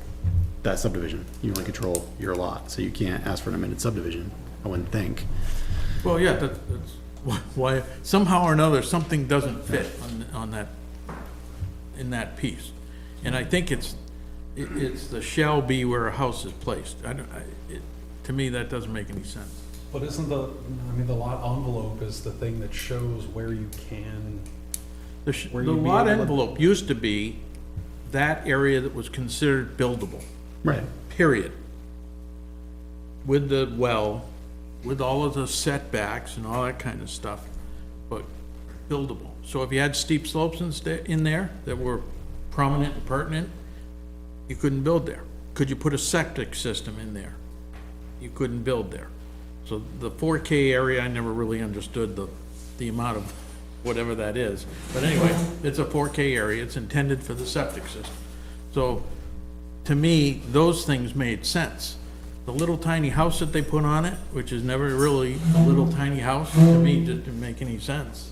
that subdivision? You only control your lot, so you can't ask for an amended subdivision, I wouldn't think. Well, yeah, that's why, somehow or another, something doesn't fit on that, in that piece. And I think it's the shall be where a house is placed. To me, that doesn't make any sense. But isn't the lot envelope is the thing that shows where you can, The Where you'd be lot able to- envelope used to be that area that was considered buildable, Right. period. With the well, with all of the setbacks and all that kind of stuff, but buildable. So if you had steep slopes in there that were prominent and pertinent, you couldn't build there. Could you put a septic system in there? You couldn't build there. So the 4K area, I never really understood the amount of whatever that is. But anyway, it's a 4K area, it's intended for the septic system. So, to me, those things made sense. The little tiny house that they put on it, which is never really a little tiny house, to me, just didn't make any sense.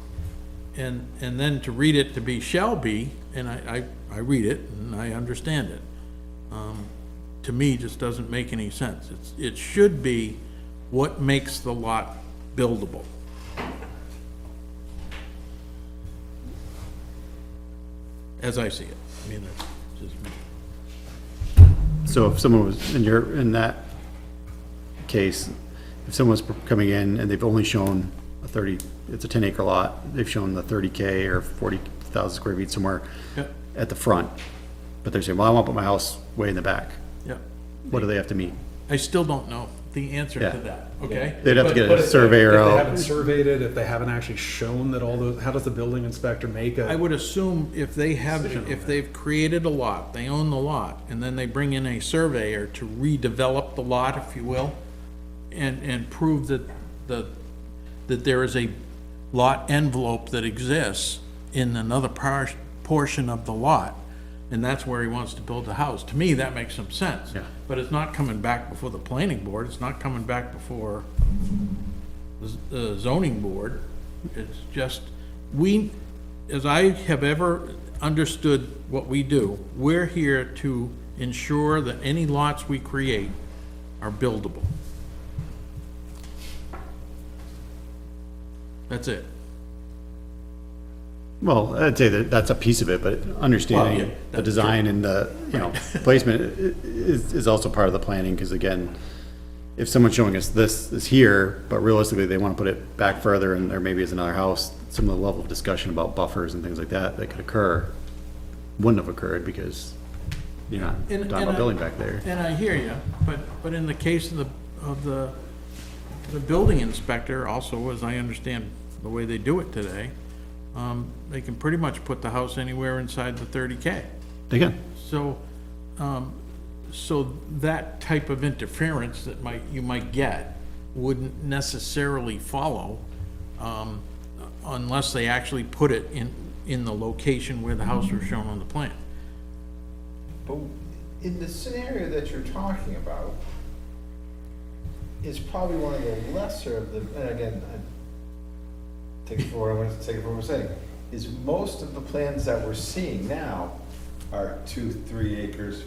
And then to read it to be shall be, and I read it and I understand it, to me, just doesn't make any sense. It should be what makes the lot buildable. As I see it. I mean, that's just me. So if someone was, in that case, if someone's coming in and they've only shown it's a 10 acre lot, they've shown the 30K or 40,000 square feet somewhere Yep. at the front, but they're saying, well, I want to put my house way in the back. Yeah. What do they have to meet? I still don't know the answer Yeah. to that, okay? They'd have to get but a if surveyor they out. haven't surveyed it, if they haven't actually shown that all those, how does the building inspector make I a? would assume if they've created a lot, they own the lot, and then they bring in a surveyor to redevelop the lot, if you will, and prove that there is a lot envelope that exists in another portion of the lot, and that's where he wants to build the house. To me, that makes some sense. Yeah. But it's not coming back before the planning board, it's not coming back before the zoning board. It's just, as I have ever understood what we do, we're here to ensure that any lots we create are buildable. That's it. Well, I'd say that that's a piece of it, but Well, understanding yeah, the that's design and the, placement is also part of the planning, because again, if someone's showing us this is here, but realistically they want to put it back further and there maybe is another house, some of the level of discussion about buffers and things like that that could occur, wouldn't have occurred because you're not And- talking and about I- building back there. And I hear you, but in the case of the building inspector, also, as I understand the way they do it today, they can pretty much put the house anywhere inside the 30K. Again, So, so that type of interference that you might get wouldn't necessarily follow, unless they actually put it in the location where the house was shown on the plan. But in the scenario that you're talking about, is probably one of the lesser of the, and again, take it for what I'm gonna take it for what I'm saying, is most of the plans that we're seeing now are 2, 3 acres,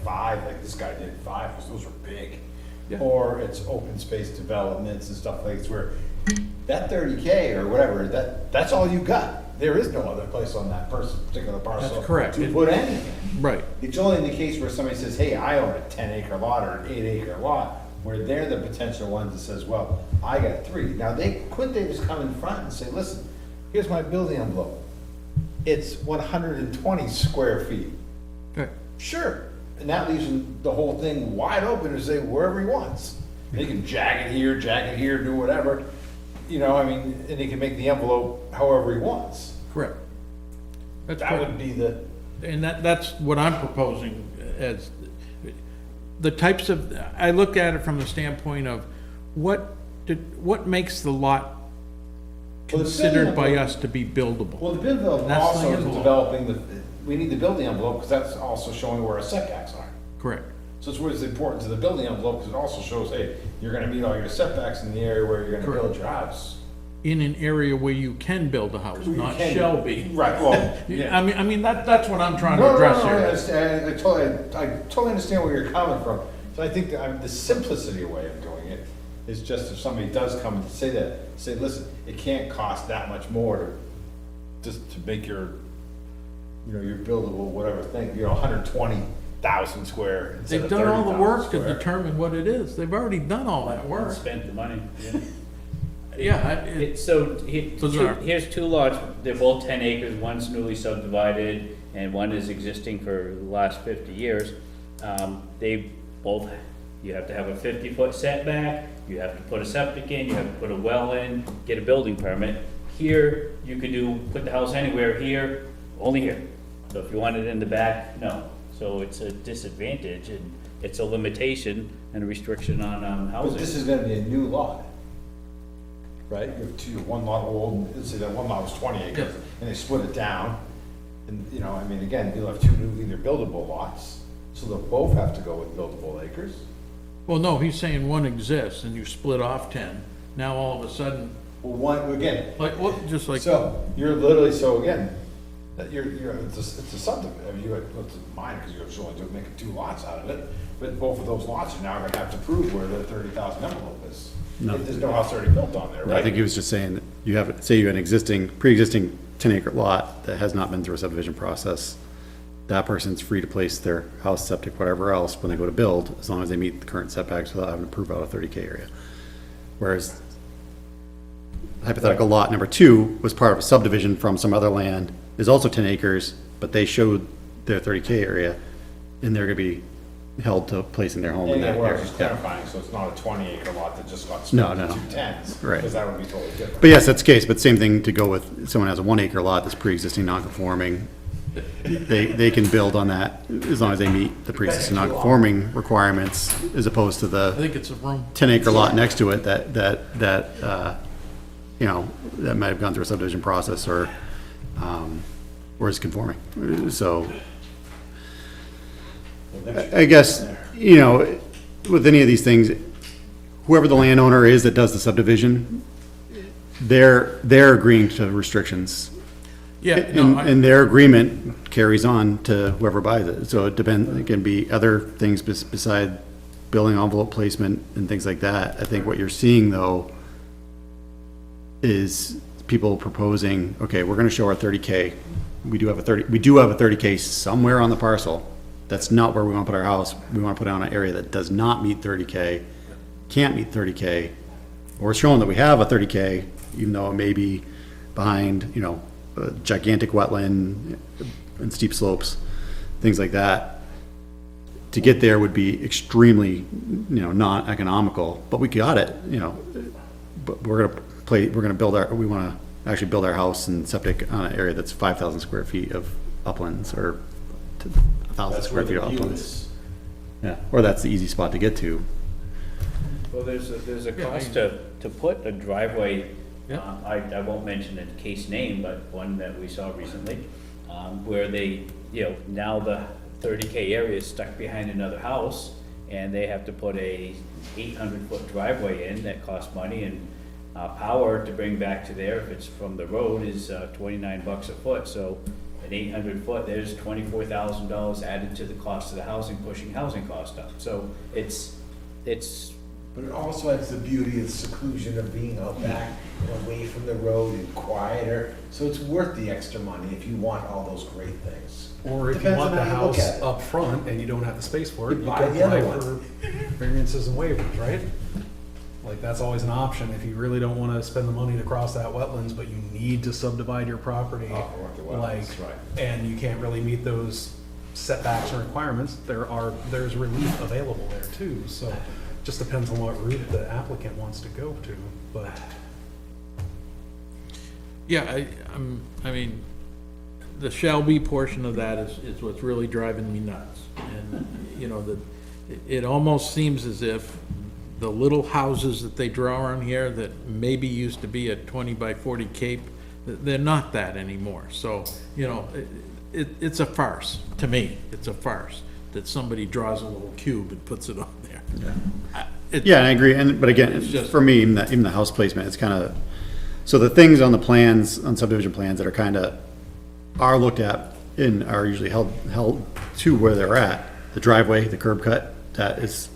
5, like this guy did 5, because those are big. Or it's open space developments and stuff like this, where that 30K or whatever, that's all you got. There is no other place on that particular parcel. That's correct. To put anything. Right. It's only in the case where somebody says, hey, I own a 10-acre lot or an 8-acre lot, where they're the potential ones that says, well, I got 3. Now, they just come in front and say, listen, here's my building envelope. It's 120 square feet. Okay. Sure. And that leaves him the whole thing wide open to say wherever he wants. He can jag it here, do whatever, and he can make the envelope however he wants. Correct. That's That would be the, And that's what I'm proposing as, the types of, I look at it from the standpoint of what makes the lot considered by us to be buildable? well, the building envelope That's the also is envelope. developing we need the building envelope, because that's also showing where our setbacks are. Correct. So it's what is important to the building envelope, because it also shows, hey, you're gonna meet all your setbacks in the area where you're gonna build your house. In an area where you can build a house, Where you not can- shall be. Right, well, yeah. I mean, that's what I'm trying to No, address no, no, I here. understand. I totally understand where you're coming from. So I think that the simplicity way of doing it is just if somebody does come and say that, say, listen, it can't cost that much more to make your, your buildable whatever thing, 120,000 square instead They've of done all the 30,000 work to square. determine what it is. They've already done all that work. Spent the money, yeah. Yeah, Bizarre. Here's 2 lots, they're both 10 acres, one's newly subdivided, and one is existing for the last 50 years. They both, you have to have a 50-foot setback, you have to put a septic in, you have to put a well in, get a building permit. Here, you could put the house anywhere, here, only here. So if you want it in the back, no. So it's a disadvantage, and it's a limitation and a restriction on But this housing. is gonna be a new lot. Right? You're one lot old, let's say that one lot was 20 acres, and they split it down. And, again, you'll have 2 new either buildable lots, so they'll both have to go with buildable acres. Well, no, he's saying one exists and you split off 10. Now all of a sudden, Well, one, again, just like, so you're literally, so again, that it's a subdivision, it's minor, because you're only making 2 lots out of it, but both of those lots are now gonna have to prove where the 30,000 envelope is. No. If there's no house already built on there, right? I think he was just saying that you have, say you have an pre-existing 10-acre lot that has not been through a subdivision process. That person's free to place their house, septic, whatever else, when they go to build, as long as they meet the current setbacks without having to prove out a 30K area. Whereas hypothetical lot number 2 was part of a subdivision from some other land, is also 10 acres, but they showed their 30K area, and they're gonna be held to placing their home in And that again, we're area. just clarifying, so it's not a 20-acre lot that just got No, split no, into no. 2 tens. Right. Because that would be totally different. But yes, that's the case, but same thing to go with, someone has a 1-acre lot that's pre-existing non-conforming, they can build on that as long as they meet the pre-existing non-conforming requirements, as opposed to I the think it's a room. 10-acre lot next to it that might have gone through a subdivision process or is conforming. So, I guess, with any of these things, whoever the landowner is that does the subdivision, they're agreeing to restrictions. Yeah, no, And their agreement carries on to whoever buys it. So it depends, it can be other things beside building envelope placement and things like that. I think what you're seeing though is people proposing, okay, we're gonna show our 30K. We do have a 30K somewhere on the parcel. That's not where we wanna put our house. We wanna put it on an area that does not meet 30K, can't meet 30K. We're showing that we have a 30K, even though it may be behind, you know, a gigantic wetland and steep slopes, things like that. To get there would be extremely, you know, not economical, but we got it, you know. But we're gonna we wanna actually build our house and septic on an area that's 5,000 square feet of uplands, or 1,000 square feet of uplands. Yeah, or that's the easy spot to get to. Well, there's a cost to put a driveway, I won't mention the case name, but one that we saw recently, where they, you know, now the 30K area is stuck behind another house, and they have to put a 800-foot driveway in that costs money, and power to bring back to there, if it's from the road, is $29 a foot, so an 800-foot, there's $24,000 added to the cost of the housing, pushing housing cost up. So it's But it also has the beauty of the seclusion of being out back and away from the road and quieter. So it's worth the extra money if you want all those great things. Or if you Depends want on the how you look house at it. up front and you don't have the space for it, You you buy can the other apply one. for variances and waivers, right? Like, that's always an option, if you really don't wanna spend the money to cross that wetlands, but you need to subdivide your property. Oh, I want the wetlands, Like, right. and you can't really meet those setbacks and requirements, there's relief available there too, so just depends on what route the applicant wants to go to, but. Yeah, I mean, the shall be portion of that is what's really driving me nuts. And, you know, it almost seems as if the little houses that they draw on here that maybe used to be a 20 by 40 cape, they're not that anymore. So, you know, it's a farce, to me, it's a farce, that somebody draws a little cube and puts it on there. Yeah, I agree, but again, It's just- for me, even the house placement, it's kind of, so the things on the plans, on subdivision plans that are kind of, are looked at and are usually held to where they're at, the driveway, the curb cut, that is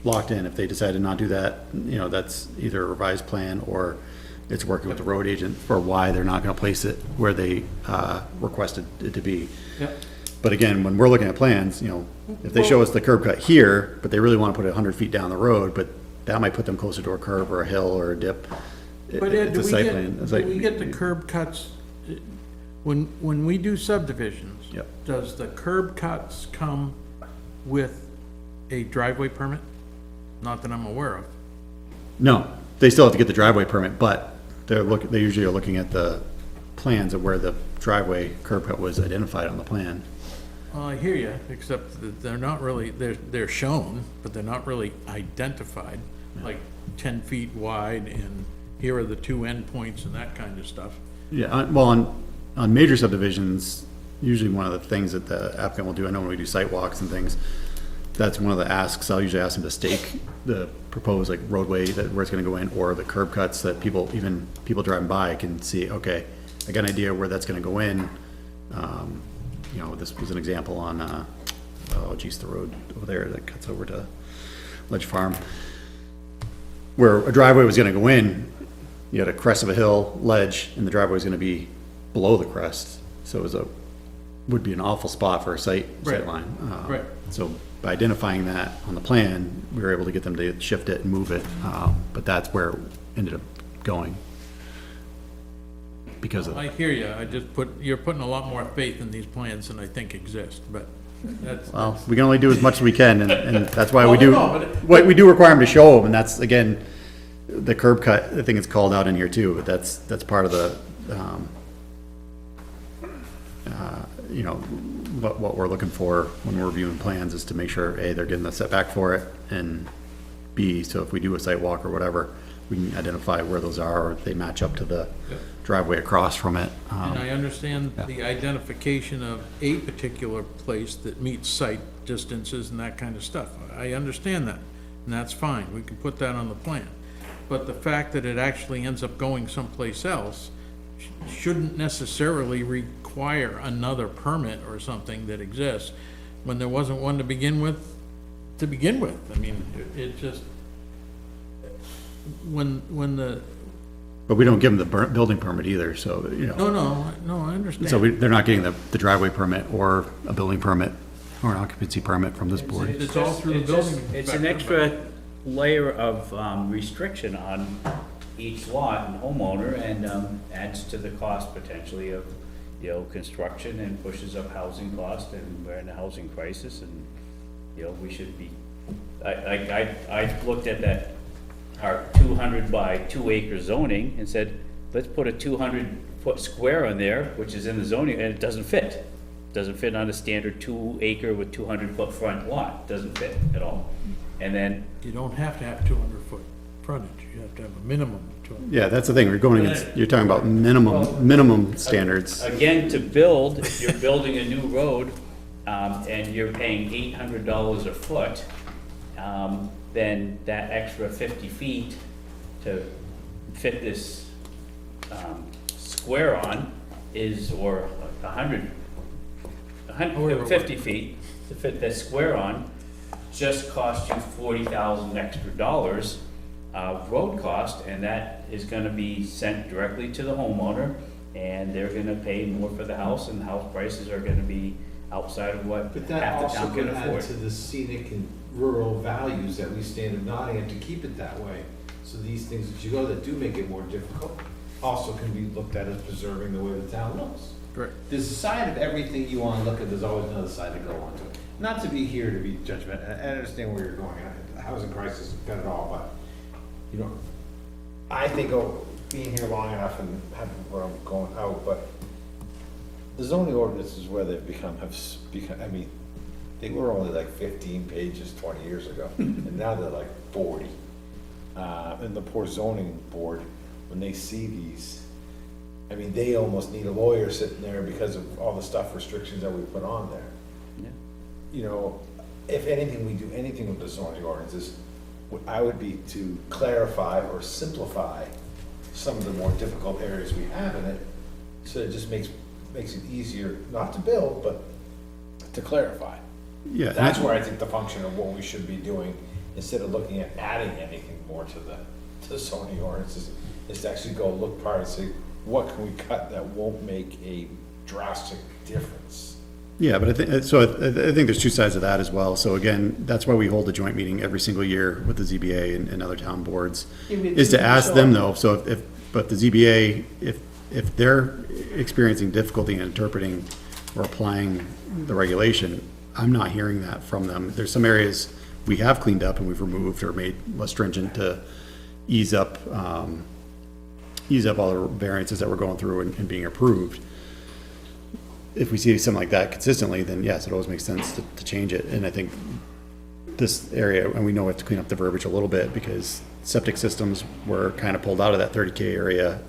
locked in. If they decide to not do that, you know, that's either a revised plan or it's working with the road agent for why they're not gonna place it where they requested it to be. Yep. But again, when we're looking at plans, you know, if they show us the curb cut here, but they really wanna put it 100 feet down the road, but that might put them closer to a curve or a hill or a dip. But Ed, It's a site plan. It's do like- we get the curb cuts, when we do subdivisions? Yep. Does the curb cuts come with a driveway permit? Not that I'm aware of. No, they still have to get the driveway permit, but they usually are looking at the plans of where the driveway curb cut was identified on the plan. Well, I hear you, except that they're not really, they're shown, but they're not really identified, like 10 feet wide, and here are the two endpoints and that kind of stuff. Yeah, well, on major subdivisions, usually one of the things that the applicant will do, I know when we do site walks and things, that's one of the asks, I'll usually ask them to stake the proposed like roadway that where it's gonna go in, or the curb cuts that even people driving by can see, okay, I got an idea where that's gonna go in. You know, this was an example on, the road over there that cuts over to Ledge Farm, where a driveway was gonna go in, you had a crest of a hill, ledge, and the driveway was gonna be below the crest, so it would be an awful spot for a sight Right. line. Right. So by identifying that on the plan, we were able to get them to shift it and move it, but that's where it ended up going. Because of, I hear you, you're putting a lot more faith in these plans than I think exist, but that's. well, we can only do as much as we can, and that's why we Well, do, no, but we do require them to show them, and that's, again, the curb cut, I think it's called out in here too, but that's part of the, you know, what we're looking for when we're reviewing plans is to make sure, A, they're getting the setback for it, and B, so if we do a site walk or whatever, we can identify where those are, or if they match up to the driveway across from it. And I understand the identification of a particular place that meets site distances and that kind of stuff. I understand that, and that's fine, we can put that on the plan. But the fact that it actually ends up going someplace else shouldn't necessarily require another permit or something that exists when there wasn't one to begin with. I mean, it just, when But we don't give them the building permit either, so, you know. No, I understand. So they're not getting the driveway permit or a building permit or an occupancy permit from this board. It's all through the It's just- building It's an inspector. extra layer of restriction on each lot and homeowner, and adds to the cost potentially of, you know, construction, and pushes up housing cost, and we're in a housing crisis, and, you know, we should be, I looked at that, our 200 by 2 acre zoning, and said, let's put a 200-foot square on there, which is in the zoning, and it doesn't fit. Doesn't fit on a standard 2 acre with 200-foot front lot, doesn't fit at all. And then, You don't have to have 200-foot frontage, you have to have a minimum of 200. Yeah, that's the thing, we're going against, you're talking about minimum standards. again, to build, if you're building a new road, and you're paying $800 a foot, then that extra 50 feet to fit this, square on is, or 50 feet to fit this square on, just cost you $40,000 extra dollars of road cost, and that is gonna be sent directly to the homeowner, and they're gonna pay more for the house, and the house prices are gonna be outside of what But that half the also town can could add afford. to the scenic and rural values that we stand in Nottingham to keep it that way. So these things that you go that do make it more difficult also can be looked at as preserving the way the town looks. Correct. There's a side of everything you wanna look at, there's always another side to go onto. Not to be here to be judgmental, I understand where you're going, the housing crisis, got it all, but, you know, I think, being here long enough and having where I'm going out, but the zoning ordinances where they've become, become, I mean, they were only like 15 pages 20 years ago, and now they're like 40. And the poor zoning board, when they see these, I mean, they almost need a lawyer sitting there because of all the stuff, restrictions that we put on there. Yeah. You know, if anything, we do anything with the zoning ordinances, I would be to clarify or simplify some of the more difficult areas we have in it, so it just makes it easier, not to build, but to clarify. Yeah, and That's where I think the function of what we should be doing, instead of looking at adding anything more to the zoning ordinances, is to actually go look part and say, what can we cut that won't make a drastic difference? Yeah, but I think there's two sides of that as well. So again, that's why we hold a joint meeting every single year with the ZBA and other town boards, is to ask them though, so but the ZBA, if they're experiencing difficulty in interpreting or applying the regulation, I'm not hearing that from them. There's some areas we have cleaned up and we've removed or made less stringent to ease up all the variances that we're going through and being approved. If we see something like that consistently, then yes, it always makes sense to change it. And I think this area, and we know we have to clean up the verbiage a little bit because septic systems were kind of pulled out of that 30K area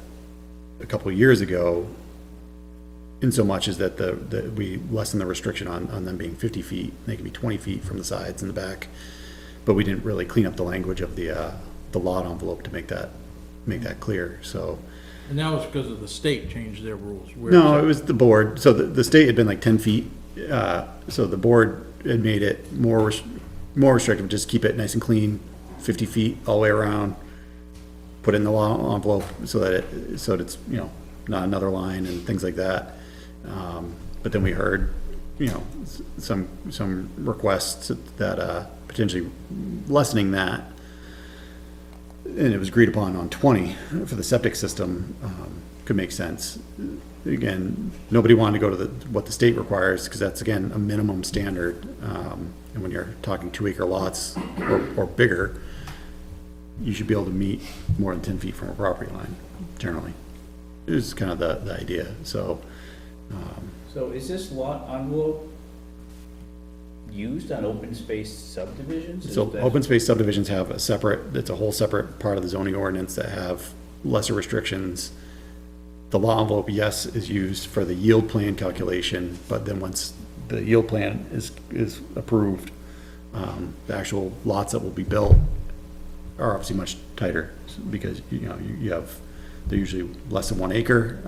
a couple of years ago, in so much as that we lessen the restriction on them being 50 feet. They can be 20 feet from the sides and the back, but we didn't really clean up the language of the lot envelope to make that clear, so. And that was because of the state changed their rules. No, it was the board. So the state had been like 10 feet. So the board had made it more restrictive, just keep it nice and clean, 50 feet all the way around. Put in the law envelope so that it's, you know, not another line and things like that. But then we heard, you know, some requests that, potentially lessening that. And it was agreed upon on 20 for the septic system, could make sense. Again, nobody wanted to go to what the state requires, because that's, again, a minimum standard. And when you're talking 2-acre lots or bigger, you should be able to meet more than 10 feet from a property line, generally. It was kind of the idea, so. So is this lot envelope used on open space subdivisions? So open space subdivisions have it's a whole separate part of the zoning ordinance that have lesser restrictions. The law envelope, yes, is used for the yield plan calculation, but then once the yield plan is approved, the actual lots that will be built are obviously much tighter, because, you know, they're usually less than 1 acre.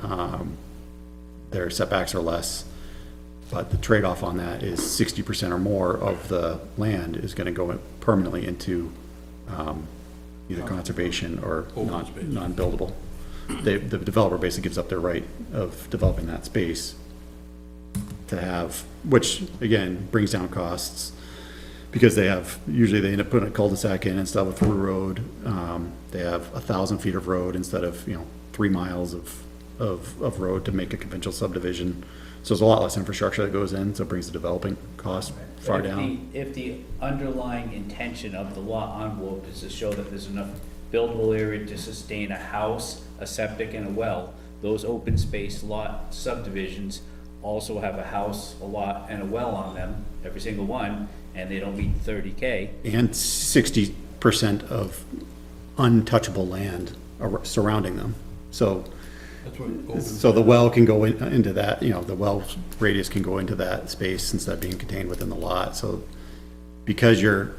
Their setbacks are less. But the trade-off on that is 60% or more of the land is gonna go permanently into, either conservation or non-buildable. the developer basically gives up their right of developing that space to have, which again, brings down costs. Because usually they end up putting a cul-de-sac in instead of a through road. They have 1,000 feet of road instead of, 3 miles of road to make a conventional subdivision. So there's a lot less infrastructure that goes in, so it brings the developing cost far down. If the underlying intention of the lot envelope is to show that there's enough buildable area to sustain a house, a septic, and a well, those open space lot subdivisions also have a house, a lot, and a well on them, every single one, and they don't meet 30K. And 60% of untouchable land surrounding them. So the well can go into that, the well radius can go into that space instead of being contained within the lot. So because you're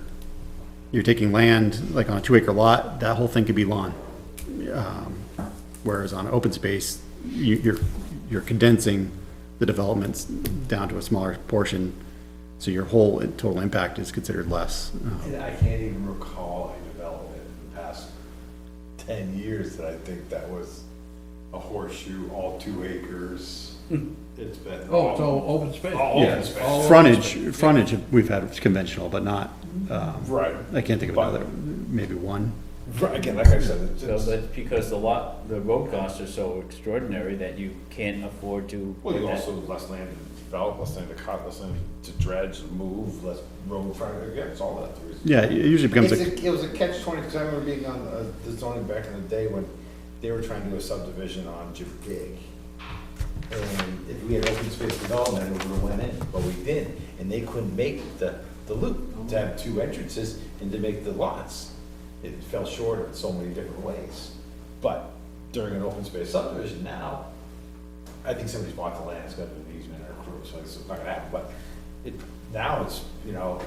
taking land, like on a 2-acre lot, that whole thing could be lawn. Whereas on open space, you're condensing the developments down to a smaller portion, so your whole total impact is considered less. And I can't even recall a development in the past 10 years that I think that was a horseshoe, all 2 acres. It's been. Oh, it's all open space. All Yeah, open space. frontage, we've had conventional, but not, Right. I can't think of another, maybe one. Right, again, like I said, So that's because the road costs are so extraordinary that you can't afford to. well, you put that- also less land to develop, less land to cut, less land to dredge, move, less road frontage, again, it's all that. There is- Yeah, it usually becomes It was a catch-20, because I remember being on the zoning back in the day when they were trying to do a subdivision on Jabig. And if we had open space development, it would have went in, but we didn't, and they couldn't make the loop to have 2 entrances and to make the lots. It fell short in so many different ways. But during an open space subdivision now, I think somebody's bought the land, it's got an easement or a crew, so it's not gonna happen, but now it's,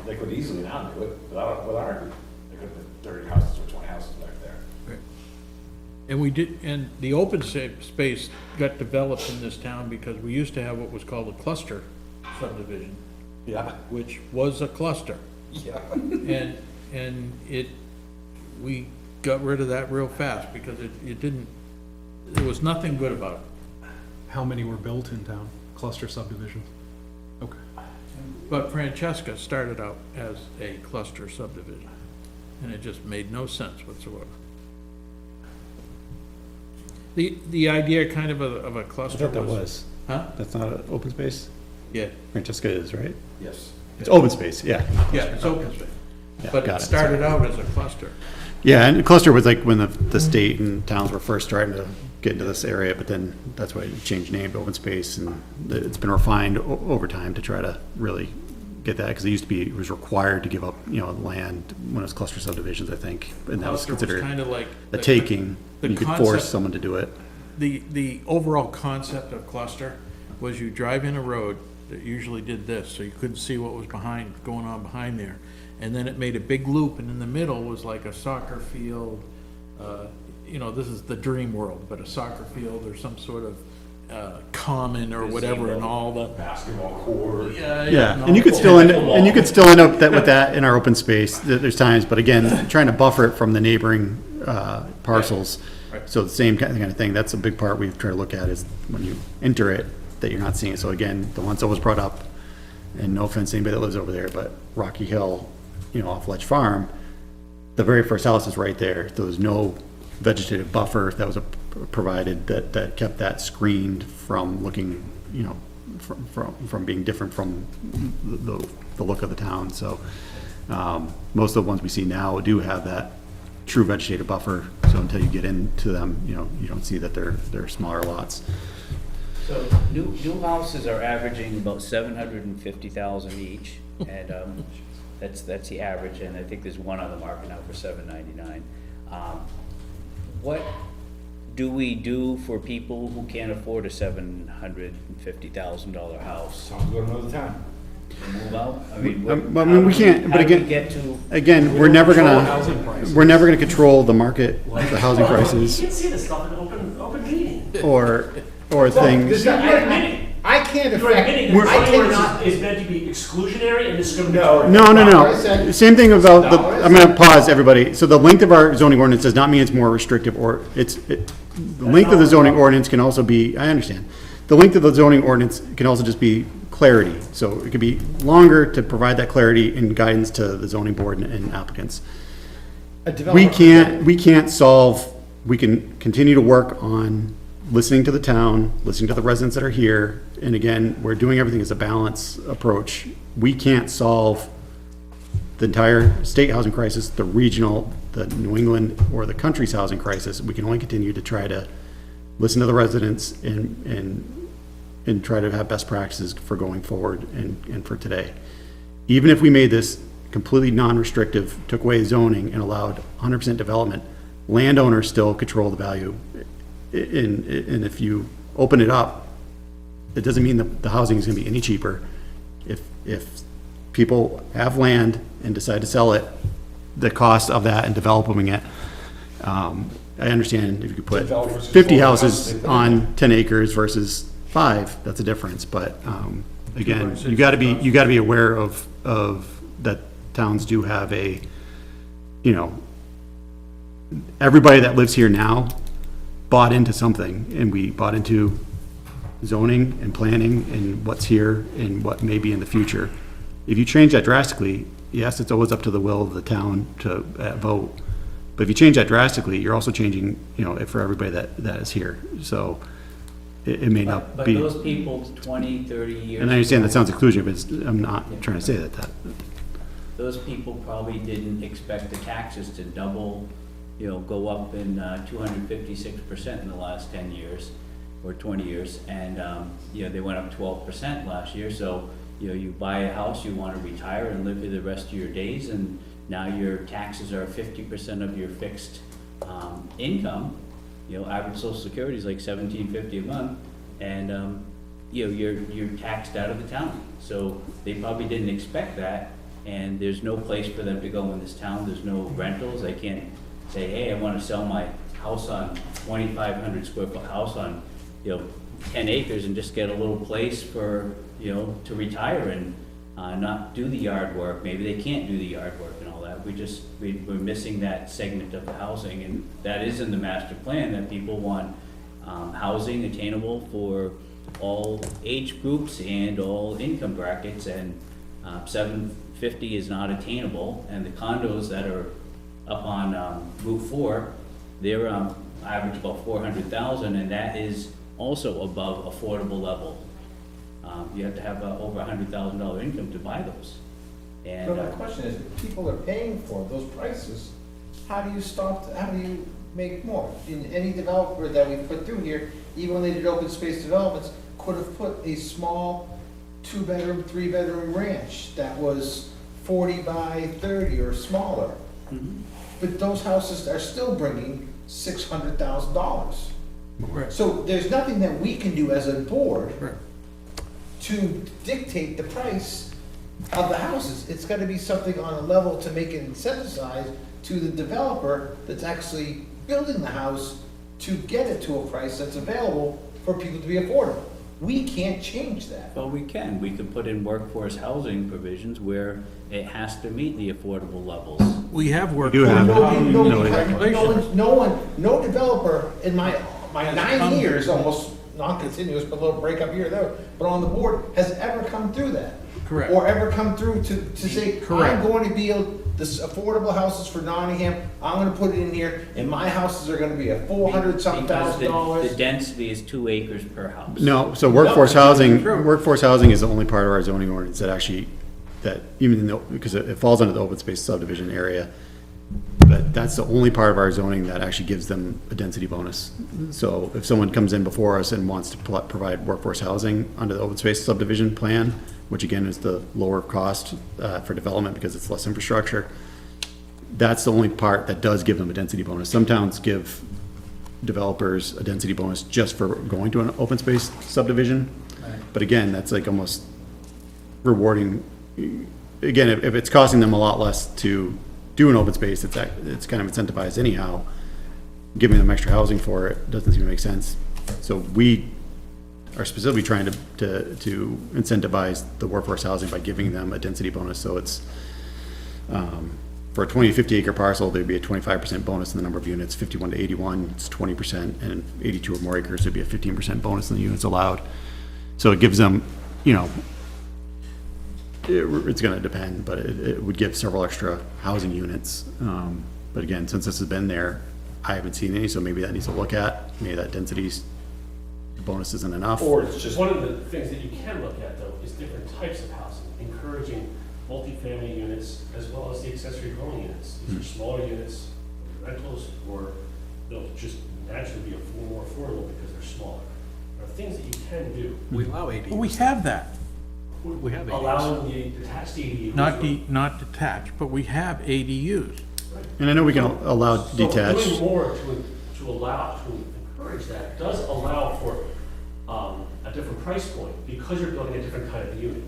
they could easily now do it without argument. They could put 30 houses or 20 houses back there. And the open space got developed in this town because we used to have what was called a cluster subdivision, Yeah. which was a cluster. Yeah. And we got rid of that real fast because there was nothing good about it. How many were built in town? Cluster subdivisions? Okay. But Francesca started out as a cluster subdivision, and it just made no sense whatsoever. The idea kind of a cluster was. Huh? That's not an open space? Yeah, Francesca is, right? Yes. It's open space, yeah. yeah, it's open space. Yeah, But got it it, started out as a cluster. Yeah, and cluster was like when the state and towns were first starting to get into this area, but then that's why it changed name to open space, and it's been refined over time to try to really get that, because it was required to give up, land when it was cluster subdivisions, I think, and that was Cluster was considered kind of like a taking. the You could force concept- someone to do it. The overall concept of cluster was you drive in a road that usually did this, so you couldn't see what was going on behind there. And then it made a big loop, and in the middle was like a soccer field, this is the dream world, but a soccer field or some sort of common or whatever, and all the. Basketball court. Yeah, and you could still end up with that in our open space. There's times, but again, trying to buffer it from the neighboring parcels. Right. So the same kind of thing. That's a big part we try to look at, is when you enter it, that you're not seeing it. So again, the ones that was brought up, and no offense to anybody that lives over there, but Rocky Hill, off Ledge Farm, the very first house is right there. There was no vegetative buffer that was provided that kept that screened from looking, from being different from the look of the town. So most of the ones we see now do have that true vegetative buffer. So until you get into them, you don't see that they're smaller lots. So new houses are averaging about 750,000 each, and that's the average, and I think there's one on the market now for $799. What do we do for people who can't afford a $750,000 house? Sounds good another time. Move out? I mean, we can't, but how do we again, get to? again, we're never gonna control the market, the housing prices, You can see this stuff in open meeting. or things. There's not, I can't You're affect, admitting that I zoning ordinance cannot, is meant to be exclusionary and discriminatory. No. Same thing about the, I'm gonna pause, everybody. So the length of our zoning ordinance does not mean it's more restrictive, or the length of the zoning ordinance can also be, I understand. The length of the zoning ordinance can also just be clarity. So it could be longer to provide that clarity and guidance to the zoning board and applicants. We can't solve, we can continue to work on listening to the town, listening to the residents that are here. And again, we're doing everything as a balance approach. We can't solve the entire state housing crisis, the regional, the New England, or the country's housing crisis. We can only continue to try to listen to the residents and try to have best practices for going forward and for today. Even if we made this completely non-restrictive, took away zoning and allowed 100% development, landowners still control the value. And if you open it up, it doesn't mean that the housing is gonna be any cheaper. If people have land and decide to sell it, the cost of that and developing it, I understand if you could put 50 houses on 10 acres versus 5, that's a difference, but, again, you gotta be aware of that towns do have a, everybody that lives here now bought into something, and we bought into zoning and planning and what's here and what may be in the future. If you change that drastically, yes, it's always up to the will of the town to vote. But if you change that drastically, you're also changing, it for everybody that is here. So it may not But be. those people 20, 30 years. And I understand that ago, sounds exclusionary, but I'm not trying to say that. those people probably didn't expect the taxes to double, go up in 256% in the last 10 years or 20 years. And, they went up 12% last year. So, you buy a house, you want to retire and live here the rest of your days, and now your taxes are 50% of your fixed income. Average social security is like $17.50 a month, and you're taxed out of the town. So they probably didn't expect that, and there's no place for them to go in this town. There's no rentals. They can't say, hey, I want to sell my house on 2,500 square foot house on 10 acres and just get a little place for to retire and not do the yard work. Maybe they can't do the yard work and all that. We're missing that segment of the housing, and that is in the master plan, that people want housing attainable for all age groups and all income brackets, and 750 is not attainable. And the condos that are up on Route 4, they're average about 400,000, and that is also above affordable level. You have to have over $100,000 income to buy those. And but my question is, if people are paying for those prices, how do you make more? In any developer that we put through here, even when they did open space developments, could have put a small 2-bedroom, 3-bedroom ranch that was 40 by 30 or smaller. Mhm. But those houses are still bringing $600,000. So there's nothing that we can do as a board to dictate the price of the houses. It's gotta be something on a level to make it incentivized to the developer that's actually building the house to get it to a price that's available for people to be affordable. We can't change that. Well, we can. We could put in workforce housing provisions where it has to meet the affordable levels. We have worked. do have No developer in my 9 years, almost non-continuous, but a little breakup here or there, but on the board, has ever come through that. Correct. Or ever come through to say, Correct. I'm going to build this affordable houses for Nottingham, I'm gonna put it in here, and my houses are gonna be a $400-something Because thousand dollars. the density is 2 acres per house. No, so workforce housing is the only part of our zoning ordinance that actually, that even though, because it falls under the open space subdivision area, but that's the only part of our zoning that actually gives them a density bonus. So if someone comes in before us and wants to provide workforce housing under the open space subdivision plan, which again is the lower cost for development because it's less infrastructure, that's the only part that does give them a density bonus. Some towns give developers a density bonus just for going to an open space subdivision. But again, that's like almost rewarding. Again, if it's costing them a lot less to do an open space, it's kind of incentivized anyhow. Giving them extra housing for it doesn't seem to make sense. So are specifically trying to incentivize the workforce housing by giving them a density bonus. So it's, for a 20 to 50 acre parcel, there'd be a 25% bonus in the number of units. 51 to 81, it's 20%, and 82 or more acres, there'd be a 15% bonus in the units allowed. So it gives them, you know, it's gonna depend, but it would give several extra housing units. But again, since this has been there, I haven't seen any, so maybe that needs to look at, maybe that density's bonus isn't enough. Or it's just, one of the things that you can look at though is different types of housing, encouraging multifamily units as well as the accessory dwelling units. These are smaller units, rentals, or they'll just naturally be more affordable because they're smaller. There are things that you can do. We allow ADUs. Well, we have that, We have ADUs. Allowing the detached ADUs. not detached, but we have ADUs. And I know we can allow So doing detached, more to allow, to encourage that does allow for a different price point because you're building a different kind of unit.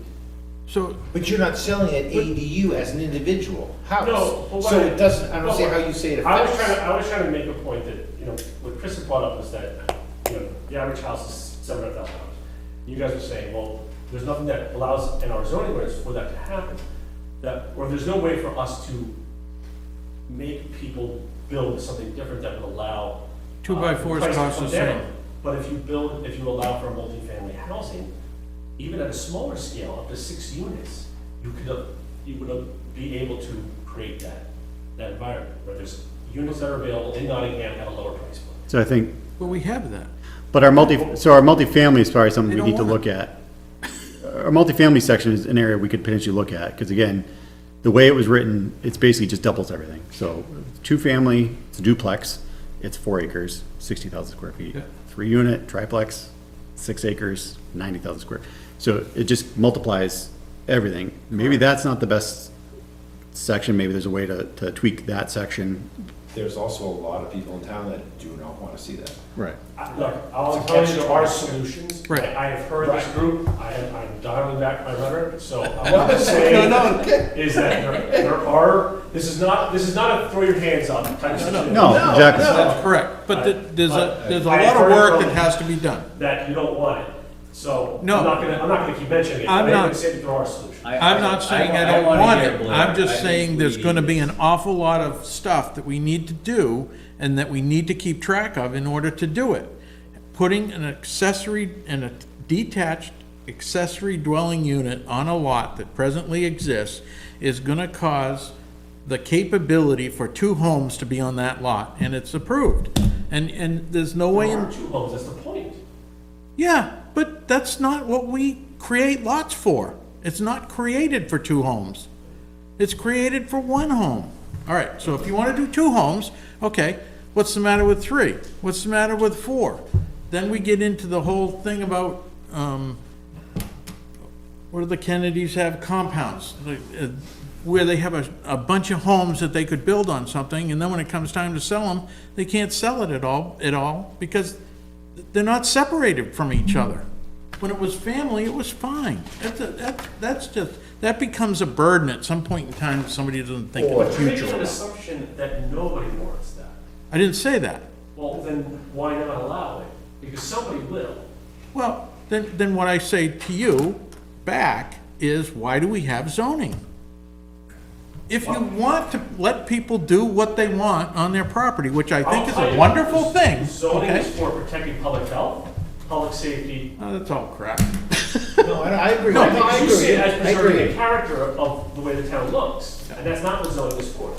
So, But you're not selling an ADU as an individual house. No, but what So it doesn't, I don't see how you say it I was affects. trying to make a point that, you know, what Chris had brought up is that, you know, the average house is $700,000. You guys are saying, well, there's nothing that allows in our zoning ordinance for that to happen. That, or there's no way for us to make people build something different that would allow. 2x4s price to cost come the same. down. But if you allow for multifamily housing, even at a smaller scale, up to 6 units, you would be able to create that environment where there's units that are available in Nottingham at a lower price point. so I think, well, we have that. but our multifamily is probably something They we don't need to want look at. Our multifamily section is an area we could potentially look at, because again, the way it was written, it's basically just doubles everything. So, 2-family, it's a duplex, it's 4 acres, 60,000 square feet. Yeah. 3-unit, triplex, 6 acres, 90,000 square. So it just multiplies everything. Maybe that's not the best section, maybe there's a way to tweak that section. There's also a lot of people in town that do not want to see that. Right. Look, I'll tell you, there are solutions. Right. I have heard this group, I'm dialing back my rhetoric, so I'm not saying is that there are, this is not a throw your hands up type of situation. No, exactly. That's correct, but there's a I lot of heard work from- that has to be done. That you don't want it, so I'm No. not gonna keep mentioning it. I'm I'm not- not saying that there are solutions. I'm not saying I don't wanna want hear it, Blair. I'm just I saying think there's we gonna need be this. an awful lot of stuff that we need to do, and that we need to keep track of in order to do it. Putting an accessory and a detached accessory dwelling unit on a lot that presently exists is gonna cause the capability for 2 homes to be on that lot, and it's approved. And there's no way There in. are 2 homes, that's the point. Yeah, but that's not what we create lots for. It's not created for 2 homes. It's created for 1 home. All right, so if you want to do 2 homes, okay, what's the matter with 3? What's the matter with 4? Then we get into the whole thing about, where do the Kennedys have compounds? Where they have a bunch of homes that they could build on something, and then when it comes time to sell them, they can't sell it at all, because they're not separated from each other. When it was family, it was fine. That becomes a burden at some point in time if somebody doesn't think in the But you're making future. an assumption that nobody wants that. I didn't say that. Well, then why not allow it? Because somebody will. Well, then what I say to you back is, why do we have zoning? If you want to let people do what they want on their property, which I think is I'll tell a you, wonderful thing, Zoning okay? is for protecting public health, public safety. Oh, that's all crap. No, I agree. No, I because you agree. see it as I preserving agree. the character of the way the town looks, and that's not what zoning is for.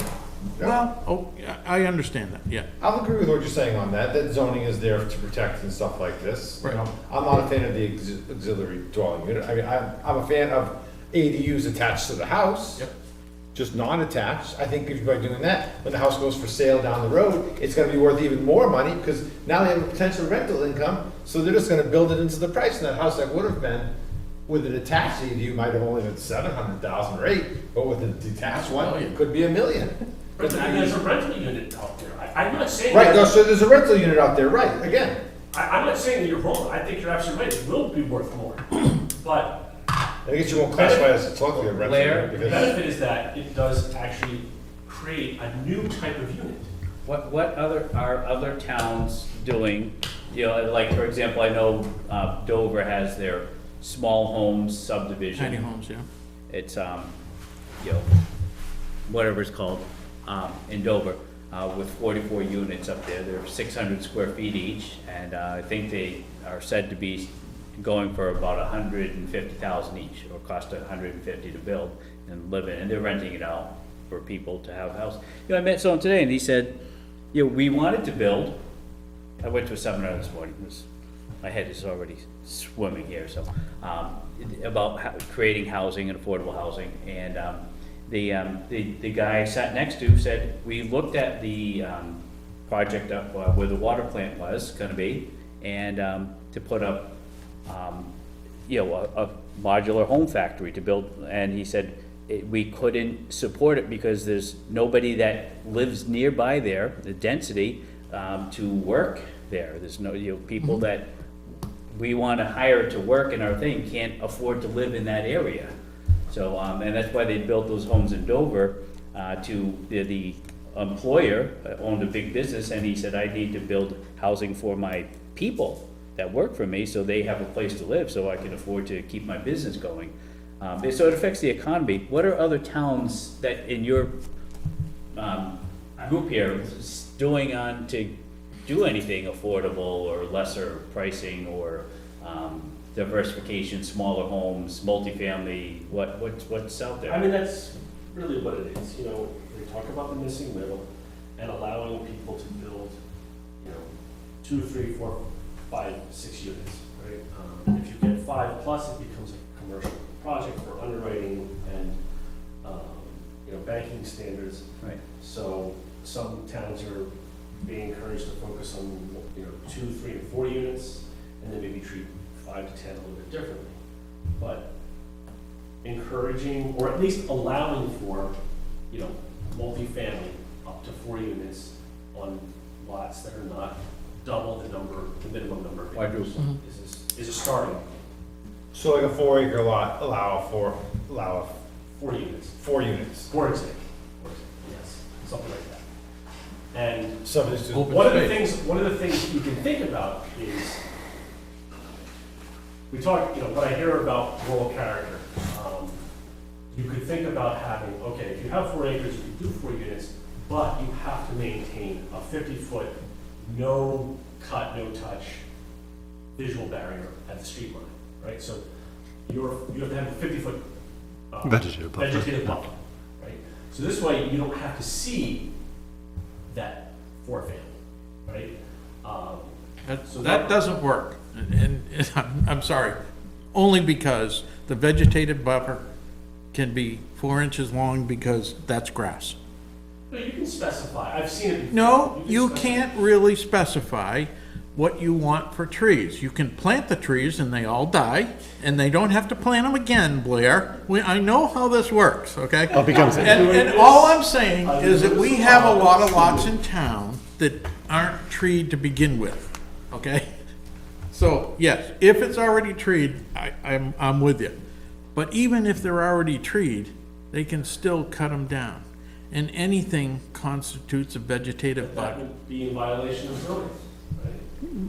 Well, oh, I understand that, yeah. I'll agree with what you're saying on that, that zoning is there to protect and stuff like this. You Right. know, I'm not a fan of the auxiliary dwelling unit. I mean, I'm a fan of ADUs attached to the house. Yep. Just non-attached. I think if by doing that, when the house goes for sale down the road, it's gonna be worth even more money, because now they have a potential rental income, so they're just gonna build it into the price, and that house that would have been with an attached ADU might have only been 700,000 or 8, but with a detached one, it could be $1 million. But there's a rental unit out there. I'm not saying. Right, that- no, so there's a rental unit out there, right, again. I'm not saying that you're wrong. I think you're absolutely right. It will be worth more. But I guess you won't classify it as totally a rental Blair, unit the because. benefit is that it does actually create a new type of unit. What are other towns doing You know, like, for example, I know Dover has their small homes subdivision. Tiny homes, yeah. It's, you know, whatever it's called, in Dover, with 44 units up there. They're 600 square feet each, and I think they are said to be going for about 150,000 each, or cost 150 to build and live in, and they're renting it out for people to have a house. You know, I met someone today, and he said, you know, we wanted to build. I went to a seminar this morning. My head is already swimming here, so, about creating housing and affordable housing. And the guy I sat next to said, we looked at the project up where the water plant was gonna be, and to put up, you know, a modular home factory to build. And he said, we couldn't support it because there's nobody that lives nearby there, the density, to work there. There's no, you know, people that we want to hire to work in our thing can't afford to live in that area. So, and that's why they built those homes in Dover, to the employer owned a big business, and he said, I need to build housing for my people that work for me so they have a place to live, so I can afford to keep my business going. So it affects the economy. What are other towns that in your group here doing on to do anything affordable or lesser pricing or diversification, smaller homes, multifamily? What's out there? I mean, that's really what it is, you know, they talk about the missing middle and allowing people to build, you know, 2, 3, 4, 5, 6 units, right? If you get 5 plus, it becomes a commercial project for underwriting and, you know, banking standards. Right. So some towns are being encouraged to focus on, you know, 2, 3, and 4 units, and then maybe treat 5 to 10 a little bit differently. But encouraging, or at least allowing for, you know, multifamily up to 4 units on lots that are not double the minimum number of acres is a starting. So like a 4-acre lot, allow 4 units, 4 units. for example, yes, something like that. And Subject to. one of the things you can think about is, we talk, you know, what I hear about rural character, you could think about having, okay, if you have 4 acres, you can do 4 units, but you have to maintain a 50-foot, no cut, no touch visual barrier at the street line, right? So you have to have a 50-foot Vegetative buffer. right? So this way, you don't have to see that 4-family, right? So That doesn't work, and I'm sorry, only because the vegetative buffer can be 4 inches long because that's grass. No, you can specify, I've seen it before. No, you can specify. can't really specify what you want for trees. You can plant the trees and they all die, and they don't have to plant them again, Blair. I know how this works, okay? Oh, it becomes. And all I'm saying is that we have a lot of lots in town that aren't treed to begin with, okay? So, yes, if it's already treed, I'm with you. But even if they're already treed, they can still cut them down. And anything constitutes a vegetative That buffer. would be in violation of zoning, right?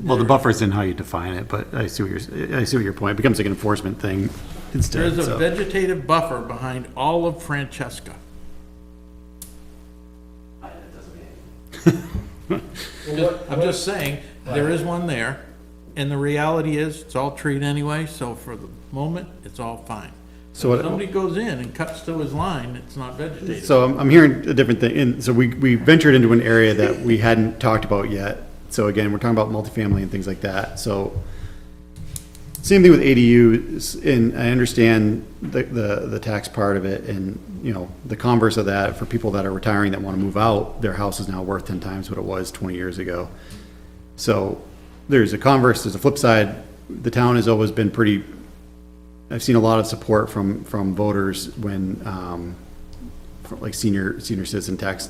Well, the buffer's in how you define it, but I see what your point. It becomes like an enforcement thing instead. There's a so. vegetative buffer behind all of Francesca. That doesn't mean I'm just saying, there is one there, and the reality is, it's all treed anyway, so for the moment, it's all fine. So If what- somebody goes in and cuts to his line, it's not vegetative. So I'm hearing a different thing, and so we ventured into an area that we hadn't talked about yet. So again, we're talking about multifamily and things like that, so. Same thing with ADUs, and I understand the tax part of it, and, you know, the converse of that, for people that are retiring that wanna move out, their house is now worth 10 times what it was 20 years ago. So, there's a converse, there's a flip side, the town has always been pretty, I've seen a lot of support from voters when, for like senior citizen tax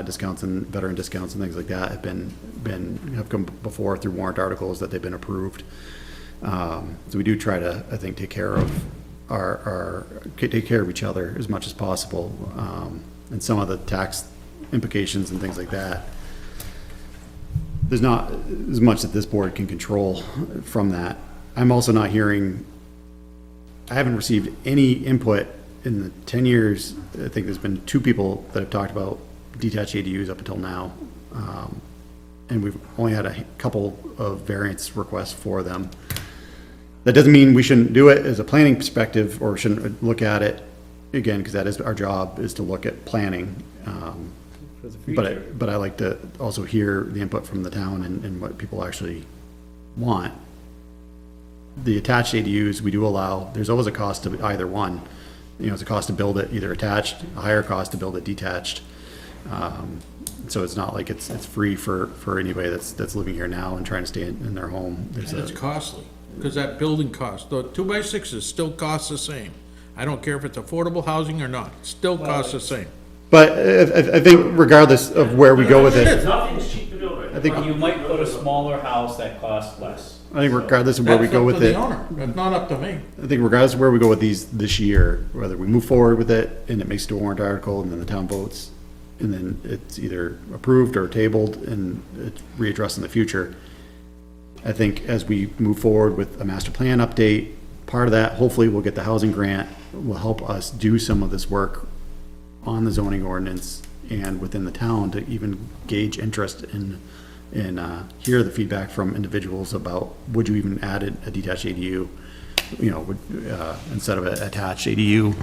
discounts and veteran discounts and things like that have come before through warrant articles that they've been approved. So we do try to, I think, take care of take care of each other as much as possible. And some of the tax implications and things like that. there's not as much that this board can control from that. I'm also not hearing, I haven't received any input in the 10 years. I think there's been 2 people that have talked about detached ADUs up until now. And we've only had a couple of variance requests for them. That doesn't mean we shouldn't do it as a planning perspective, or shouldn't look at it, again, because that is our job, is to look at planning. For the future. But I like to also hear the input from the town and what people actually want. The attached ADUs, we do allow, there's always a cost of either one. You know, it's a cost to build it either attached, a higher cost to build it detached. So it's not like it's free for anybody that's living here now and trying to stay in their home. There's And it's a, costly, because that building cost, the 2x6s still costs the same. I don't care if it's affordable housing or not, it still costs the same. but I think regardless of where we go with it, Nothing's cheap to build right now. I think, You might put a smaller house that costs less. I think regardless of where we That's go up with to the it, owner, that's not up to me. I think regardless of where we go with these this year, whether we move forward with it and it makes it a warrant article and then the town votes, and then it's either approved or tabled and it's readdressed in the future. I think as we move forward with a master plan update, part of that, hopefully we'll get the housing grant, will help us do some of this work on the zoning ordinance and within the town to even gauge interest in hear the feedback from individuals about, would you even add a detached ADU, you know, instead of an attached ADU,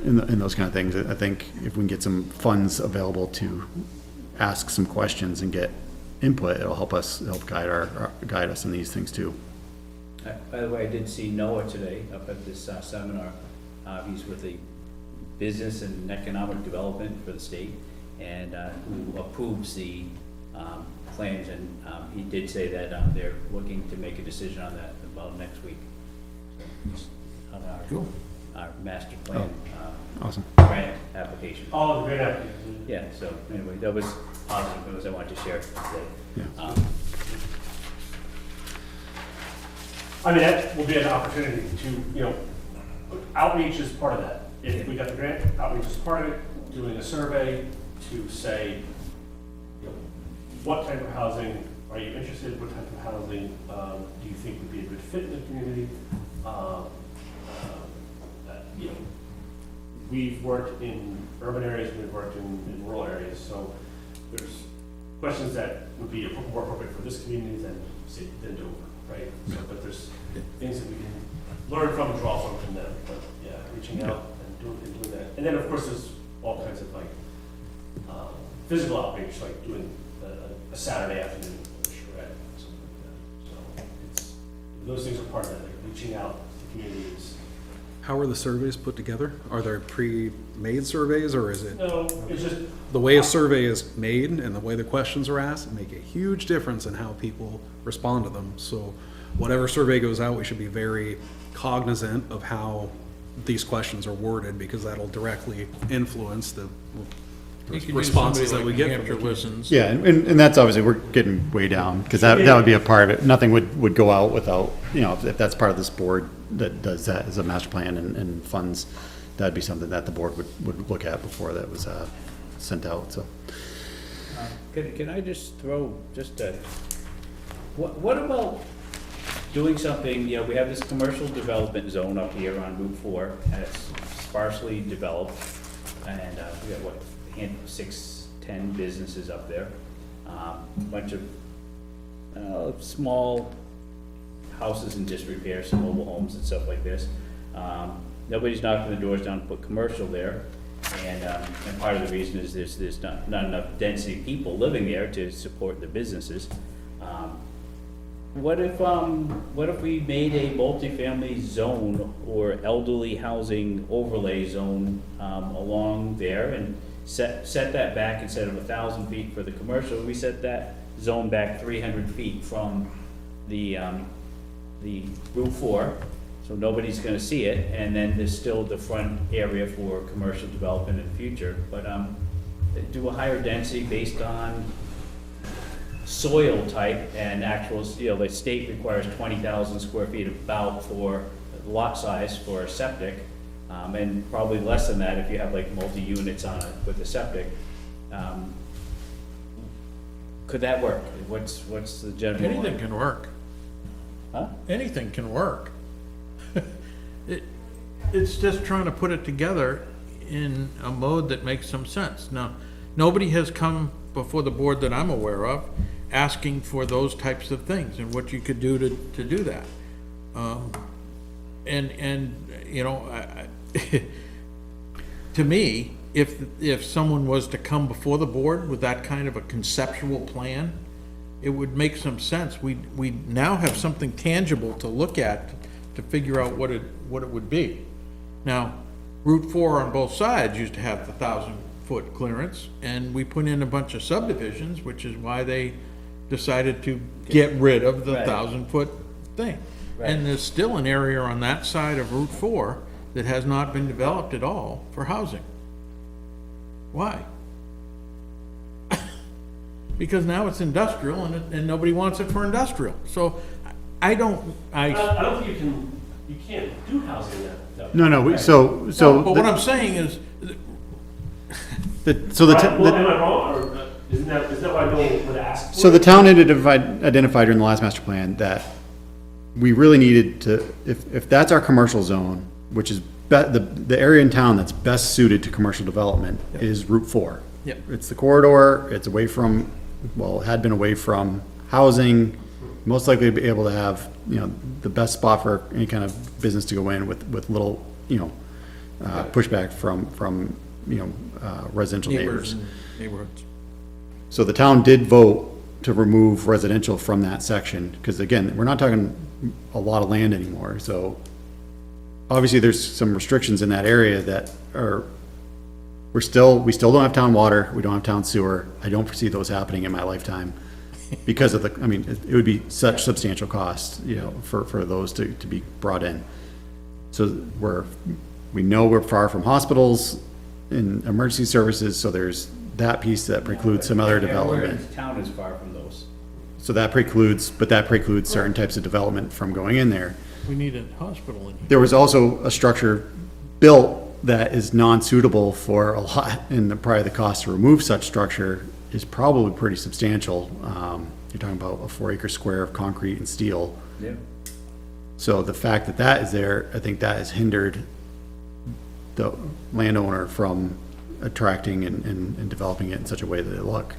and those kind of things. I think if we can get some funds available to ask some questions and get input, it'll help guide us in these things too. By the way, I did see Noah today up at this seminar. He's with the Business and Economic Development for the state, and who approves the plans, and he did say that they're looking to make a decision on that about next week. On our master plan Awesome. grant application. Oh, the great application. Yeah, so anyway, that was positive news I wanted to share today. Yeah. I mean, that will be an opportunity to, you know, outreach is part of that. If we got the grant, outreach is part of it, doing a survey to say, you know, what type of housing are you interested in, what type of housing do you think would be a good fit in the community? You know, we've worked in urban areas, we've worked in rural areas, so there's questions that would be more appropriate for this community than Dover, right? So, but there's things that we can learn from and draw from them, but yeah, reaching out and doing that. And then, of course, there's all kinds of like physical outreach, like doing a Saturday afternoon with a charrette, something like that. So it's, those things are part of that, like reaching out to the communities. How are the surveys put together? Are there pre-made surveys, or is it? No, it's just, The way a survey is made and the way the questions are asked make a huge difference in how people respond to them. So whatever survey goes out, we should be very cognizant of how these questions are worded, because that'll directly influence the You could use responses somebody that we like get New from the Hampshire community. Listens. Yeah, and that's obviously, we're getting way down, because that would be a part of it. Nothing would go out without, you know, if that's part of this board that does that as a master plan and funds, that'd be something that the board would look at before that was sent out, so. Can I just throw just a, what about doing something, you know, we have this commercial development zone up here on Route 4, and it's sparsely developed, and we got, what, 10 businesses up there, a bunch of small houses in disrepair, some mobile homes and stuff like this. Nobody's knocking the doors down to put commercial there, and part of the reason is there's not enough density people living there to support the businesses. What if we made a multifamily zone or elderly housing overlay zone along there, and set that back, instead of 1,000 feet for the commercial, we set that zone back 300 feet from the Route 4, so nobody's gonna see it, and then there's still the front area for commercial development in the future, but do a higher density based on soil type and actual, you know, the state requires 20,000 square feet about for lot size for a septic, and probably less than that if you have like multi-units on it with the septic. Could that work? What's the general? Anything can work. Huh? Anything can work. It's just trying to put it together in a mode that makes some sense. Now, nobody has come before the board that I'm aware of asking for those types of things and what you could do to do that. You know, to me, if someone was to come before the board with that kind of a conceptual plan, it would make some sense. We now have something tangible to look at to figure out what it would be. Now, Route 4 on both sides used to have the 1,000-foot clearance, and we put in a bunch of subdivisions, which is why they decided to get rid of the Right. 1,000-foot thing. Right. And there's still an area on that side of Route 4 that has not been developed at all for housing. Why? Because now it's industrial and nobody wants it for industrial. So I don't think you can't do housing there. No, so. but what I'm saying is, So the, Well, am I wrong, or isn't that why no one would ask for so the it? town identified in the last master plan that we really needed to, if that's our commercial zone, which is the area in town that's best suited to commercial development is Route 4. Yep. It's the corridor, it's away from, well, it had been away from housing, most likely to be able to have, you know, the best spot for any kind of business to go in with little, you know, pushback from, you know, residential neighbors. and neighborhoods. So the town did vote to remove residential from that section, because again, we're not talking a lot of land anymore, so obviously there's some restrictions in that area that are, we still don't have town water, we don't have town sewer. I don't foresee those happening in my lifetime because of the, I mean, it would be such substantial cost, you know, for those to be brought in. So we know we're far from hospitals and emergency services, so there's that piece that precludes some other development. Town is far from those. So that precludes certain types of development from going in there. We need a hospital in here. There was also a structure built that is non-suitable for a lot, and probably the cost to remove such structure is probably pretty substantial. You're talking about a 4-acre square of concrete and steel. Yeah. So the fact that that is there, I think that has hindered the landowner from attracting and developing it in such a way that it look.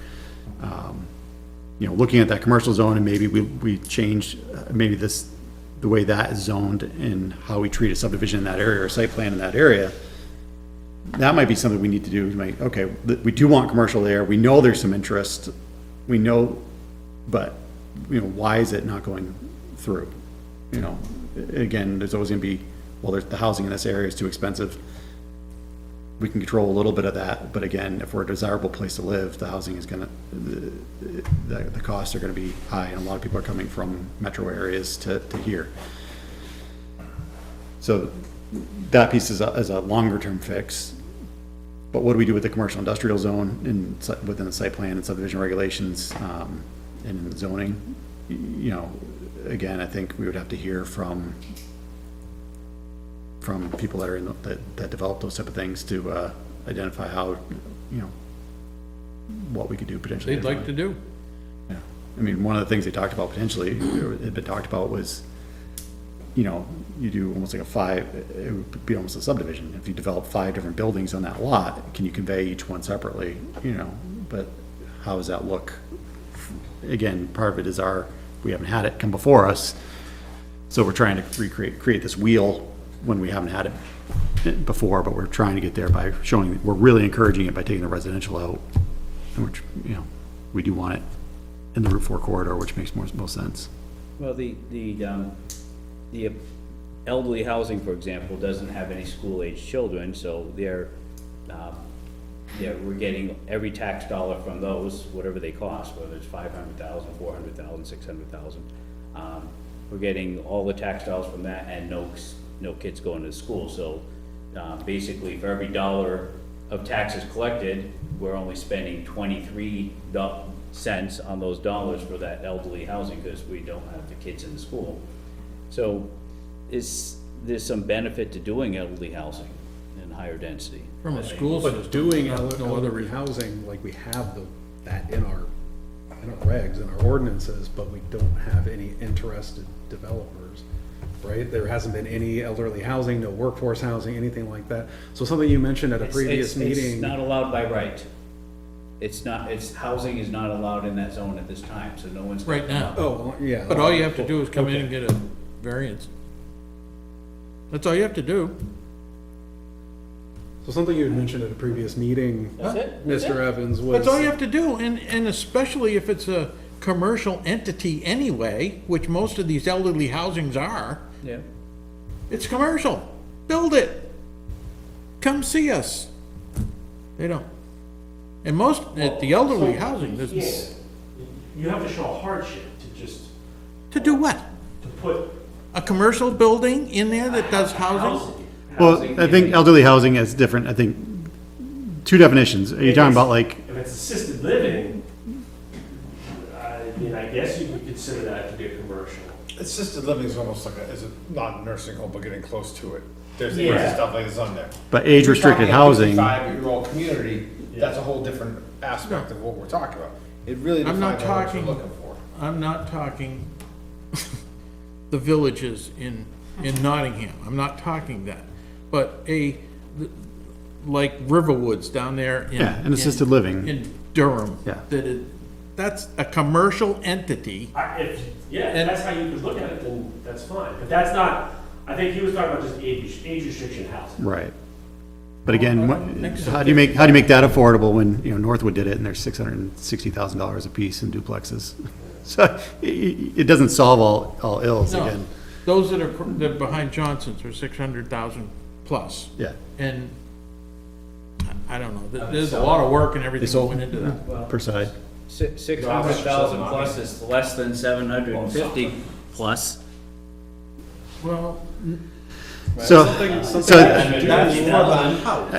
You know, looking at that commercial zone, and maybe we change, maybe the way that is zoned and how we treat a subdivision in that area or site plan in that area, that might be something we need to do, like, okay, we do want commercial there, we know there's some interest, we know, but, you know, why is it not going through? You know, again, there's always gonna be, well, there's, the housing in this area is too expensive. We can control a little bit of that, but again, if we're a desirable place to live, the housing is gonna, the costs are gonna be high, and a lot of people are coming from metro areas to here. So that piece is a longer term fix. But what do we do with the commercial industrial zone within the site plan and subdivision regulations, and zoning? You know, again, I think we would have to hear from people that are that develop those type of things to identify how, you know, what we could do potentially. They'd like to do. Yeah, I mean, one of the things they talked about potentially, had been talked about was, you know, you do almost like it would be almost a subdivision. If you develop 5 different buildings on that lot, can you convey each one separately, you know? But how does that look? Again, part of it is we haven't had it come before us, so we're trying to create this wheel when we haven't had it before, but we're trying to get there by showing, we're really encouraging it by taking the residential out, which, you know, we do want it in the Route 4 corridor, which makes most sense. Well, the elderly housing, for example, doesn't have any school-age children, so we're getting every tax dollar from those, whatever they cost, whether it's 500,000, 400,000, 600,000. We're getting all the tax dollars from that and no kids going to school. So basically, for every dollar of taxes collected, we're only spending 23 cents on those dollars for that elderly housing because we don't have the kids in the school. So there's some benefit to doing elderly housing in higher density. From a school But system. doing no other elderly reason. housing, like we have that in our in our regs and our ordinances, but we don't have any interested developers, right? There hasn't been any elderly housing, no workforce housing, anything like that. So something you mentioned at a previous It's meeting. not allowed by right. Housing is not allowed in that zone at this time, so no one's. Right now. Oh, yeah. But all you have to do is come in and get a variance. That's all you have to do. So something you had mentioned at a previous meeting, That's it? That's Mr. it? Evans, was. That's all you have to do, and especially if it's a commercial entity anyway, which most of these elderly housings are, Yeah. it's commercial. Build it. Come see us. They don't. And most, at the elderly housing, Yeah, there's, you have to show a hardship to just, to do what? to put A commercial building in there that does housing? Well, I think elderly housing is different, I think, two definitions. Are you talking about like, If it's assisted living, I mean, I guess you could consider that to be a commercial. Assisted living is almost like is not a nursing home, but getting close to it. There's Yeah. stuff like this on there. but age-restricted housing, 55-year-old community, that's a whole different aspect of what we're talking about. It really I'm not defines what talking- we're looking for. I'm not talking the villages in Nottingham. I'm not talking that. But like Riverwoods down there in. Yeah, an assisted living. In Durham. Yeah. That's a commercial entity. If that's how you could look at it, then that's fine. But that's not, I think he was talking about just age restriction housing. right. But again, I don't think so. how do you make that affordable when, Northwood did it and there's $660,000 a piece in duplexes? So it doesn't solve all ills No, again. those that are behind Johnson's are 600,000 plus. Yeah. And I don't know, there's a lot of work and everything that sold? went into that. Per side. 600,000 plus is less than 750 plus. Well, So,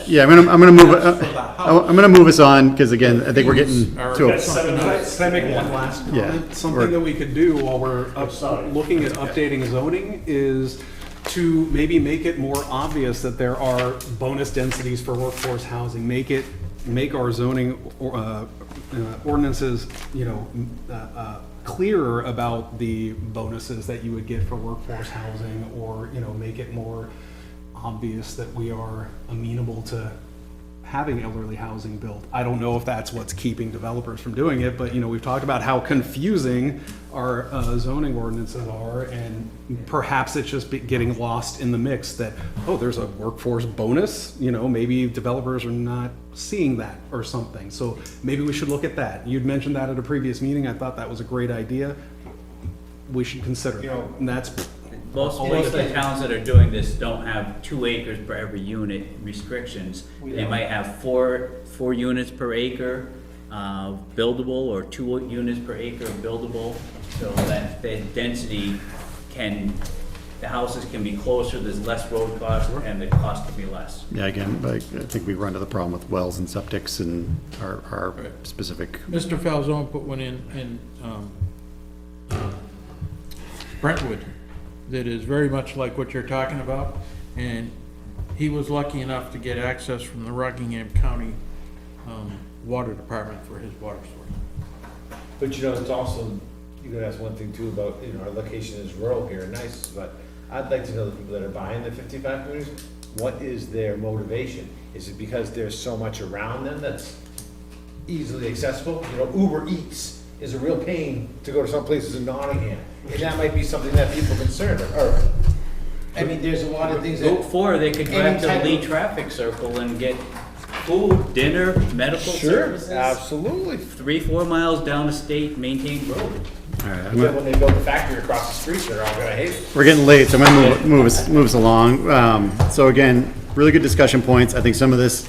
yeah, I'm gonna move, I'm gonna move us on, because again, I think we're getting to a, Can I make one last Yeah. comment? Something that we could do while we're looking at updating zoning is to maybe make it more obvious that there are bonus densities for workforce housing. Make our zoning ordinances, clearer about the bonuses that you would get for workforce housing, or, make it more obvious that we are amenable to having elderly housing built. I don't know if that's what's keeping developers from doing it, but, we've talked about how confusing our zoning ordinances are, and perhaps it's just getting lost in the mix that, oh, there's a workforce bonus, maybe developers are not seeing that or something. So maybe we should look at that. You'd mentioned that at a previous meeting. I thought that was a great idea. We should consider that. And that's Most of the towns that are doing this don't have 2 acres per every unit restrictions. They might have four units per acre buildable, or 2 units per acre buildable, so that the density the houses can be closer, there's less road cost, and the cost can be less. yeah, again, but I think we run into the problem with wells and septics and our specific, Mr. Falzone put one in Brentwood that is very much like what you're talking about, and he was lucky enough to get access from the Rockingham County Water Department for his water source. But it's also, you could ask one thing too about, our location is rural here, nice, but I'd like to know the people that are buying the 55 communities, what is their motivation? Is it because there's so much around them that's easily accessible? Uber Eats is a real pain to go to some places in Nottingham, and that might be something that people concerned, or, I mean, there's a lot of things that. Route 4, they could drive to the Any type Lee of- traffic circle and get food, dinner, medical services. Absolutely. 3-4 miles down the state maintained road. all right, Then when they build the factory across the street, they're all gonna hate it. we're getting late, so I'm gonna move us along. So again, really good discussion points. I think some of this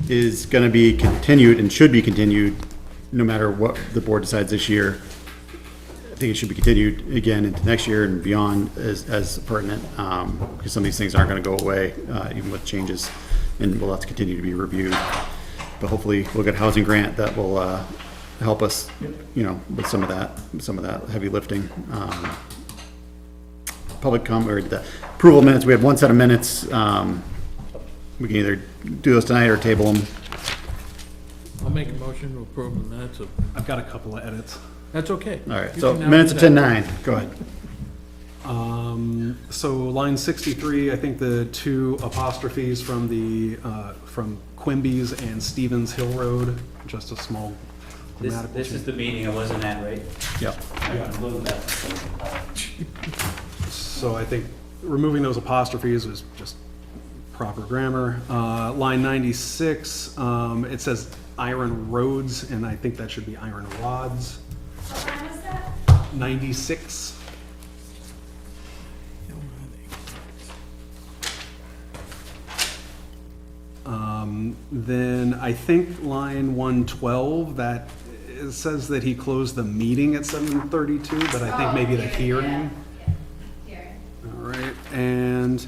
is gonna be continued and should be continued, no matter what the board decides this year. I think it should be continued again into next year and beyond as pertinent, because some of these things aren't gonna go away, even with changes, and we'll have to continue to be reviewed. But hopefully, we'll get a housing grant that will, help us, with some of that heavy lifting. Public comment, or the approval minutes, we have one set of minutes. We can either do those tonight or table them. I'll make a motion to approve the minutes of, I've got a couple of edits. that's okay. All right, You so can now minutes do of that. 10:09, go ahead. So line 63, I think the two apostrophes from the, from Quimby's and Stevens Hill Road, just a small This, grammatical this is change. the meeting I wasn't at, right? Yep. A little bit. So I think removing those apostrophes is just proper grammar. Line 96, it says iron roads, and I think that should be iron rods. What line was that? 96. Then I think line 112, that it says that he closed the meeting at 7:32, but I think maybe the hearing. All right, and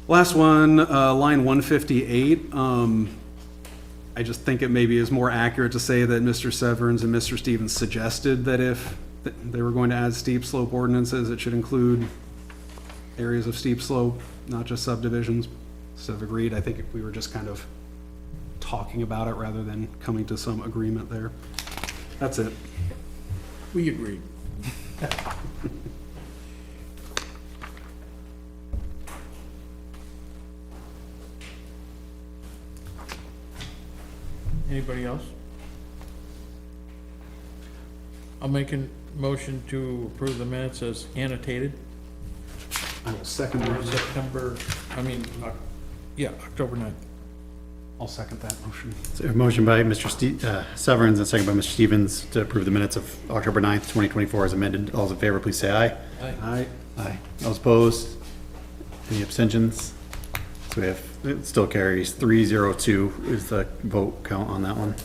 last one, line 158. I just think it maybe is more accurate to say that Mr. Severns and Mr. Stevens suggested that if they were going to add steep slope ordinances, it should include areas of steep slope, not just subdivisions. So I've agreed. I think we were just kind of talking about it rather than coming to some agreement there. That's it. We agree. Anybody else? I'll make a motion to approve the minutes as annotated. I will second that. September, October 9th. I'll second that motion. So a motion by Mr. Severns and second by Mr. Stevens to approve the minutes of October 9th, 2024 as amended. All those in favor, please say aye. Aye. Aye. Those opposed? Any abstentions? So we have, it still carries 302 is the vote count on that one.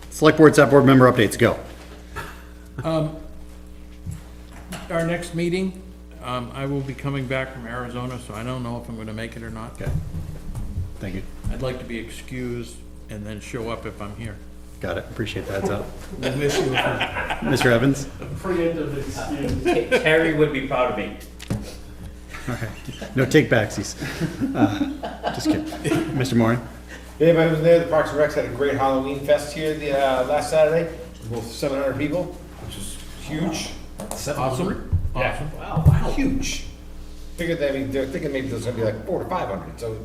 Select board, staff board member updates, go. Our next meeting, I will be coming back from Arizona, so I don't know if I'm gonna make it or not. Okay. Thank you. I'd like to be excused and then show up if I'm here. Got it. Appreciate that. So, We'll miss you. Mr. Evans? Preemptive excuse. Terry would be proud of me. All right. No take backsies. Just kidding. Mr. Moran? Anybody was there, the Parks and Recs had a great Halloween fest here the last Saturday, with 700 people, which is huge. Awesome. Yeah. Wow, huge. Figured that, I mean, they're thinking maybe there's gonna be like 400 to 500, so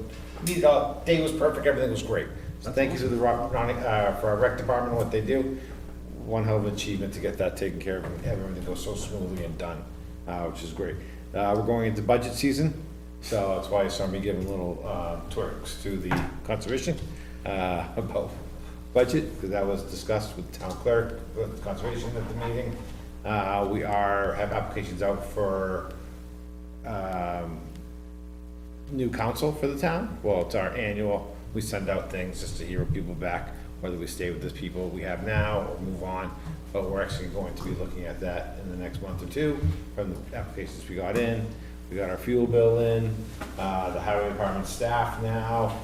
needed all, day was perfect, everything was great. So thank you to the for our rec department and what they do. One hell of an achievement to get that taken care of and have everything go so smoothly and done, which is great. We're going into budget season, so that's why you saw me giving little twerks to the conservation about budget, because that was discussed with the town clerk, with conservation at the meeting. We have applications out for new council for the town. Well, it's our annual, we send out things just to hear people back, whether we stay with the people we have now or move on. But we're actually going to be looking at that in the next month or two from the applications we got in. We got our fuel bill in, the highway department staff now.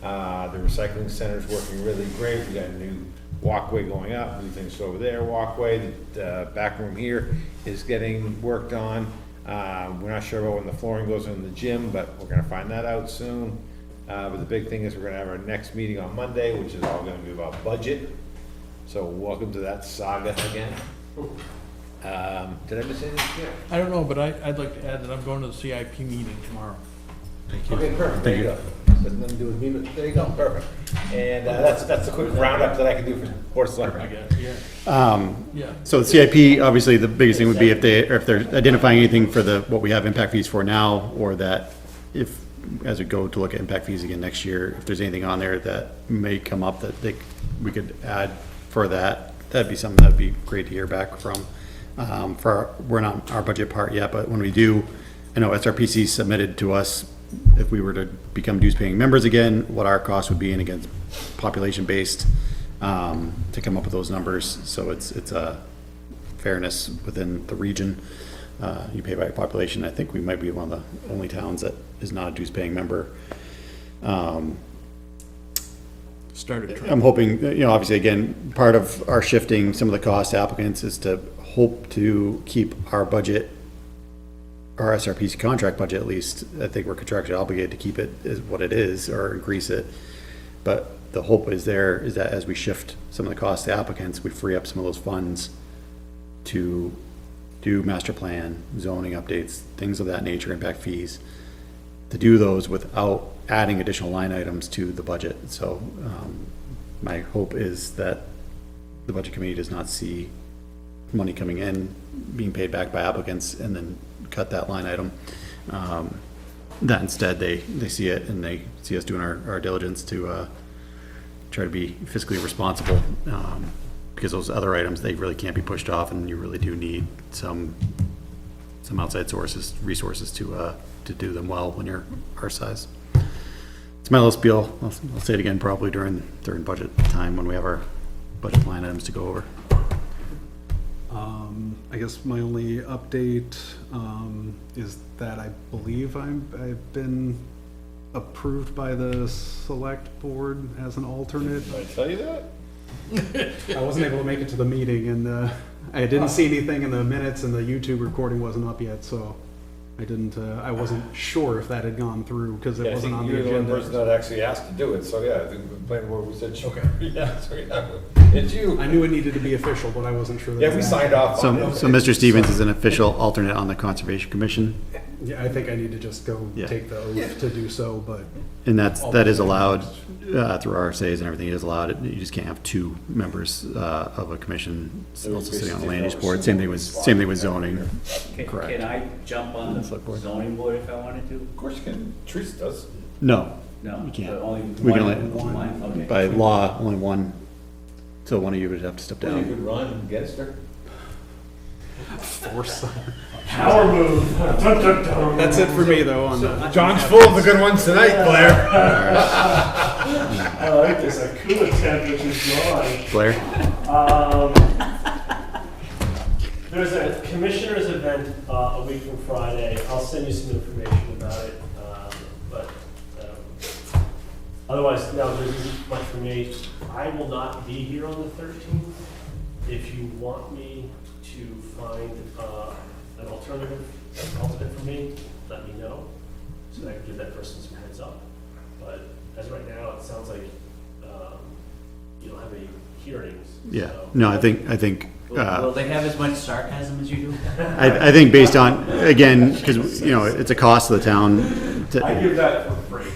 The recycling center's working really great. We got a new walkway going up, new things over there, walkway. The back room here is getting worked on. We're not sure about when the flooring goes in the gym, but we're gonna find that out soon. But the big thing is we're gonna have our next meeting on Monday, which is all gonna be about budget. So welcome to that saga again. Did I miss anything? Yeah. I don't know, but I'd like to add that I'm going to the CIP meeting tomorrow. Okay, perfect, there you go. Doesn't nothing to do with me, but there you go, perfect. And that's the quick roundup that I can do for Board of Selectmen. I guess, yeah. Yeah. So the CIP, obviously, the biggest thing would be if they're identifying anything for what we have impact fees for now, or that if, as we go to look at impact fees again next year, if there's anything on there that may come up that we could add for that, that'd be something that'd be great to hear back from. We're not our budget part yet, but when we do, I know SRPC submitted to us, if we were to become dues paying members again, what our cost would be, and again, population based, to come up with those numbers. So it's a fairness within the region. You pay by population. I think we might be one of the only towns that is not a dues paying member. Started trying. I'm hoping, obviously, again, part of our shifting some of the cost to applicants is to hope to keep our budget, our SRPC contract budget at least. I think we're contractually obligated to keep it as what it is or increase it. But the hope is that as we shift some of the costs to applicants, we free up some of those funds to do master plan, zoning updates, things of that nature, impact fees, to do those without adding additional line items to the budget. So, my hope is that the budget committee does not see money coming in, being paid back by applicants, and then cut that line item. That instead, they see it and they see us doing our diligence to, try to be fiscally responsible, because those other items, they really can't be pushed off, and you really do need some outside resources to do them well when you're our size. It's my little spiel. I'll say it again probably during budget time when we have our budget line items to go over. I guess my only update is that I believe I've been approved by the select board as an alternate. Did I tell you that? I wasn't able to make it to the meeting, and I didn't see anything in the minutes, and the YouTube recording wasn't up yet, so I didn't. I wasn't sure if that had gone through because it Yeah, I wasn't think on the you're the only agenda. person that actually asked to do it, so yeah, the planning board, we said, sure. Yeah, so yeah, it's you. I knew it needed to be official, but I wasn't sure. That Yeah, it we was signed off on it. So Mr. Stevens is an official alternate on the Conservation Commission, Yeah, I think I need to just go Yeah. take the oath to do so, but and that is allowed through RSAs and everything. It is allowed. You just can't have two members of a commission also sitting on the land use board. Same thing with zoning. Correct. Can I jump on the Select board. zoning board if I wanted to? Of course you can, Teresa does. No, No. You can't. but Only We can one, okay. by law, only one. So one of you would have to step Well, you down. could run against her. force. Power move. Dun, dun, dun. That's it for me, though. On the, John's full of the good ones tonight, Blair. I like this, a coup attempt, which is gone. Blair? There's a commissioners event a week from Friday. I'll send you some information about it. But otherwise, no, there isn't much for me. I will not be here on the 13th. If you want me to find an alternate for me, let me know, so that I can give that person some heads up. But as of right now, it sounds like you don't have any hearings. Yeah. so- No, I think. Will they have as much sarcasm as you do? I think based on, again, because, it's a cost to the town. I give that for free.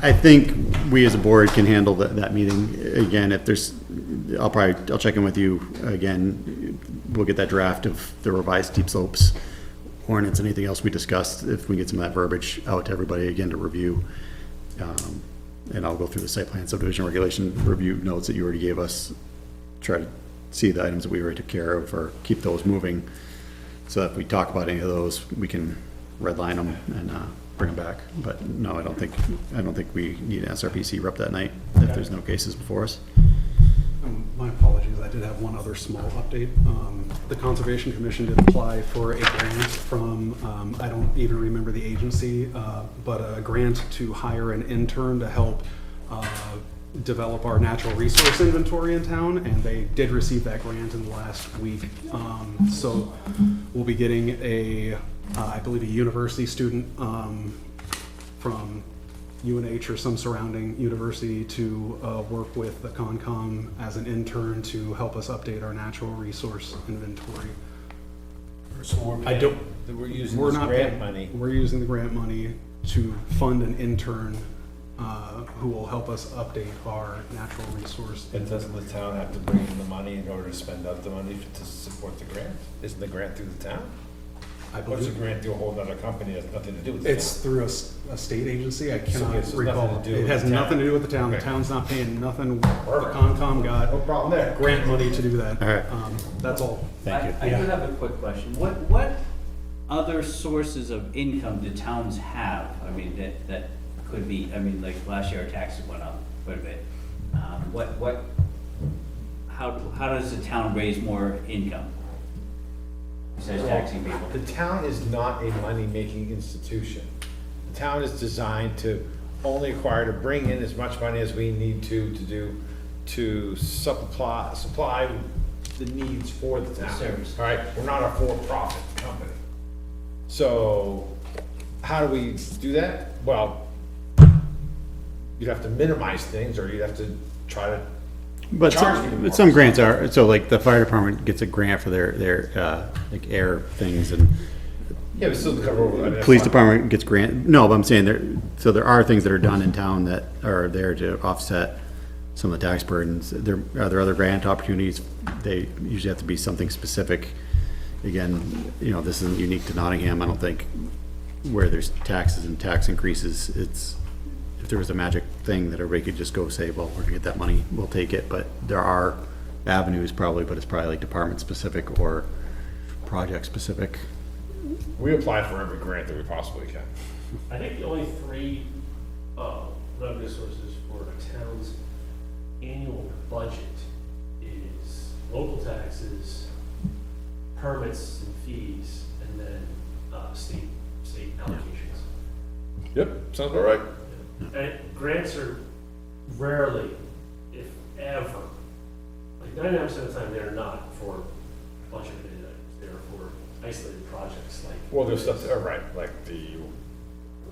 I think we as a board can handle that meeting. Again, if there's, I'll check in with you again. We'll get that draft of the revised steep slopes ordinance, anything else we discussed, if we get some of that verbiage out to everybody again to review. And I'll go through the site plan subdivision regulation review notes that you already gave us. Try to see the items that we already took care of or keep those moving. So that if we talk about any of those, we can redline them and bring them back. But no, I don't think we need an SRPC rep that night if there's no cases before us. my apologies, I did have one other small update. The Conservation Commission did apply for a grant from, I don't even remember the agency, but a grant to hire an intern to help develop our natural resource inventory in town, and they did receive that grant in the last week. So we'll be getting I believe a university student from UNH or some surrounding university to work with the Concom as an intern to help us update our natural resource inventory. So we're using We're this not grant paying- money. We're using the grant money to fund an intern who will help us update our natural resource. And doesn't the town have to bring in the money in order to spend out the money to support the grant? Isn't the grant through the town? I What's the believe grant through a whole other company that has nothing to do with the town? it's through a state agency. I So cannot it's nothing recall. to do It with has the town. nothing to do with the town. The Okay. town's not paying nothing. The Perfect. Concom got No problem there. grant money to do that. All right. That's all. Thank you. I do have a quick question. What other sources of income do towns have? I mean, that could be, I mean, like last year our taxes went up quite a bit. How does the town raise more income? Besides taxing people? The town is not a money-making institution. The town is designed to only acquire, to bring in as much money as we need to supply the needs for the town. Service. All right, we're not a for-profit company. So how do we do that? Well, you'd have to minimize things, or you'd have to try to But charge people some, more. but some grants are, so like the fire department gets a grant for their, like air things, and Yeah, but still cover over. I mean, that's police fine. department gets grant, no, but I'm saying there are things that are done in town that are there to offset some of the tax burdens. Are there other grant opportunities? They usually have to be something specific. Again, this isn't unique to Nottingham, I don't think, where there's taxes and tax increases. It's, if there was a magic thing that everybody could just go say, well, we're gonna get that money, we'll take it, but there are avenues probably, but it's probably like department specific or project specific. We apply for every grant that we possibly can. I think the only three revenue sources for a town's annual budget is local taxes, permits and fees, and then state allocations. Yep, sounds about right. And grants are rarely, if ever, like 99% of the time, they're not for a bunch of it, they're for isolated projects, like. Well, there's stuff, right, like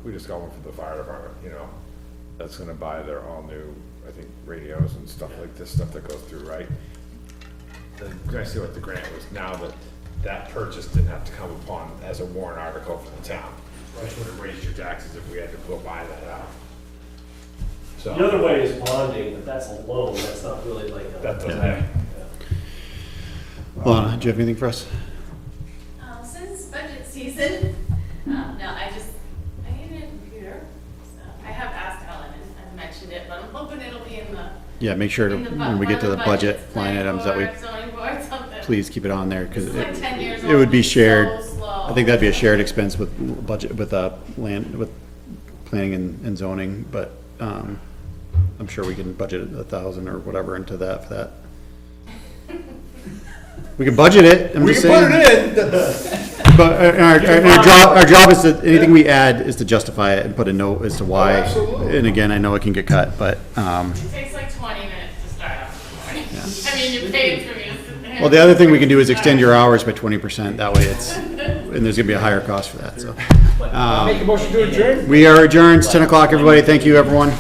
we just got one for the fire department, that's gonna buy their all new, I think, radios and stuff like this, stuff that goes through, right? And I see what the grant was, now that purchase didn't have to come upon as a warrant article for the town, which would have raised your taxes if we had to go buy that out. So, The other way is bonding, but that's a loan, that's not really like a. that doesn't have, Lana, do you have anything for us? Since budget season, no, I need a new computer. So I have asked Ellen, and I've mentioned it, but I'm hoping it'll be in the. Yeah, make sure to, when we get to the budget line items that we, Zoning board, something. please keep it on there, because It's like 10 years it would old, be it's shared. so slow. I think that'd be a shared expense with budget, with land, with planning and zoning, but, I'm sure we can budget 1,000 or whatever into that, for that. We can budget it, I'm we just can saying. put it in. But our job is that, anything we add is to justify it and put a note as to why. Oh, absolutely. And again, I know it can get cut, but, It takes like 20 minutes to start up in the morning. I mean, you paid for me to sit there. well, the other thing we can do is extend your hours by 20%, that way it's, and there's gonna be a higher cost for that, so. Make a motion to adjourn? We are adjourned, it's 10 o'clock, everybody, thank you, everyone.